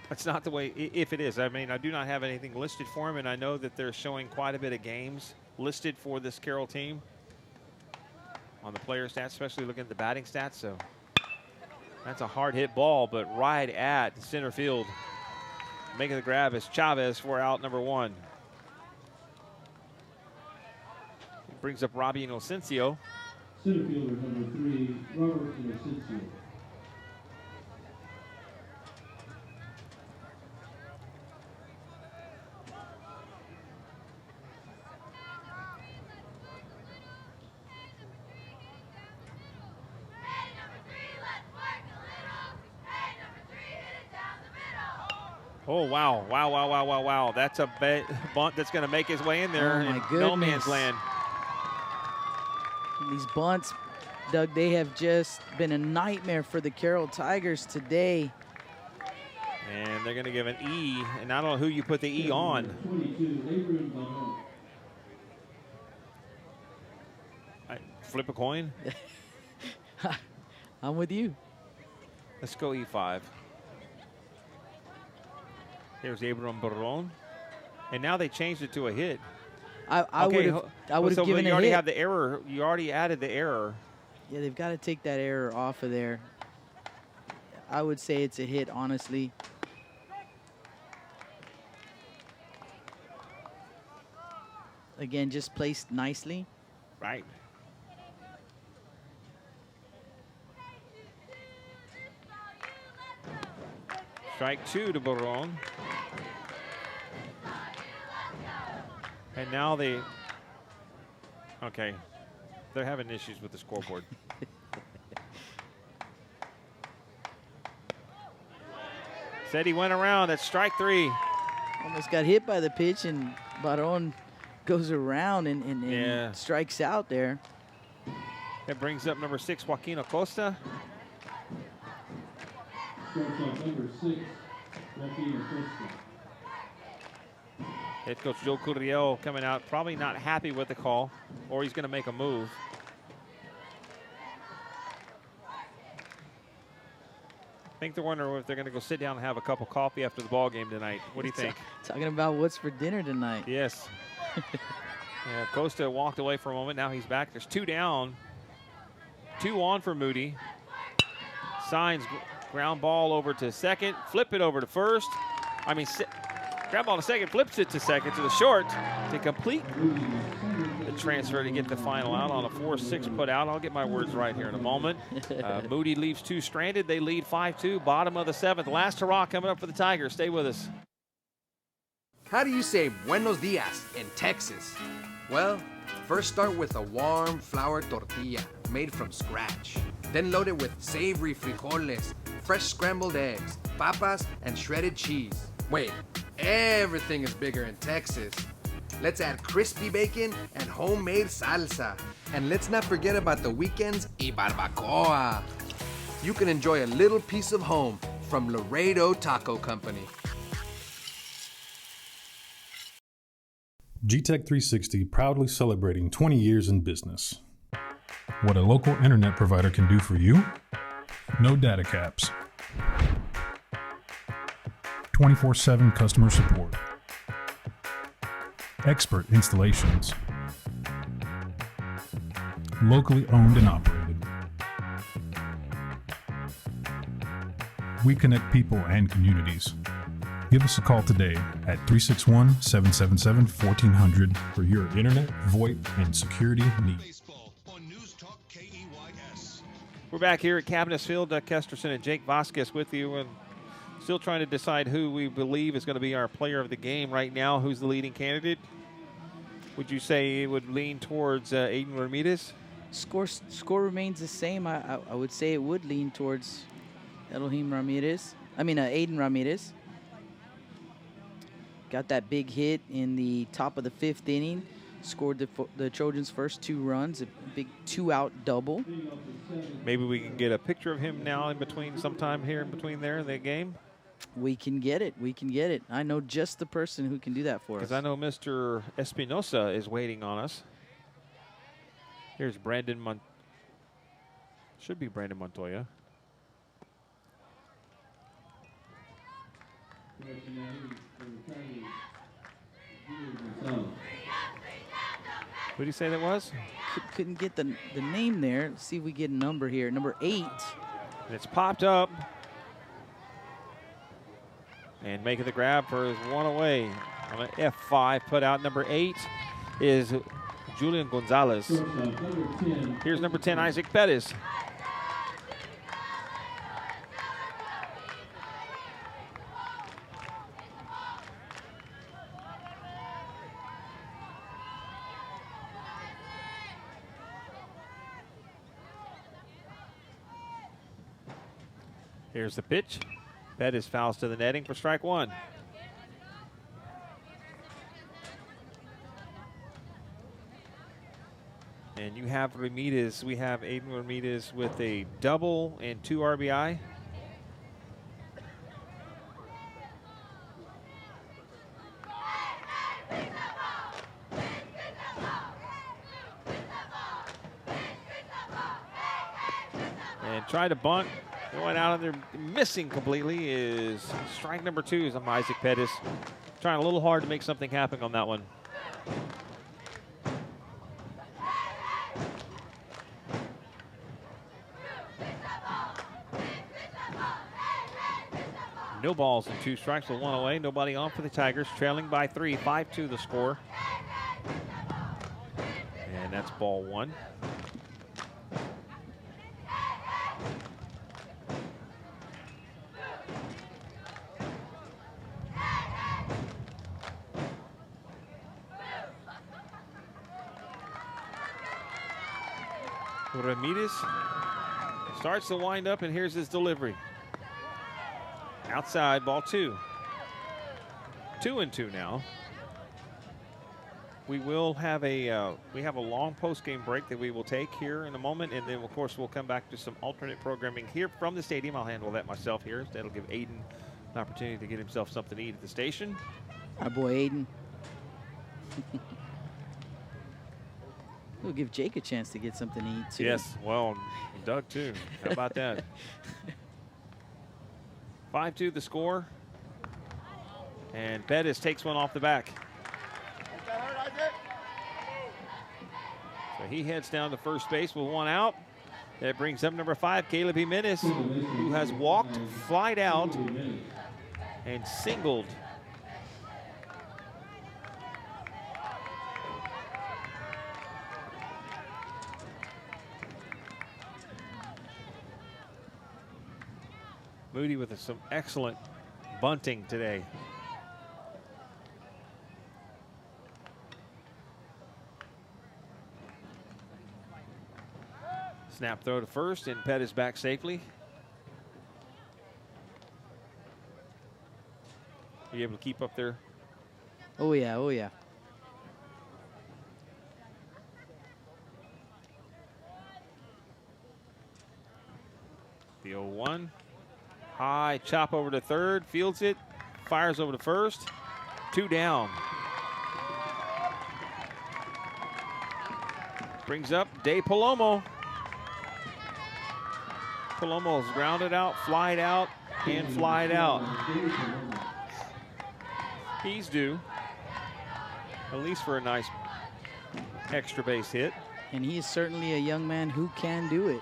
That's not the way, if it is. I mean, I do not have anything listed for him, and I know that they're showing quite a bit of games listed for this Carroll team on the player stats, especially looking at the batting stats. So that's a hard hit ball, but right at center field. Making the grab is Chavez for out number 1. Brings up Robbie Inocencio. Center fielder number 3, Robert Inocencio. Oh, wow. Wow. That's a bunt that's going to make his way in there. Oh, my in goodness. No man's land. These bunts, Doug, they have just been a nightmare for the Carroll Tigers today. And they're going to give an E, and I don't know who you put the E on. Flip a coin? I'm with you. Let's go E5. Here's Abram Barron. And now they changed it to a hit. I would have given you a already hit. have the error. You already added the error. Yeah, they've got to take that error off of there. I would say it's a hit, honestly. Again, just placed nicely. Right. Strike 2 to Barron. And now they're having issues with the scoreboard. Said he went around. That's strike 3. Almost got hit by the pitch, and Barron goes around and strikes out there. That brings up number 6, Joaquin Acosta. Number 6, Joaquin Acosta. Head coach Joe Curiel coming out, probably not happy with the call, or he's going to make a move. I think they're wondering if they're going to go sit down and have a cup of coffee after the ball game tonight. What do you think? Talking about what's for dinner tonight. Yes. Yeah, Costa walked away for a moment. Now he's back. There's 2 down. 2 on for Moody. Signs ground ball over to second. Flip it over to first. Ground ball to second. Flips it to second to the short to complete the transfer to get the final out on a 4-6 put out. I'll get my words right here in a moment. Moody leaves 2 stranded. They lead 5-2. Bottom of the 7th. Last hurrah coming up for the Tigers. Stay with us. How do you say buenos dias in Texas? Well, first start with a warm flour tortilla made from scratch. Then load it with savory frijoles, fresh scrambled eggs, papas, and shredded cheese. Wait, everything is bigger in Texas. Let's add crispy bacon and homemade salsa. And let's not forget about the weekends y barbacoa. You can enjoy a little piece of home from Laredo Taco Company. GTech 360 proudly celebrating 20 years in business. What a local internet provider can do for you? No data caps. 24/7 customer support. Expert installations. Locally owned and operated. We connect people and communities. Give us a call today at 361-777-1400 for your internet, VoIP, and security needs. We're back here at Cabinets Field. Doug Kesterson and Jake Vasquez with you, and still trying to decide who we believe is going to be our player of the game right now. Who's the leading candidate? Would you say it would lean towards Aiden Ramirez? Score remains the same. I would say it would lean towards Aiden Ramirez. Got that big hit in the top of the 5th inning. Scored the Trojans' first 2 runs, a big 2-out double. Maybe we can get a picture of him now in between, sometime here in between there in the game. We can get it. I know just the person who can do that for us. Because I know Mr. Espinosa is waiting on us. Here's Brandon should be Brandon Montoya. Who did he say that was? Couldn't get the name there. Let's see if we get a number here. Number 8. And it's popped up. And making the grab for his one away. On an F5 put out. Number 8 is Julian Gonzalez. Here's number 10, Isaac Pettis. Here's the pitch. Pettis fouls to the netting for strike one. And you have Ramirez. We have Aiden Ramirez with a double and 2 RBI. And try to bunt. Going out of there, missing completely is strike number 2 is Isaac Pettis. Trying a little hard to make something happen on that one. No balls and 2 strikes with 1 away. Nobody on for the Tigers. Trailing by 3, 5-2 the score. And that's ball 1. Ramirez starts to wind up, and here's his delivery. Outside, ball 2. 2-2 now. We will have a long post-game break that we will take here in a moment, and then of course we'll come back to some alternate programming here from the stadium. I'll handle that myself here. That'll give Aiden an opportunity to get himself something to eat at the station. Our boy Aiden. We'll give Jake a chance to get something to eat too. Yes, well, Doug too. How about that? 5-2 the score. And Pettis takes one off the back. So he heads down to first base with 1 out. That brings up number 5, Caleb Jimenez, who has walked, flied out, and singled. Moody with some excellent bunting today. Snap throw to first, and Pettis back safely. Are you able to keep up there? Oh yeah, oh yeah. The 0-1. High chop over to third, fields it, fires over to first. 2 down. Brings up De Palomo. Palomo's grounded out, flied out, and flied out. He's due, at least for a nice extra base hit. And he is certainly a young man who can do it.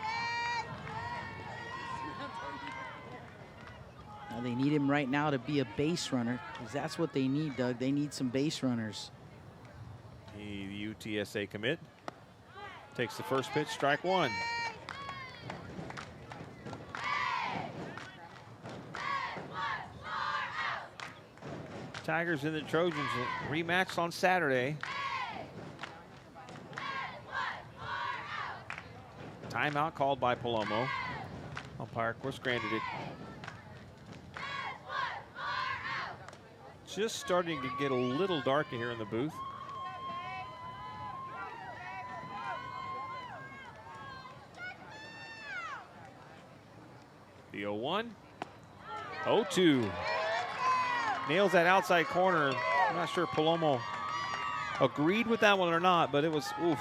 Now they need him right now to be a base runner, because that's what they need, Doug. They need some base runners. The UTSA commit takes the first pitch, strike 1. Tigers and the Trojans rematched on Saturday. Timeout called by Palomo. Umpire, of course, granted it. Just starting to get a little dark in here in the booth. The 0-1. 0-2. Nails that outside corner. I'm not sure Palomo agreed with that one or not, but it was, oof.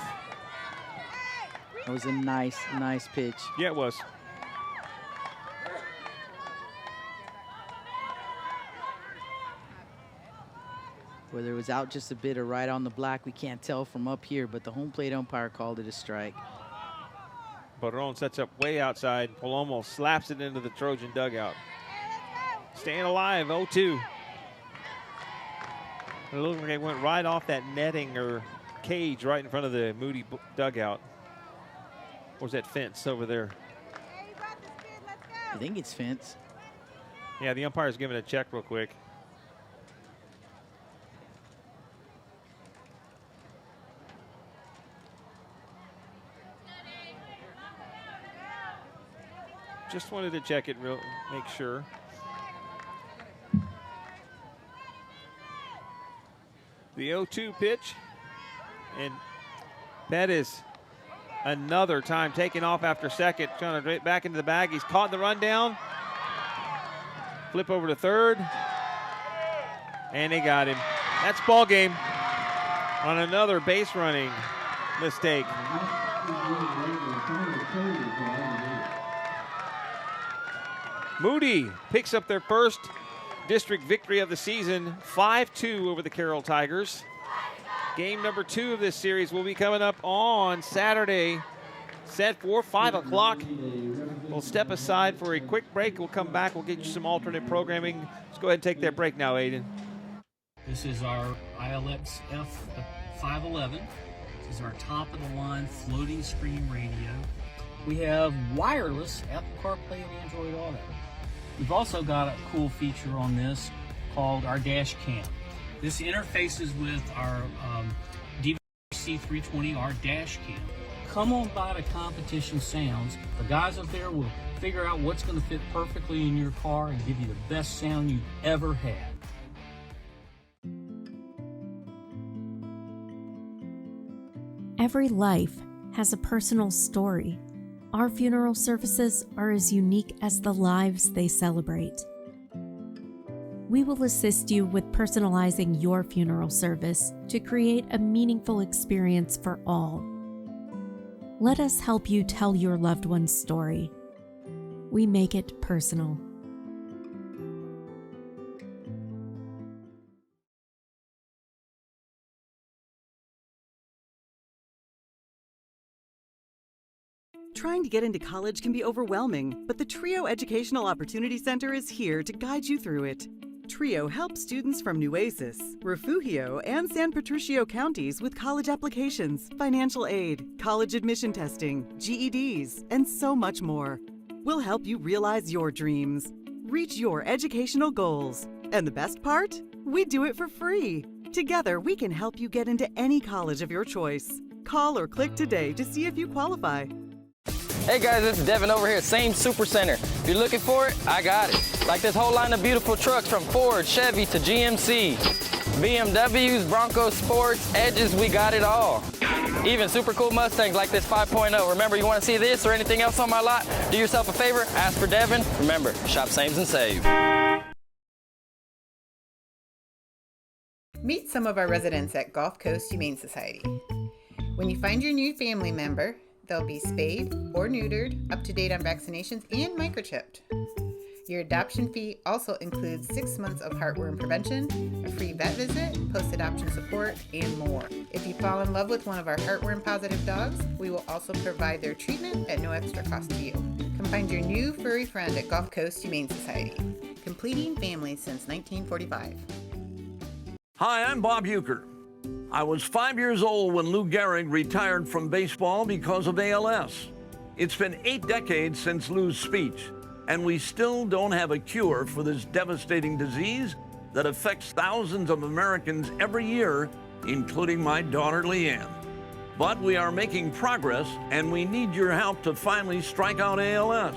That was a nice pitch. Yeah, it was. Whether it was out just a bit or right on the black, we can't tell from up here, but the home plate umpire called it a strike. Padron sets up way outside. Palomo slaps it into the Trojan dugout. Staying alive, 0-2. It looked like it went right off that netting or cage right in front of the Moody dugout. Or was that fence over there? I think it's fence. Yeah, the umpire's giving a check real quick. Just wanted to check it, make sure. The 0-2 pitch. And that is another time taking off after second. Trying to back into the bag. He's caught the rundown. Flip over to third. And they got him. That's ball game on another base running mistake. Moody picks up their first district victory of the season, 5-2 over the Carroll Tigers. Game number 2 of this series will be coming up on Saturday, set for 5 o'clock. We'll step aside for a quick break. We'll come back. We'll get you some alternate programming. Let's go ahead and take that break now, Aiden. This is our ILX F511. This is our top-of-the-line floating screen radio. We have wireless Apple CarPlay and Android Auto. We've also got a cool feature on this called our dash cam. This interfaces with our DVC320R dash cam. Come on by to Competition Sounds. The guys up there will figure out what's going to fit perfectly in your car and give you the best sound you've ever had. Every life has a personal story. Our funeral services are as unique as the lives they celebrate. We will assist you with personalizing your funeral service to create a meaningful experience for all. Let us help you tell your loved one's story. We make it personal. Trying to get into college can be overwhelming, but the TRIO Educational Opportunity Center is here to guide you through it. TRIO helps students from Nueces, Refugio, and San Patricio counties with college applications, financial aid, college admission testing, GEDs, and so much more. We'll help you realize your dreams, reach your educational goals. And the best part? We do it for free. Together, we can help you get into any college of your choice. Call or click today to see if you qualify. Hey guys, it's Devin over here at Same Super Center. If you're looking for it, I got it. Like this whole line of beautiful trucks from Ford, Chevy to GMC. BMWs, Bronco Sports, Edges, we got it all. Even super cool Mustangs like this 5.0. Remember, you want to see this or anything else on my lot? Do yourself a favor, ask for Devin. Remember, shop Sames and save. Meet some of our residents at Gulf Coast Humane Society. When you find your new family member, they'll be spayed or neutered, up to date on vaccinations, and microchipped. Your adoption fee also includes 6 months of heartworm prevention, a free vet visit, post-adoption support, and more. If you fall in love with one of our heartworm-positive dogs, we will also provide their treatment at no extra cost to you. Come find your new furry friend at Gulf Coast Humane Society, completing families since 1945. Hi, I'm Bob Euchre. I was 5 years old when Lou Gehrig retired from baseball because of ALS. It's been 8 decades since Lou's speech, and we still don't have a cure for this devastating disease that affects thousands of Americans every year, including my daughter Leanne. But we are making progress, and we need your help to finally strike out ALS.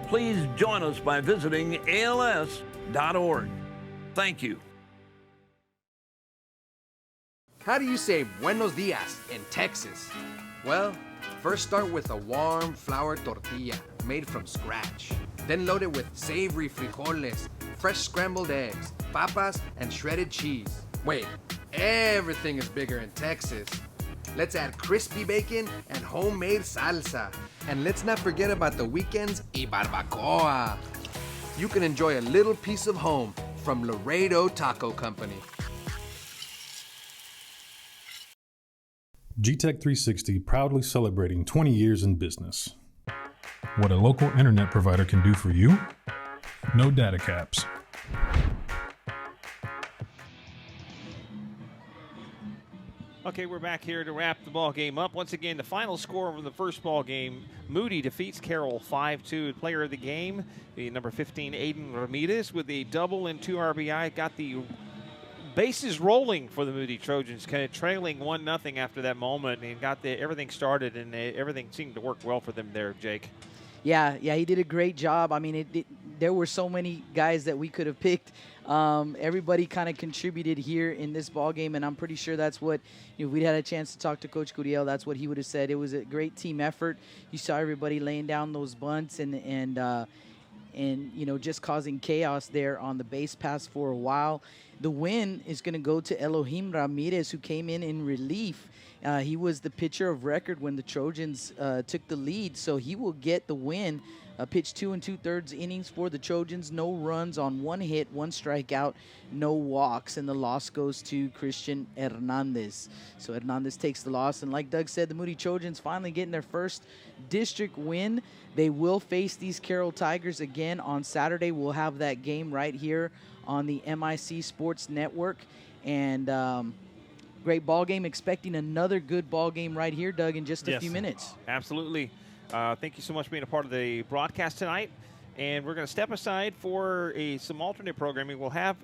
Please join us by visiting ALS.org. Thank you. How do you say buenos dias in Texas? Well, first start with a warm flour tortilla made from scratch. Then load it with savory frijoles, fresh scrambled eggs, papas, and shredded cheese. Wait, everything is bigger in Texas. Let's add crispy bacon and homemade salsa. And let's not forget about the weekends y barbacoa. You can enjoy a little piece of home from Laredo Taco Company. GTech 360 proudly celebrating 20 years in business. What a local internet provider can do for you? No data caps. Okay, we're back here to wrap the ball game up. Once again, the final score of the first ball game, Moody defeats Carroll 5-2. Player of the game, the number 15, Aiden Ramirez, with a double and 2 RBI, got the bases rolling for the Moody Trojans, kind of trailing 1-0 after that moment, and got everything started, and everything seemed to work well for them there, Jake. Yeah, he did a great job. I mean, there were so many guys that we could have picked. Everybody kind of contributed here in this ball game, and I'm pretty sure that's what, if we'd had a chance to talk to Coach Curiel, that's what he would have said. It was a great team effort. You saw everybody laying down those bunts and just causing chaos there on the base pass for a while. The win is going to go to Elohim Ramirez, who came in relief. He was the pitcher of record when the Trojans took the lead, so he will get the win. Pitched 2 2/3 innings for the Trojans. No runs on 1 hit, 1 strikeout, no walks, and the loss goes to Christian Hernandez. So Hernandez takes the loss, and like Doug said, the Moody Trojans finally getting their first district win. They will face these Carroll Tigers again on Saturday. We'll have that game right here on the MIC Sports Network, and great ball game. Expecting another good ball game right here, Doug, in just a few minutes. Absolutely. Thank you so much for being a part of the broadcast tonight. And we're going to step aside for some alternate programming. We'll have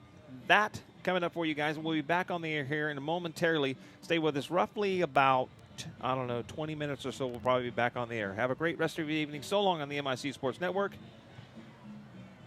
that coming up for you guys. We'll be back on the air here in a momentarily. Stay with us roughly about, 20 minutes or so. We'll probably be back on the air. Have a great rest of your evening. So long on the MIC Sports Network.